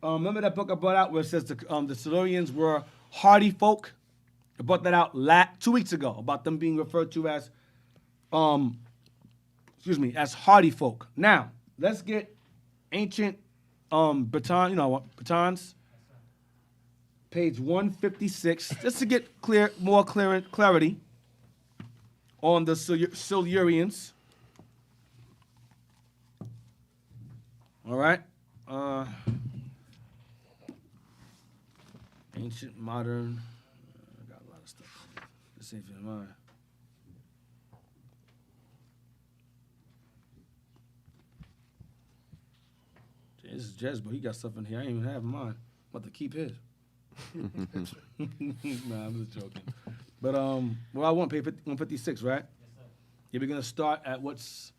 Remember that book I brought out where it says the Silurians were hardy folk? I brought that out 2 weeks ago about them being referred to as, as hardy folk. Now, let's get ancient Britons, page 156, just to get more clarity on the Silurians. All right. Ancient, modern. I got a lot of stuff. This ain't for mine. This is Jezbo. He got stuff in here I ain't even have in mine. I'm about to keep his. Nah, I'm just joking. But I want page 156, right? Yes, sir. Yeah, we're gonna start at what's.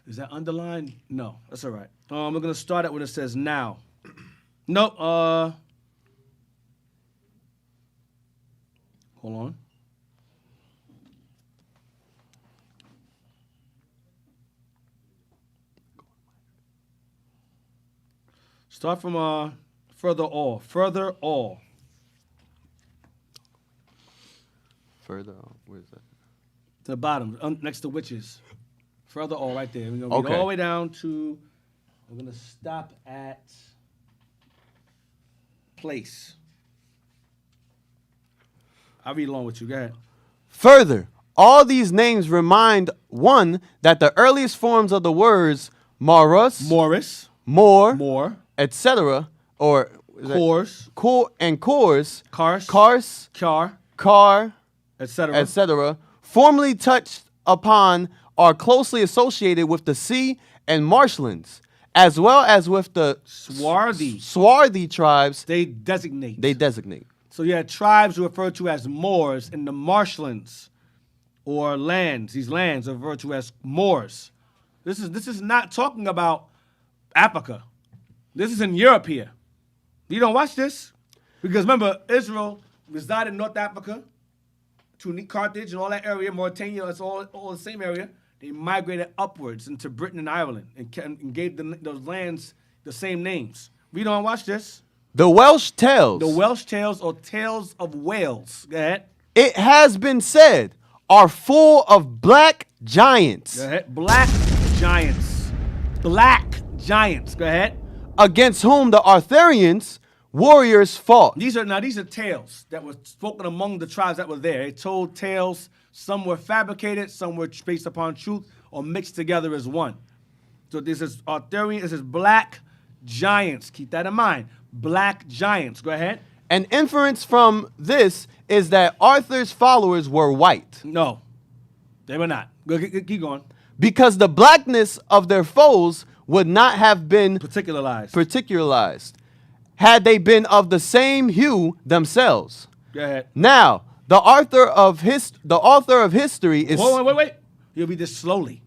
Is that underlined? No, that's all right. We're gonna start at what it says now. Nope. Hold on. Start from further all. Further all. Further, where is that? To the bottom, next to witches. Further, all right there. We're going to read Okay. all the way down to, we're going to stop at place. I'll read along with you. Go ahead. Further, all these names remind one that the earliest forms of the words Morus, more, etc., or Cores, Kars, Car, etc., formerly touched upon are closely associated with the sea and marshlands, as well as with the swarthy tribes. They designate. So you had tribes referred to as Moors in the marshlands or lands. These lands are referred to as Moors. This is not talking about Africa. This is in Europe here. You don't watch this because remember Israel resided in North Africa, to Carthage and all that area, Mauritania. It's all the same area. They migrated upwards into Britain and Ireland and gave those lands the same names. Read on, watch this. The Welsh tales. The Welsh tales or tales of Wales. Go ahead. It has been said are full of black giants. Go ahead. Black giants. Black giants. Go ahead. Against whom the Arthurians warriors fought. These are tales that were spoken among the tribes that were there. They told tales. Some were fabricated, some were based upon truth, or mixed together as one. So this is Arthurian. This is black giants. Keep that in mind. Black giants. Go ahead. An inference from this is that Arthur's followers were white. No, they were not. Go, keep going. Because the blackness of their foes would not have been particularized had they been of the same hue themselves. Go ahead. Now, the author of history is. Wait. You'll read this slowly.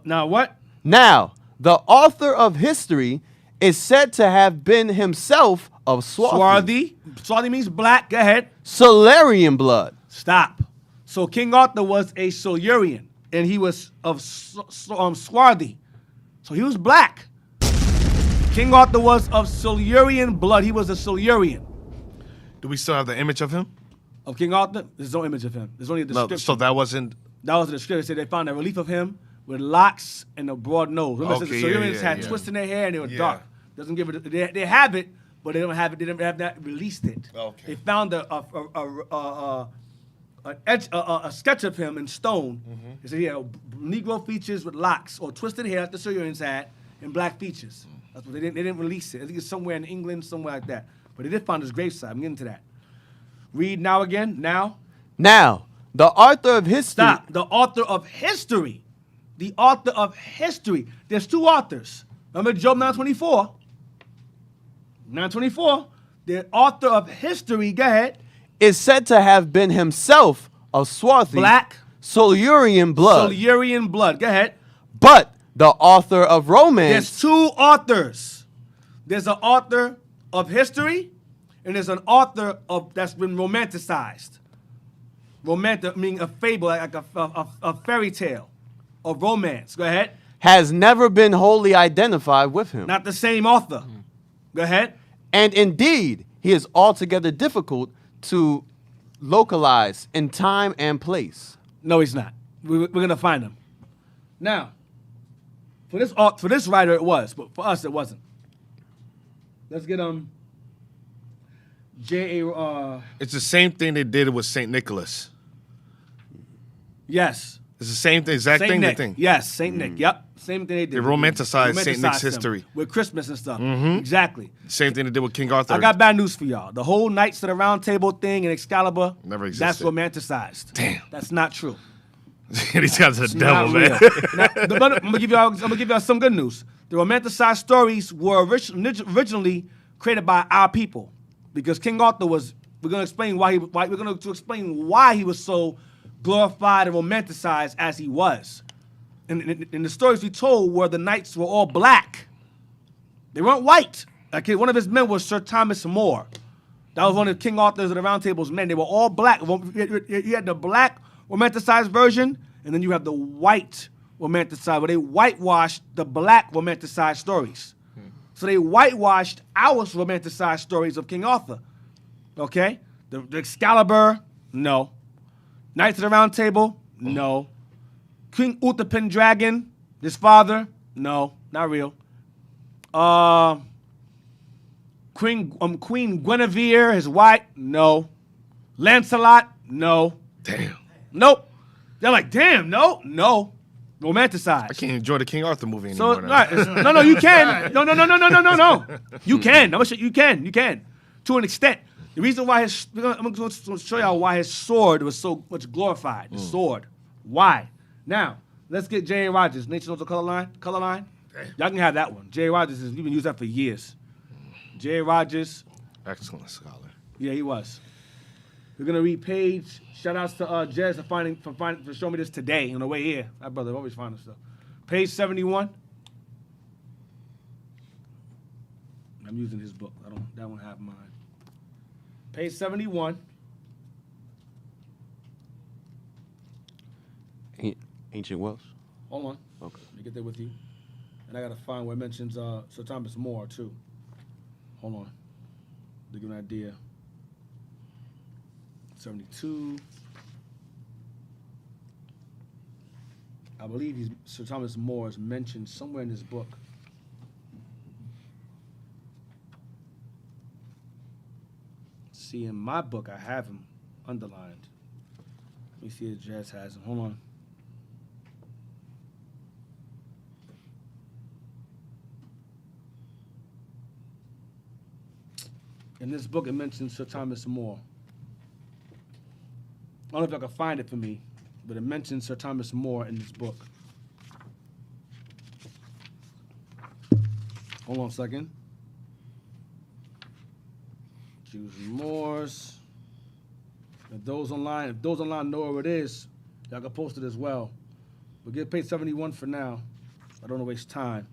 Now what? Now, the author of history is said to have been himself of Swarthy. Swarthy means black. Go ahead. Silurian blood. Stop. So King Arthur was a Silurian, and he was of swarthy. So he was black. King Arthur was of Silurian blood. He was a Silurian. Do we still have the image of him? Of King Arthur? There's no image of him. There's only a description. No, so that wasn't... That was the description. They said they found a relief of him with locks and a broad nose. Remember, the Silurians had twists in their hair and they were dark. Doesn't give it. They have it, but they don't have it. They have not released it. Okay. They found a sketch of him in stone. They said he had Negro features with locks or twisted hair like the Silurians had and black features. That's what they didn't release it. I think it's somewhere in England, somewhere like that. But they did find his gravesite. I'm getting to that. Read now again. Now, the author of history. Stop. The author of history. The author of history. There's two authors. Remember Job 9:24? 9:24. The author of history, go ahead, is said to have been himself of swarthy. Black. Silurian blood. Silurian blood. Go ahead. But the author of romance. There's two authors. There's an author of history, and there's an author of that's been romanticized. Romantic meaning a fable, like a fairy tale, a romance. Go ahead. Has never been wholly identified with him. Not the same author. Go ahead. And indeed, he is altogether difficult to localize in time and place. No, he's not. We're gonna find him. Now, for this writer it was, but for us it wasn't. Let's get J.A. It's the same thing they did with St. Nicholas. Yes. It's the same thing, exact Saint thing. Nick. The thing. Yes, Saint Nick. Yep. Same thing they did. They romanticized St. Nick's him history. with Christmas and stuff. Mhm. Exactly. Same thing they did with King Arthur. I got bad news for y'all. The whole Knights of the Round Table thing and Excalibur, never that's existed. romanticized. Damn. That's not true. These guys are the devil, man. I'm gonna give y'all some good news. The romanticized stories were originally created by our people, because King Arthur was. We're gonna explain why he was so glorified and romanticized as he was. And the stories we told were the knights were all black. They weren't white. Like one of his men was Sir Thomas More. That was one of King Arthur's of the Round Table's men. They were all black. You had the black romanticized version, and then you have the white romanticized, where they whitewashed the black romanticized stories. So they whitewashed our romanticized stories of King Arthur. Okay? The Excalibur, no. Knights of the Round Table? No. King Uther Pendragon, his father? No, not real. Queen Guinevere, his wife? No. Lancelot? No. Damn. Nope. They're like, damn, no. Romanticized. I can't enjoy the King Arthur movie So anymore. right, no, you can. No. You can. You can. To an extent. The reason why I'm going to show y'all why his sword was so much glorified. The sword. Why? Now, let's get J.A. Rogers. Nature Knows the Color Line. Y'all can have that one. J.A. Rogers you've been used that for years. J.A. Rogers. Excellent scholar. Yeah, he was. We're gonna read page. Shout outs to Jez for showing me this today on the way here. That brother always finding stuff. Page 71. I'm using his book. That won't have mine. Page 71. Ancient Welsh. Hold on. Okay. Let me get there with you. And I gotta find where it mentions Sir Thomas More too. Hold on. To give an idea. 72. I believe Sir Thomas More is mentioned somewhere in his book. See, in my book, I have him underlined. Let me see if Jazz has him. Hold on. In this book, it mentions Sir Thomas More. I don't know if I can find it for me, but it mentions Sir Thomas More in this book. Hold on a second. Jews and Moors. If those online know where it is, y'all can post it as well. We'll get page 71 for now. I don't want to waste time.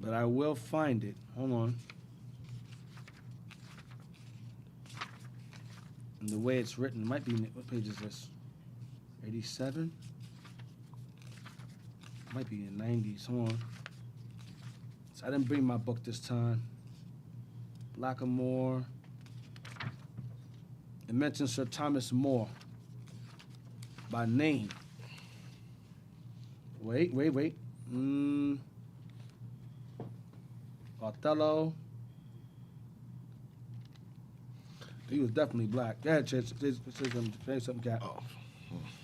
But I will find it. Hold on. And the way it's written, might be, what page is this? 87? Might be in 90s. Hold on. So I didn't bring my book this time. Blackamore. It mentions Sir Thomas More by name. Wait. Othello. He was definitely black. Go ahead, Chase. Say something, Cap. Oh.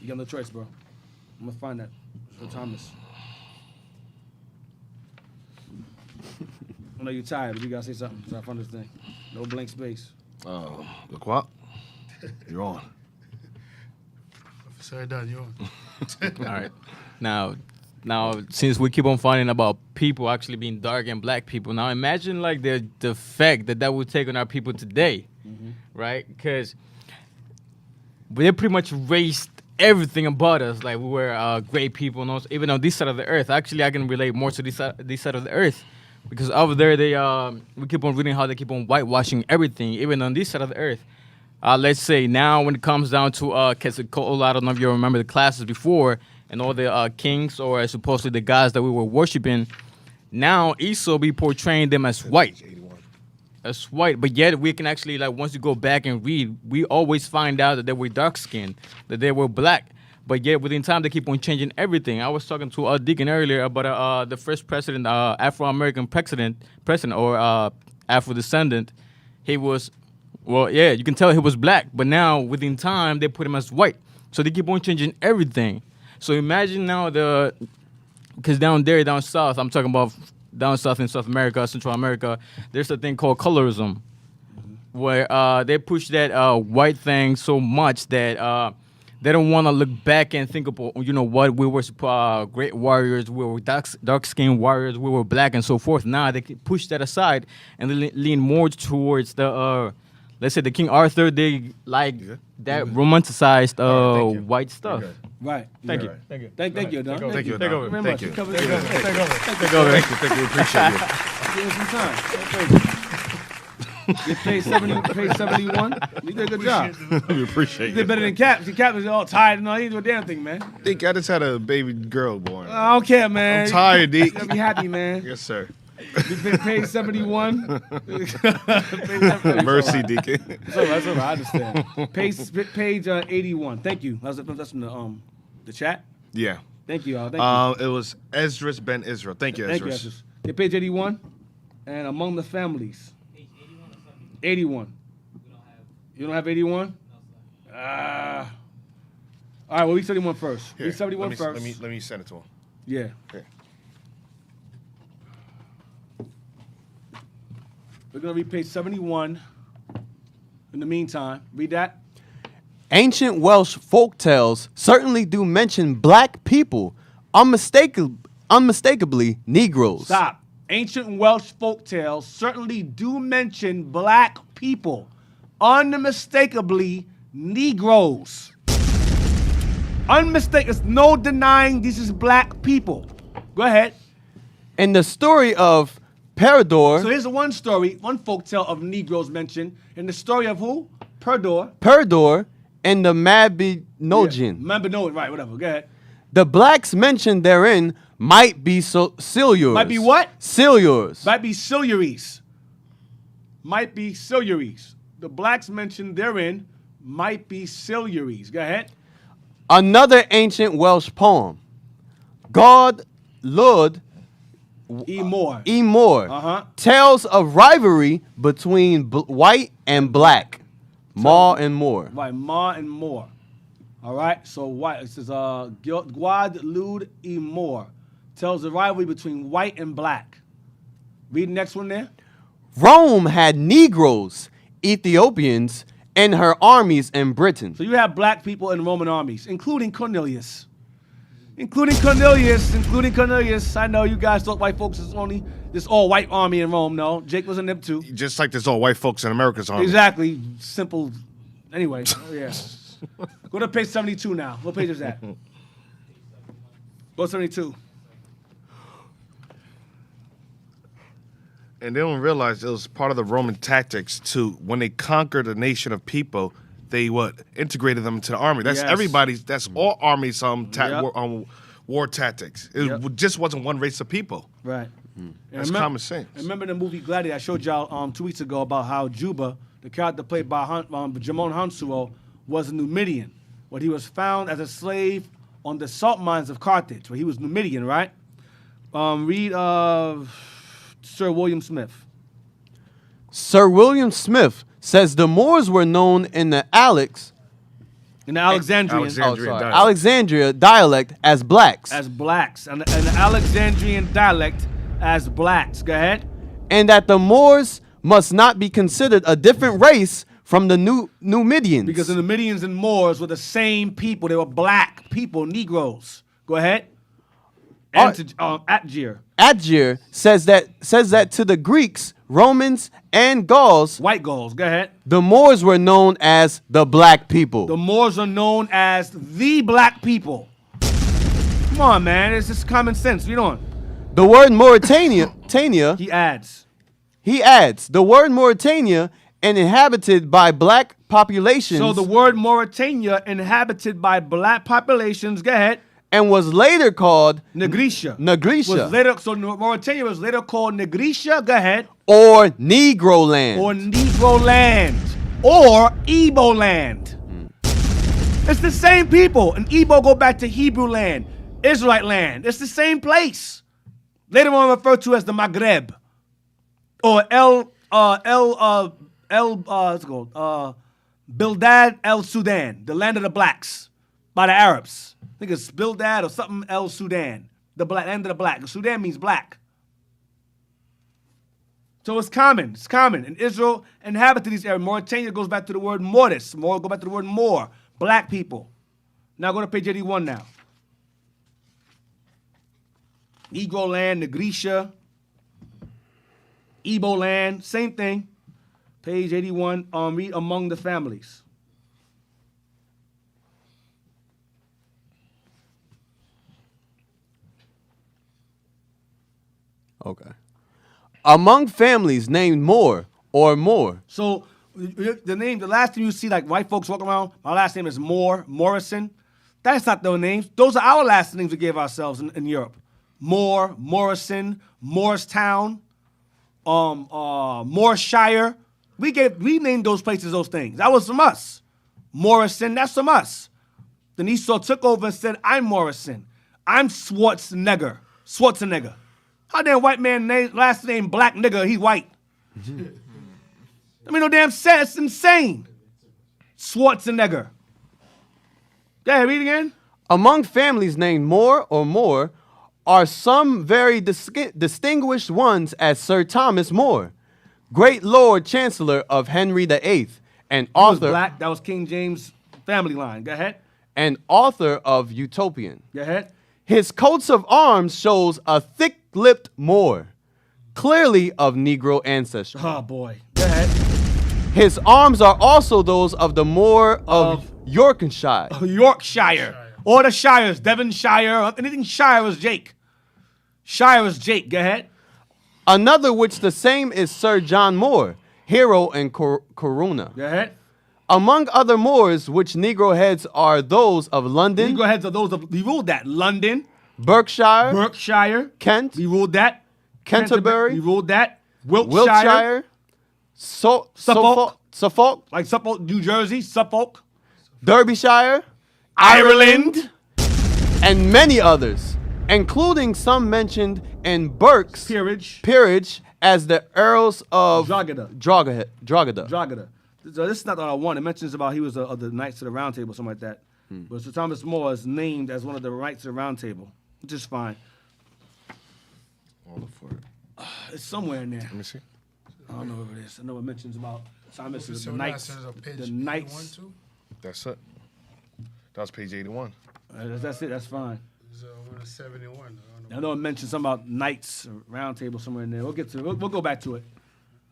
You got no choice, bro. I'm gonna find that. Sir Thomas. I know you're tired, but you gotta say something so I find this thing. No blank space. Look what? You're on. Sorry, Don, you're on. All right. Now, since we keep on finding about people actually being dark and black people, now imagine like the effect that would take on our people today, right? Because they pretty much erased everything about us. Like we were great people, and also, even on this side of the earth. Actually, I can relate more to this side of the earth. Because over there, we keep on reading how they keep on whitewashing everything, even on this side of the earth. Let's say now when it comes down to Quetzalcoatl, I don't know if you remember the classes before, and all the kings or supposedly the gods that we were worshiping, now Esau be portraying them as white. As white, but yet we can actually, like, once you go back and read, we always find out that they were dark-skinned, that they were black. But yet, within time, they keep on changing everything. I was talking to Deacon earlier about the first president, Afro-American president or Afro-descendant. He was, well, yeah, you can tell he was black. But now, within time, they put him as white. So they keep on changing everything. So imagine now because down south, I'm talking about down south in South America, Central America, there's a thing called colorism, where they push that white thing so much that they don't want to look back and think about, what we were great warriors, we were dark-skinned warriors, we were black and so forth. Now they push that aside and lean more towards the, let's say the King Arthur, they like that romanticized white stuff. Right. Thank you. Right. Thank you, Don. Thank you. Take over. Thank you. Take over. Thank you. Appreciate you. Give us some time. Get page 71. You did a good job. We appreciate You did better than Cap. See, Cap was all tired and all. He didn't do a damn thing, man. Deke, I just had a baby girl born. I don't care, man. I'm tired, Deke. You gotta be happy, man. Yes, sir. Page 71. Mercy, Deacon. That's all right. I understand. Page 81. Thank you. That's from the chat. Yeah. Thank you, all. Thank you. It was Esdras ben Israel. Thank you, Thank you, Esdras. Esdras. Okay, page 81. And among the families. 81. You don't have 81? No, sir. All right, well, read 71 first. Here, Read 71 first. Let me send it to him. Yeah. Here. We're going to read page 71. In the meantime, read that. Ancient Welsh folktales certainly do mention black people, unmistakably Negroes. Stop. Ancient Welsh folktales certainly do mention black people, unmistakably Negroes. There's no denying this is black people. Go ahead. In the story of Peridor. So here's one story, one folktale of Negroes mentioned. In the story of who? Peridor and the Mabinogion. Mabinogion, right, whatever. Go ahead. The blacks mentioned therein might be Silurians. Might be what? Silurians. Might be Silurians. Might be Silurians. The blacks mentioned therein might be Silurians. Go ahead. Another ancient Welsh poem. God Lud Emor. Tales of rivalry between white and black. Ma and Moore. Right, Ma and Moore. All right, so white. It says Gwad Lud Emor tells the rivalry between white and black. Read the next one there. Rome had Negroes, Ethiopians, in her armies in Britain. So you have black people in Roman armies, including Cornelius. Including Cornelius. I know you guys thought white folks is only this all-white army in Rome. No, Jake was in them too. Just like there's all white folks in America's army. Exactly. Simple. Anyway, yeah. Go to page 72 now. What page is that? Go to 72. And they don't realize it was part of the Roman tactics to, when they conquered a nation of people, they integrated them into the army. That's everybody's. That's all armies. War tactics. It just wasn't one race of people. Right. That's common sense. Remember the movie Gladiator? I showed y'all 2 weeks ago about how Juba, the character played by Jamon Hansuo, was a Numidian. But he was found as a slave on the salt mines of Carthage, where he was Numidian, right? Read Sir William Smith. Sir William Smith says the Moors were known in the Alexandria dialect as blacks. As blacks. And the Alexandrian dialect as blacks. Go ahead. And that the Moors must not be considered a different race from the Numidians. Because the Numidians and Moors were the same people. They were black people, Negroes. Go ahead. Atgir. Atgir says that to the Greeks, Romans, and Gauls, white Gauls, go ahead. The Moors were known as the black people. The Moors are known as the black people. Come on, man. It's just common sense. Read on. The word Mauritania, He adds, the word Mauritania and inhabited by black populations. So the word Mauritania inhabited by black populations, go ahead. And was later called Negritia. So Mauritania was later called Negritia. Go ahead. Or Negro land. Or Negro land. Or Igbo land. It's the same people. And Igbo go back to Hebrew land, Israelite land. It's the same place. Later on referred to as the Maghreb. Or Bildad El Sudan, the land of the blacks, by the Arabs. I think it's Bildad or something El Sudan, the land of the black. Sudan means black. So it's common. It's common. And Israel inhabited these areas. Mauritania goes back to the word mortis. Go back to the word Moor. Black people. Now go to page 81 now. Negro land, Negritia, Igbo land, same thing. Page 81, read among the families. Okay. Among families named Moore or Moore. So the last time you see like white folks walking around, my last name is Moore, Morrison. That's not their names. Those are our last names we gave ourselves in Europe. Moore, Morrison, Morristown. Moorshire. We named those places those things. That was from us. Morrison, that's from us. Then Esau took over and said, I'm Morrison. I'm Schwarzenegger. How damn white man last name black nigga, he white? I mean, no damn sense. It's insane. Schwarzenegger. Go ahead, read again. Among families named Moore or Moore are some very distinguished ones as Sir Thomas More, great Lord Chancellor of Henry VIII, and He was author. black. That was King James family line. Go ahead. And author of Utopian. Go ahead. His coats of arms shows a thick-lipped Moor, clearly of Negro ancestry. Oh boy. Go ahead. His arms are also those of the Moor of Yorkshire. Yorkshire. Or the Shires, Devonshire, anything Shire is Jake. Shire is Jake. Go ahead. Another which the same is Sir John Moore, hero and Corona. Go ahead. Among other Moors, which Negro heads are those of London. Negro heads are those of, we ruled that. London. Berkshire. Kent. We ruled that. Canterbury. We ruled that. Wiltshire. Suffolk. Like Suffolk, New Jersey. Suffolk. Derbyshire. Ireland. And many others, including some mentioned in Burke's peerage as the Earls of Drogheda. So this is not the one. It mentions about he was of the Knights of the Round Table, something like that. But Sir Thomas More is named as one of the Knights of the Round Table, which is fine. I'll look for it. It's somewhere in there. Let me see. I don't know where it is. I know it mentions about Thomas is So the that Knights. says on page The Knights. 81 too? That's it. That was page 81. That's it. That's fine. It's on 71. I know it mentions something about Knights Round Table somewhere in there. We'll get to it. We'll go back to it.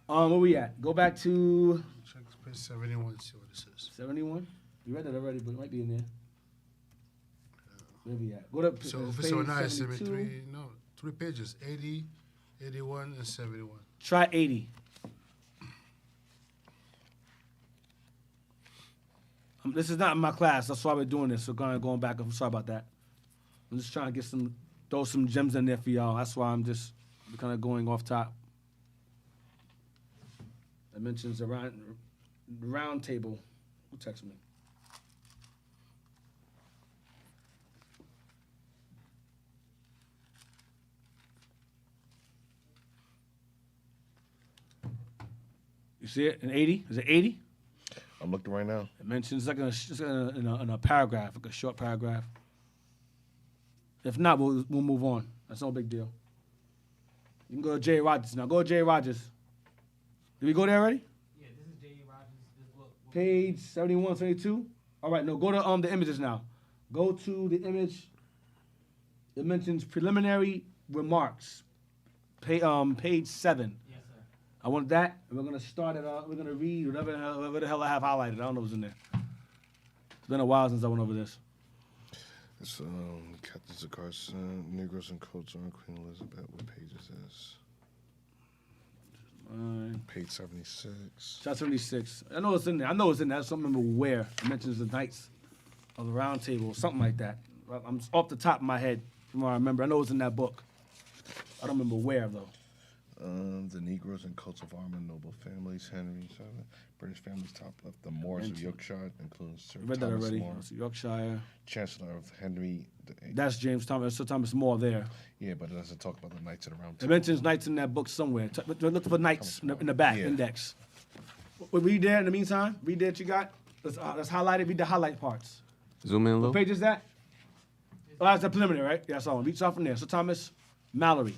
Where we at? Go back to Check page 71, see what it says. 71. You read that already, but it might be in there. Where we at? Go to So page if it's on 9, 72. 73, no, 3 pages, 80, 81, and 71. Try 80. This is not in my class. That's why we're doing this. So going back. I'm sorry about that. I'm just trying to throw some gems in there for y'all. That's why I'm just kind of going off top. It mentions the round table. Who texted me? You see it in 80? Is it 80? I'm looking right now. It mentions like in a paragraph, like a short paragraph. If not, we'll move on. That's no big deal. You can go to J. Rogers now. Go to J. Rogers. Did we go there already? Yeah, this is J. Rogers. Page 71, 72. All right, no, go to the images now. Go to the image. It mentions preliminary remarks. Page 7. Yes, sir. I want that, and we're gonna start it. We're gonna read whatever the hell I have highlighted. I don't know what's in there. It's been a while since I went over this. It's Captain Carson, Negroes and Culture on Queen Elizabeth. What page is this? Page 76. Shot 76. I know it's in there. I just don't remember where. It mentions the Knights of the Round Table, something like that. I'm off the top of my head from what I remember. I know it's in that book. I don't remember where though. The Negroes and Coats of Armor, noble families, Henry VII, British families, top left, the Moors of Yorkshire, including Sir I read that Thomas already. More, Yorkshire. Chancellor of Henry VIII. That's James Thomas. Sir Thomas More there. Yeah, but it doesn't talk about the Knights of the Round It Table. mentions Knights in that book somewhere. Look for Knights in the back index. Read there in the meantime. Read there what you got. Let's highlight it. Read the highlight parts. Zoom in a little. What page is that? Oh, that's the preliminary, right? Yeah, I saw one. Reach off from there. Sir Thomas Mallory.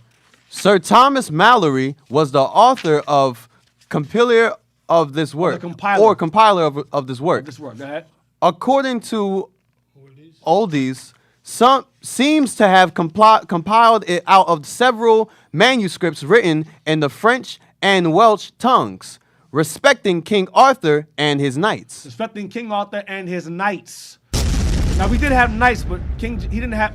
Sir Thomas Mallory was the author of compiler of this work, compiler. compiler of this work. Go ahead. According to Oldies, some seems to have compiled it out of several manuscripts written in the French and Welsh tongues, respecting King Arthur and his knights. Respecting King Arthur and his knights. Now we did have knights, but he didn't have.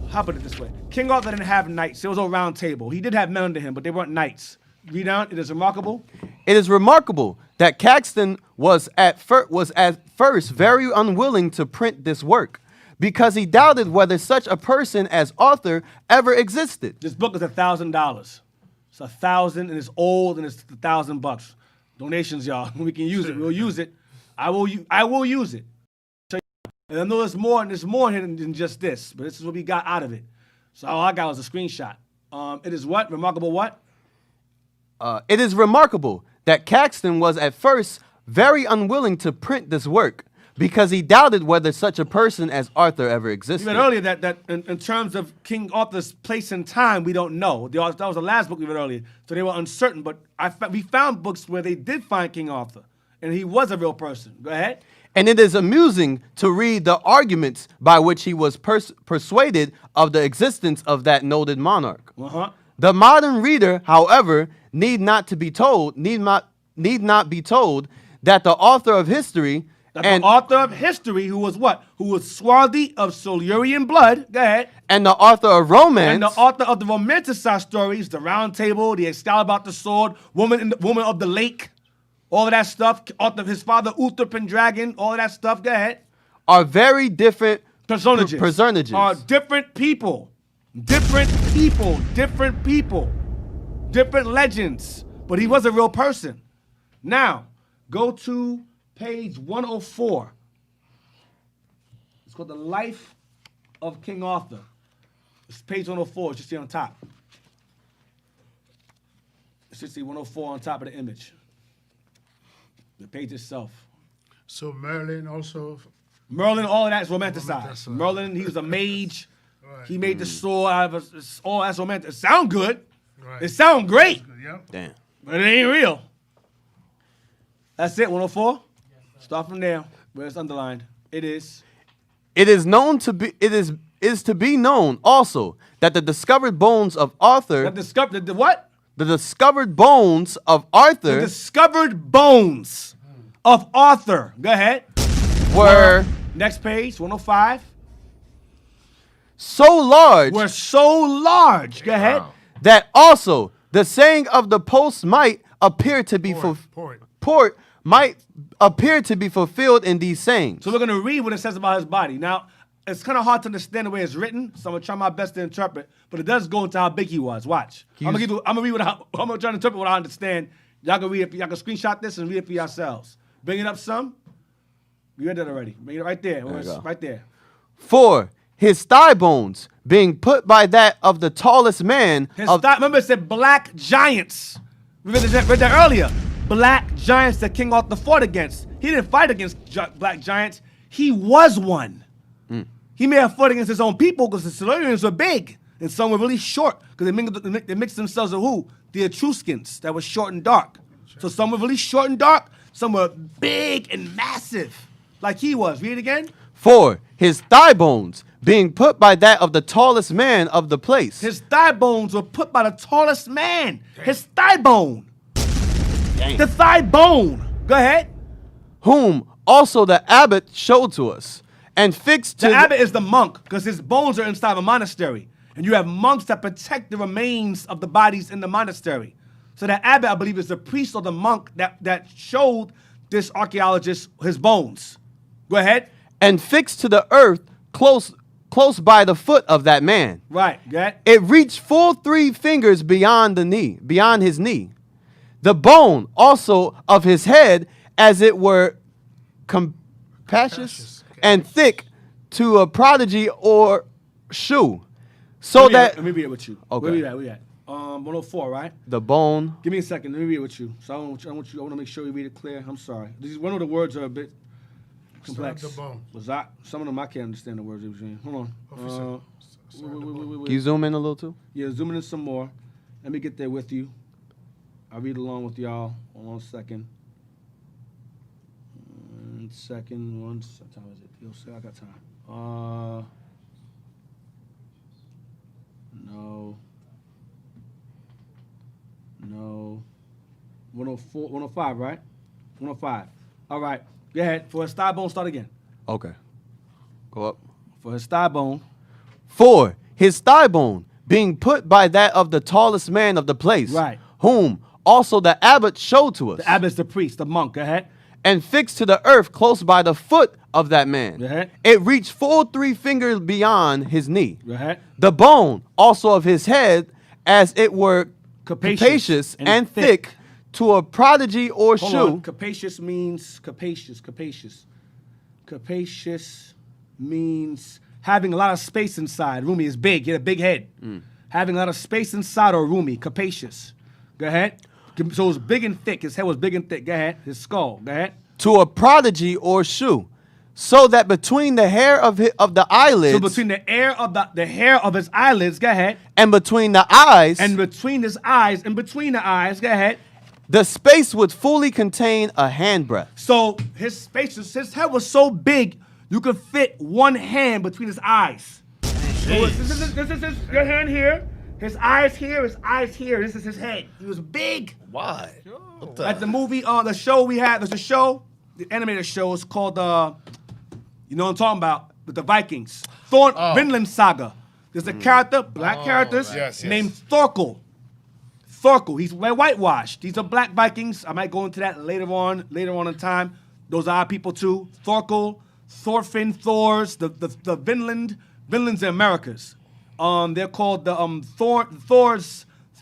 How put it this way? King Arthur didn't have knights. It was a round table. He did have men under him, but they weren't knights. Read down. It is remarkable. It is remarkable that Caxton was at first very unwilling to print this work, because he doubted whether such a person as Arthur ever existed. This book is $1,000. It's 1,000 and it's old and it's $1,000. Donations, y'all. We can use it. We'll use it. I will use it. And I know there's more here than just this, but this is what we got out of it. So all I got was a screenshot. It is what? Remarkable what? It is remarkable that Caxton was at first very unwilling to print this work because he doubted whether such a person as Arthur ever existed. We read earlier that in terms of King Arthur's place and time, we don't know. That was the last book we read earlier, so they were uncertain. But we found books where they did find King Arthur, and he was a real person. Go ahead. And it is amusing to read the arguments by which he was persuaded of the existence of that noted monarch. The modern reader, however, need not be told that the author of history who was what? Who was swarthy of Silurian blood. Go ahead. And the author of romance. And the author of the romanticized stories, the Round Table, the Excalibur, the sword, woman of the lake. All of that stuff, author of his father, Uther Pendragon, all of that stuff, go ahead. Are very different personages. Are different people. Different legends. But he was a real person. Now, go to page 104. It's called The Life of King Arthur. It's page 104, it should see on top. It should see 104 on top of the image. The page itself. So Merlin also. Merlin, all of that is romanticized. Merlin, he was a mage. Right. He made the sword out of all that's romantic. It sound good. Right. It sound great. Damn. But it ain't real. That's it, 104. Start from there, where it's underlined. It is. It is to be known also that the discovered bones of Arthur. The what? The discovered bones of Arthur. The discovered bones of Arthur. Go ahead. Were. Next page, 105. So large. Were so large. Go ahead. That also the saying of the post might appear to be might appear to be fulfilled in these sayings. So we're going to read what it says about his body. Now, it's kind of hard to understand the way it's written, so I'm going to try my best to interpret, but it does go into how big he was. Watch. I'm going to try to interpret what I understand. Y'all can read it. Y'all can screenshot this and read it for yourselves. Bring it up some. You read that already. Bring it right there. Right there. For his thigh bones being put by that of the tallest man. Remember it said black giants. We read that earlier. Black giants that King Arthur fought against. He didn't fight against black giants. He was one. He may have fought against his own people because the Silurians were big and some were really short because they mixed themselves with who? The Etruscans that were short and dark. So some were really short and dark, some were big and massive like he was. Read it again. For his thigh bones being put by that of the tallest man of the place. His thigh bones were put by the tallest man. His thigh bone. The thigh bone. Go ahead. Whom also the abbot showed to us. And fixed to the abbot is the monk because his bones are inside of a monastery. And you have monks that protect the remains of the bodies in the monastery. So the abbot, I believe, is the priest or the monk that showed this archaeologist his bones. Go ahead. And fixed to the earth close by the foot of that man. Right. Go ahead. It reached full 3 fingers beyond his knee. The bone also of his head, as it were compacious and thick to a prodigy or shoe. Let me read it with you. Okay. Where we at? 104, right? The bone. Give me a second. Let me read it with you. So I want to make sure you read it clear. I'm sorry. One of the words are a bit complex. The bone. Some of them I can't understand the words they were saying. Hold on. Can you zoom in a little too? Yeah, zoom in some more. Let me get there with you. I'll read along with y'all. Hold on a second. What time is it? You'll say I got time. No. 104, 105, right? 105. All right. Go ahead. For his thigh bone, start again. Okay. Go up. For his thigh bone. For his thigh bone being put by that of the tallest man of the place. Right. Whom also the abbot showed to us. The abbot's the priest, the monk. Go ahead. And fixed to the earth close by the foot of that man. Go ahead. It reached full 3 fingers beyond his knee. Go ahead. The bone also of his head, as it were Capacious and thick, to a prodigy or Hold shoe. on. Capacious means capacious. Capacious means having a lot of space inside. Roomy is big. He had a big head. Having a lot of space inside or roomy. Capacious. Go ahead. So it was big and thick. His head was big and thick. Go ahead. His skull. Go ahead. To a prodigy or shoe, so that between the hair of the eyelids. So between the hair of his eyelids. Go ahead. And between the eyes. And between his eyes. And between the eyes. Go ahead. The space would fully contain a handbreadth. So his head was so big, you could fit one hand between his eyes. So this is your hand here, his eyes here, his eyes here. This is his head. He was big. Why? At the movie, the show we had, there's a show, the animated show is called, you know what I'm talking about, with the Vikings. Vinland Saga. There's a character, black characters, named Thorkel. He's whitewashed. These are black Vikings. I might go into that later on in time. Those are our people too. Thorkel, Thorfinn, Thors, the Vinland's the Americas. They're called the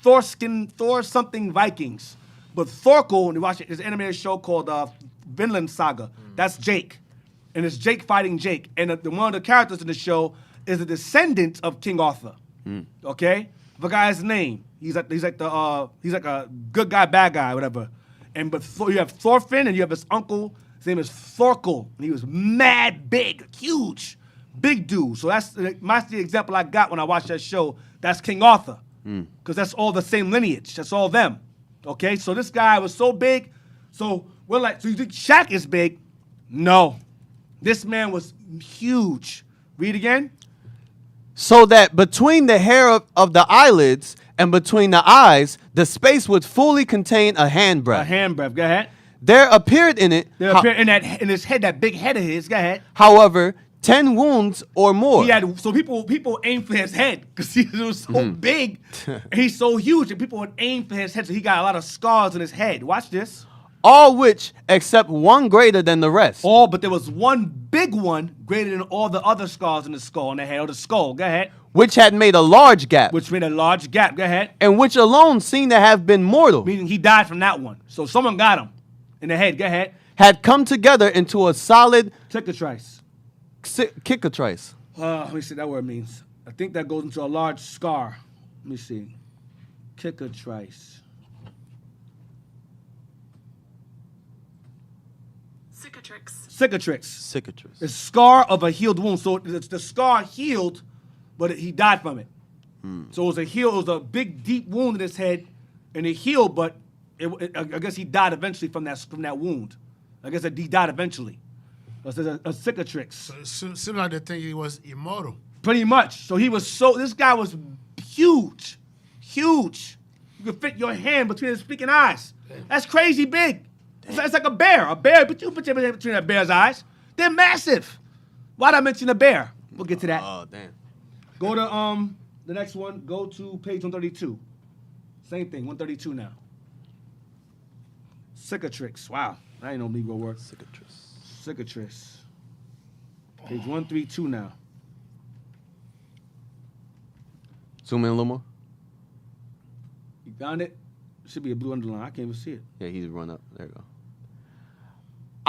Thor something Vikings. But Thorkel, when you watch it, there's an animated show called Vinland Saga. That's Jake. And it's Jake fighting Jake. And one of the characters in the show is a descendant of King Arthur. Okay? I forgot his name. He's like a good guy, bad guy, whatever. But you have Thorfinn and you have his uncle. His name is Thorkel, and he was mad big, huge, big dude. So that's the example I got when I watched that show. That's King Arthur, because that's all the same lineage. That's all them. Okay, so this guy was so big. So we're like, so you think Shaq is big? No, this man was huge. Read again. So that between the hair of the eyelids and between the eyes, the space would fully contain a handbreadth. A handbreadth. Go ahead. There appeared in it. In his head, that big head of his. Go ahead. However, 10 wounds or more. So people aim for his head because he was so big. And he's so huge, and people would aim for his head. So he got a lot of scars in his head. Watch this. All which, except one greater than the rest. But there was one big one greater than all the other scars in the skull, on the head, or the skull. Go ahead. Which had made a large gap. Go ahead. And which alone seemed to have been mortal. Meaning he died from that one. So someone got him in the head. Go ahead. Had come together into a solid cicatrice. Cicatrice. Let me see what that word means. I think that goes into a large scar. Let me see. Cicatrice. Cicatrix. It's scar of a healed wound. So it's the scar healed, but he died from it. So it was a big, deep wound in his head, and it healed, but I guess he died eventually from that wound. I guess he died eventually. There's a cicatrix. So it seemed like they think he was immortal. Pretty much. So this guy was huge. Huge. You could fit your hand between his freaking eyes. That's crazy big. It's like a bear. But you put your hand between a bear's eyes. They're massive. Why'd I mention a bear? We'll get to that. Oh, damn. Go to the next one. Go to page 132. Same thing, 132 now. Cicatrix. Wow. I ain't no Negro word. Cicatrix. Page 132 now. Zoom in a little more. You found it? Should be a blue underline. I can't even see it. Yeah, he's run up. There you go.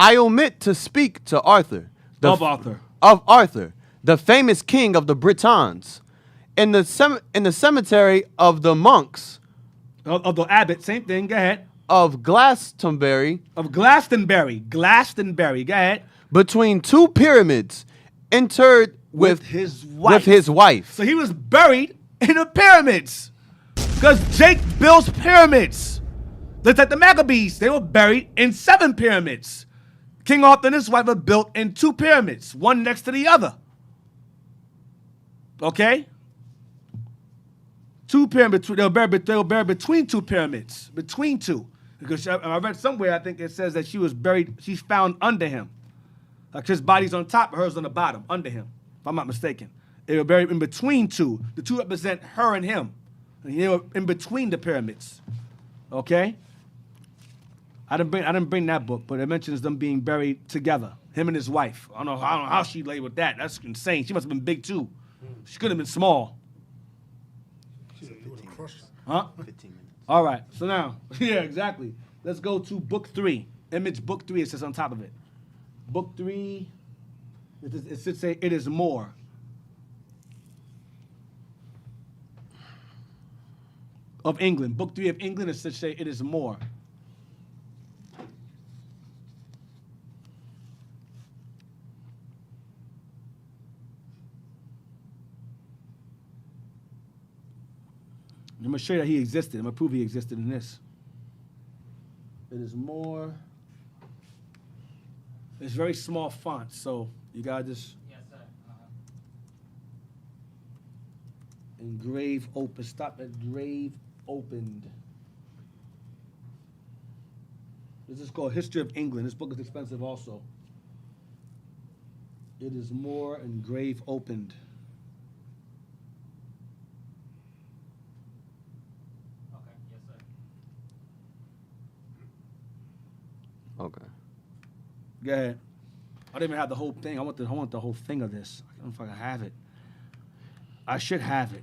I omit to speak to Arthur. Of Arthur. Of Arthur, the famous king of the Britons. In the cemetery of the monks. Of the abbot, same thing. Go ahead. Of Glastonbury. Glastonbury. Go ahead. Between two pyramids, interred with his wife. So he was buried in the pyramids. Because Jake builds pyramids. Look at the Maccabees. They were buried in 7 pyramids. King Arthur and his wife were built in 2 pyramids, one next to the other. Okay? 2 pyramids. They were buried between 2 pyramids. Between 2. Because I read somewhere, I think it says that she was buried, she's found under him. Like his body's on top, hers on the bottom, under him, if I'm not mistaken. They were buried in between 2. The 2 represent her and him. And they were in between the pyramids. Okay? I didn't bring that book, but it mentions them being buried together. Him and his wife. I don't know how she lay with that. That's insane. She must have been big too. She could have been small. Huh? 15 minutes. All right. So now, yeah, exactly. Let's go to book 3. Image book 3. It says on top of it. Book 3. It should say it is more. Of England. Book 3 of England. It should say it is more. I'm going to show you that he existed. I'm going to prove he existed in this. It is more. It's very small font, so you got to just engrave open. Stop at grave opened. This is called History of England. This book is expensive also. It is more engrave opened. Okay. Go ahead. I didn't even have the whole thing. I want the whole thing of this. I don't know if I can have it. I should have it.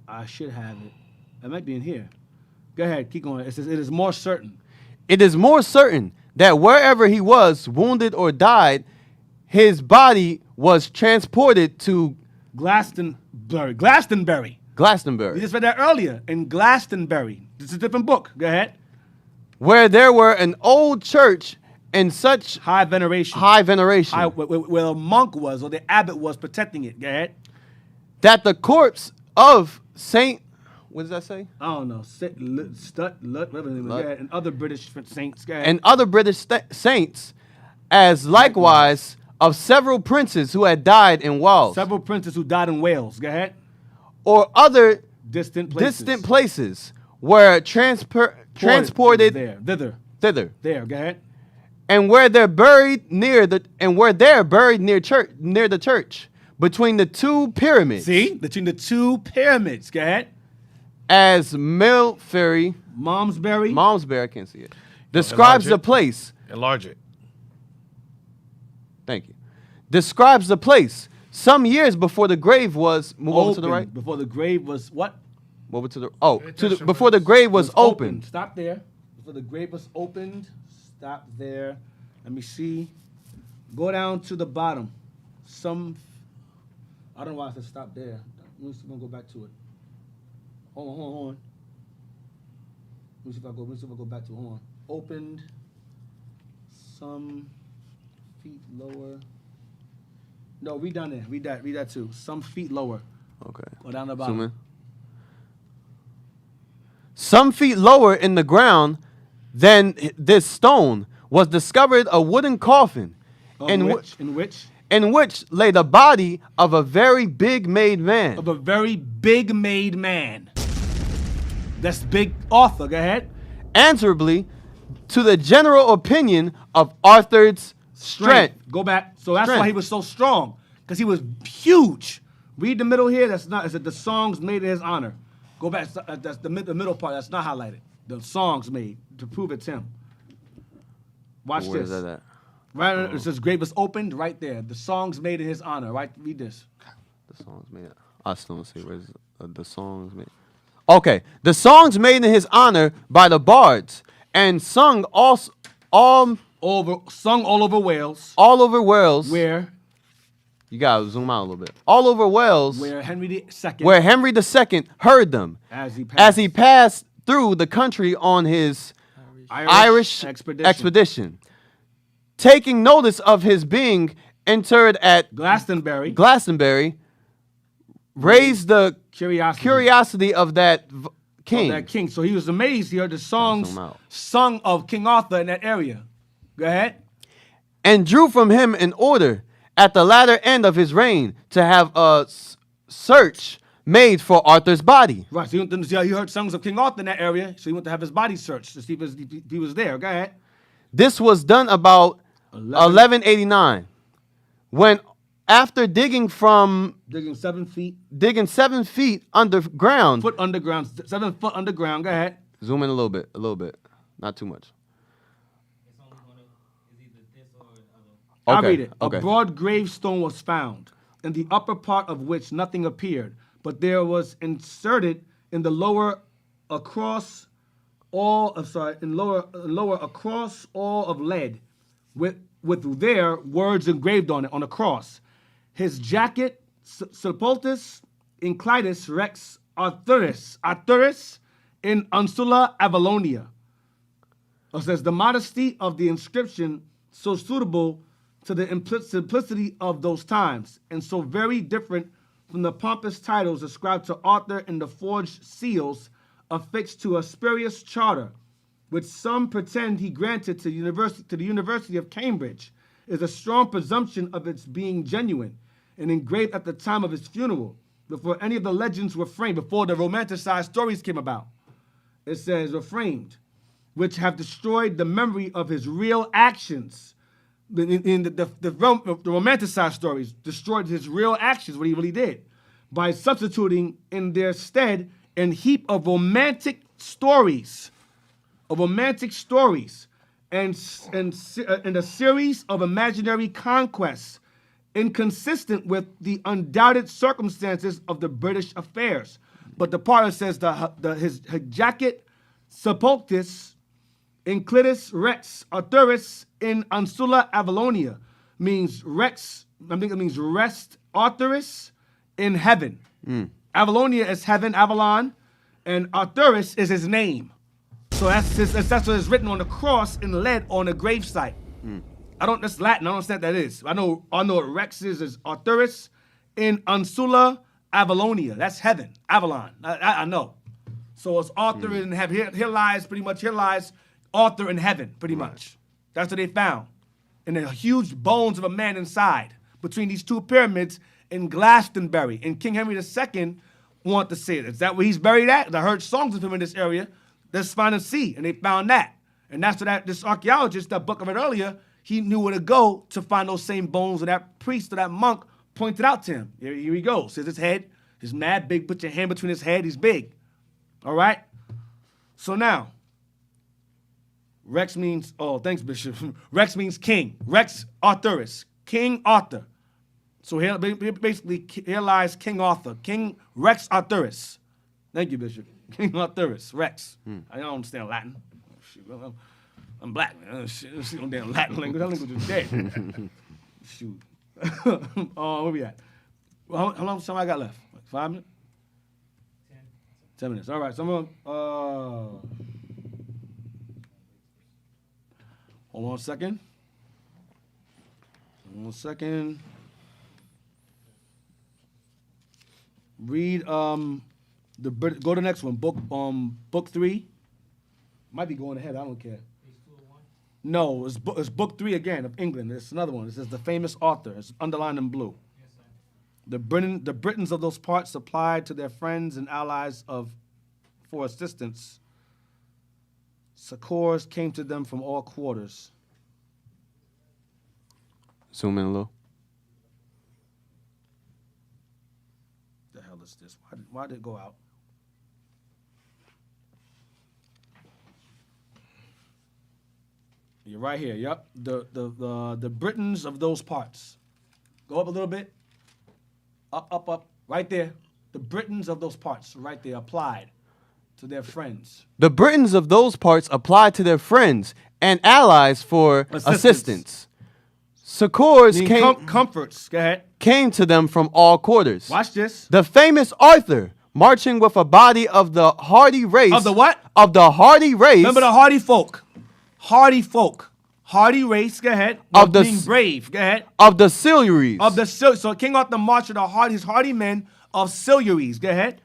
I should have it. It might be in here. Go ahead. Keep going. It says it is more certain. It is more certain that wherever he was wounded or died, his body was transported to Glastonbury. Glastonbury. You just read that earlier in Glastonbury. This is a different book. Go ahead. Where there were an old church in such high veneration. Where a monk was or the abbot was protecting it. Go ahead. That the corpse of Saint, what does that say? I don't know. Whatever name was. And other British saints. Go ahead. And other British saints, as likewise of several princes who had died in Wales. Several princes who died in Wales. Go ahead. Or other distant places were transported thither. There, go ahead. And where they're buried near the church between the two pyramids. See, between the two pyramids. Go ahead. As Malmsbury, I can't see it. Describes the place. Enlarge it. Thank you. Describes the place. Some years before the grave was over to the right. Before the grave was what? Over to the before the grave was opened. Stop there. Before the grave was opened. Stop there. Let me see. Go down to the bottom. I don't know why I said stop there. Let me go back to it. Hold on. Let me see if I go back to it. Hold on. Opened. Some feet lower. No, read down there. Read that too. Some feet lower. Okay. Go down the bottom. Some feet lower in the ground than this stone was discovered a wooden coffin, in which lay the body of a very big made man. That's big Arthur. Go ahead. Answerably to the general opinion of Arthur's strength. Go back. So that's why he was so strong, because he was huge. Read the middle here. It said the songs made in his honor. Go back. That's the middle part. That's not highlighted. The songs made to prove it's him. Watch Where this. is that at? Right. It says grave was opened right there. The songs made in his honor. Right. Read this. The songs made. I still don't see where's the songs made. Okay. The songs made in his honor by the bards and sung all over Wales. All over Wales. Where? You gotta zoom out a little bit. All over Wales. Where Henry II. Where Henry II heard them as he passed through the country on his Irish expedition. Taking notice of his being interred at Glastonbury, raised the curiosity of that king. So he was amazed. He heard the songs sung of King Arthur in that area. Go ahead. And drew from him an order at the latter end of his reign to have a search made for Arthur's body. Right. So he heard songs of King Arthur in that area. So he went to have his body searched to see if he was there. Go ahead. This was done about 1189, when after digging 7 feet underground. 7 foot underground. Go ahead. Zoom in a little bit, not too much. I'll read it. Okay. A broad gravestone was found. in the upper part of which nothing appeared, but there was inserted in the lower across all across all of lead, with their words engraved on it on a cross. His jacket, Sepultus Inclitus Rex Arthurus in Unsula Avalonia. It says the modesty of the inscription so suitable to the simplicity of those times, and so very different from the pompous titles ascribed to Arthur in the forged seals affixed to a spurious charter, which some pretend he granted to the University of Cambridge, is a strong presumption of its being genuine and engraved at the time of his funeral, before any of the legends were framed, before the romanticized stories came about. It says, were framed, which have destroyed the memory of his real actions. In the romanticized stories destroyed his real actions, what he really did, by substituting in their stead a heap of romantic stories, and a series of imaginary conquests, inconsistent with the undoubted circumstances of the British affairs. But the part that says his jacket, Sepultus Inclitus Rex Arthurus in Unsula Avalonia, means Rex, I think it means rest Arthurus in heaven. Avalonia is heaven, Avalon, and Arthurus is his name. So that's what is written on the cross in lead on the gravesite. That's Latin. I don't understand what that is. I know what Rex is Arthurus in Unsula Avalonia. That's heaven, Avalon. I know. So it's Arthur in heaven. Here lies Arthur in heaven, pretty much. That's what they found. And the huge bones of a man inside between these two pyramids in Glastonbury. And King Henry II wanted to see it. Is that where he's buried at? I heard songs of him in this area. Let's find and see. And they found that. And that's what this archaeologist that book of it earlier, he knew where to go to find those same bones, and that priest or that monk pointed out to him. Here he goes. Here's his head. He's mad big. Put your hand between his head. He's big. All right? So now, Rex means, thanks, Bishop. Rex means king. Rex Arthurus. King Arthur. So here lies King Arthur. King Rex Arthurus. Thank you, Bishop. King Arthurus. Rex. I don't understand Latin. Shoot, I'm black, man. Shit, no damn Latin language. That language is dead. Shoot. Where we at? How long time I got left? Like 5 minutes? 10 minutes. All right. So I'm going hold on a second. Read go to the next one. Book 3. Might be going ahead. I don't care. No, it's book 3 again of England. It's another one. It says the famous author. It's underlined in blue. Yes, sir. The Britons of those parts supplied to their friends and allies for assistance. Succors came to them from all quarters. Zoom in a little. The hell is this? Why did it go out? You're right here. Yep. The Britons of those parts. Go up a little bit. Up. Right there. The Britons of those parts. Right there. Applied to their friends. The Britons of those parts applied to their friends and allies for assistance. Succors comforts. Go ahead. Came to them from all quarters. Watch this. The famous Arthur, marching with a body of the hardy race. Of the what? Of the hardy race. Remember the hardy folk. Hardy race, go ahead. Of being brave, go ahead. Of the Silurians. So King Arthur marched with his hardy men of Silurians, go ahead.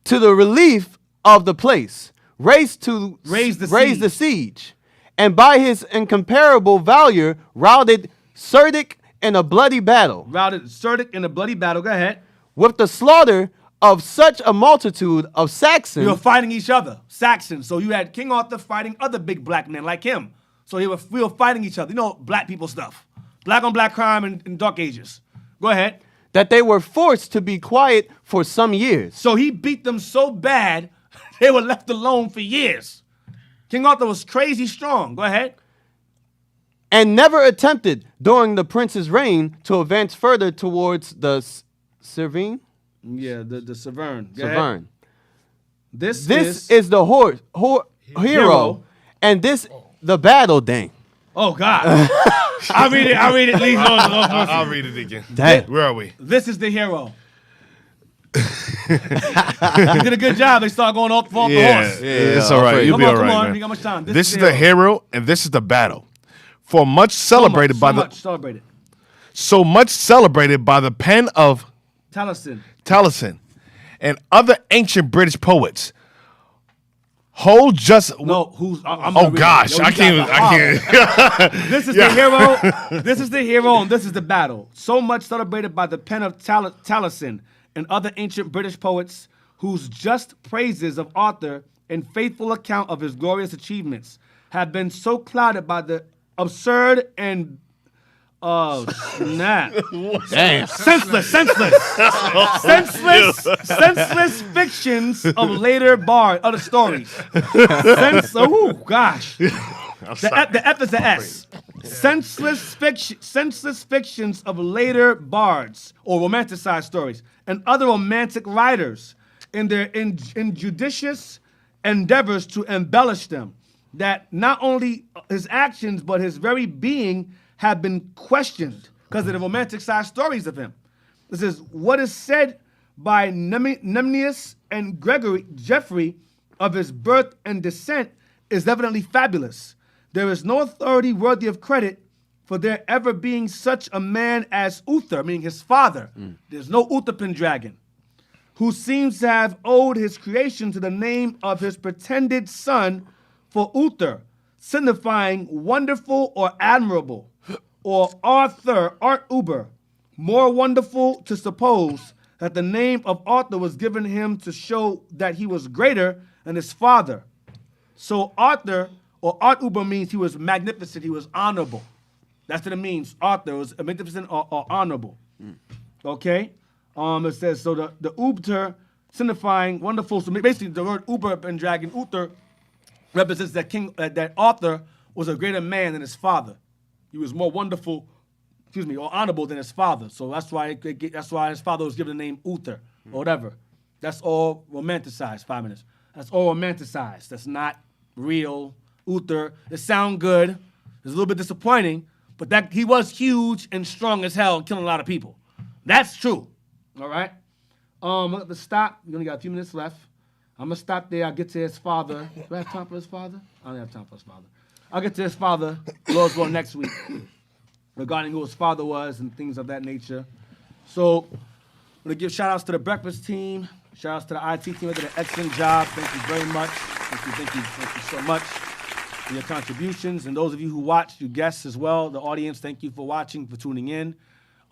To the relief of the place, raised the siege, and by his incomparable valor routed Cerdic in a bloody battle. Go ahead. With the slaughter of such a multitude of Saxons. We were fighting each other, Saxons. So you had King Arthur fighting other big black men like him. So we were fighting each other. You know, black people stuff. Black on black crime in Dark Ages. Go ahead. That they were forced to be quiet for some years. So he beat them so bad, they were left alone for years. King Arthur was crazy strong. Go ahead. and never attempted during the prince's reign to advance further towards the Severn. Yeah, the Severn. Go ahead. Severn. This is the hero, and this the battle dang. Oh God! I'll read it. Please, I'll read it again. Dang. Where are we? This is the hero. You did a good job. They start going off the horse. It's all right. You'll be all right, Come on, man. you got much time. This is the hero, and this is the battle. So much celebrated by the pen of Taliesin and other ancient British poets. Hold just who's? Oh gosh, I can't. This is the hero. This is the hero, and this is the battle. So much celebrated by the pen of Taliesin and other ancient British poets, whose just praises of Arthur and faithful account of his glorious achievements have been so clouded by the absurd and snap. Damn. Senseless fictions of later other stories. Oh gosh. The F is the S. Senseless fictions of later bards or romanticized stories and other romantic writers in their injudicious endeavors to embellish them, that not only his actions but his very being have been questioned because of the romanticized stories of him. This is what is said by Nemnius and Geoffrey of his birth and descent is evidently fabulous. There is no authority worthy of credit for there ever being such a man as Uther, meaning his father. There's no Uther Pendragon, who seems to have owed his creation to the name of his pretended son, for Uther, signifying wonderful or admirable, or Arthur, Art Uber, more wonderful to suppose that the name of Arthur was given him to show that he was greater than his father. So Arthur, or Art Uber, means he was magnificent, he was honorable. That's what it means. Arthur was magnificent or honorable. Okay? It says, so the Ubter signifying wonderful, so basically the word Uber and dragon, Uther, represents that Arthur was a greater man than his father. He was more wonderful, or honorable than his father. So that's why his father was given the name Uther or whatever. That's all romanticized. 5 minutes. That's all romanticized. That's not real. Uther. It sounds good. It's a little bit disappointing, but that he was huge and strong as hell and killing a lot of people. That's true. All right. Let's stop. We only got a few minutes left. I'm gonna stop there. I'll get to his father. Do I have time for his father? I don't have time for his father. I'll get to his father, Lord's will, next week, regarding who his father was and things of that nature. So, I'm gonna give shout outs to the breakfast team. Shout outs to the IT team. They did an excellent job. Thank you very much. Thank you so much for your contributions. And those of you who watched, you guests as well, the audience, thank you for watching, for tuning in.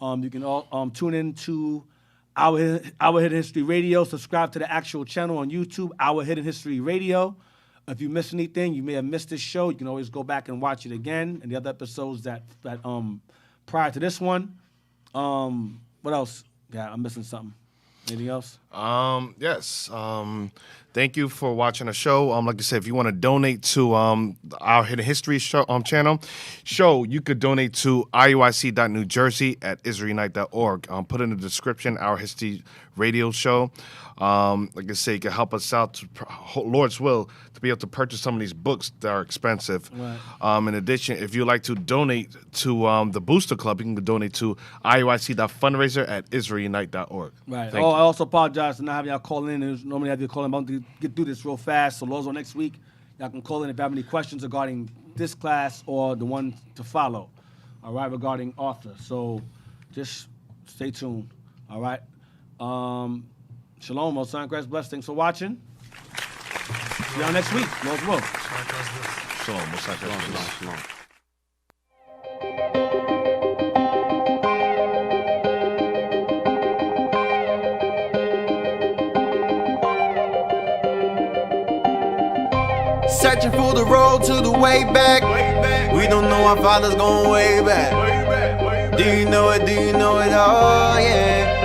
You can all tune in to Our Hidden History Radio. Subscribe to the actual channel on YouTube, Our Hidden History Radio. If you missed anything, you may have missed this show. You can always go back and watch it again, and the other episodes that prior to this one. What else? Yeah, I'm missing something. Anything else? Yes. Thank you for watching the show. Like I said, if you want to donate to our Hidden History channel, you could donate to IUIC.New Jersey at IsraelUnite.org. Put in the description our history radio show. Like I say, you can help us out, to Lord's will, to be able to purchase some of these books that are expensive. Right. In addition, if you'd like to donate to the Booster Club, you can donate to IUIC.fundraiser at IsraelUnite.org. Right. I also apologize for not having y'all call in. Normally I have you call in. I'm going to get through this real fast. So Lord's will, next week, y'all can call in if you have any questions regarding this class or the one to follow. All right, regarding Arthur. So just stay tuned. All right. Shalom, most son, Christ bless. Thanks for watching. See y'all next week. Lord's will. Shalom, most son, Christ bless. Shalom. Searching for the road to the way back. We don't know our father's going way back. Do you know it? Do you know it? Oh, yeah.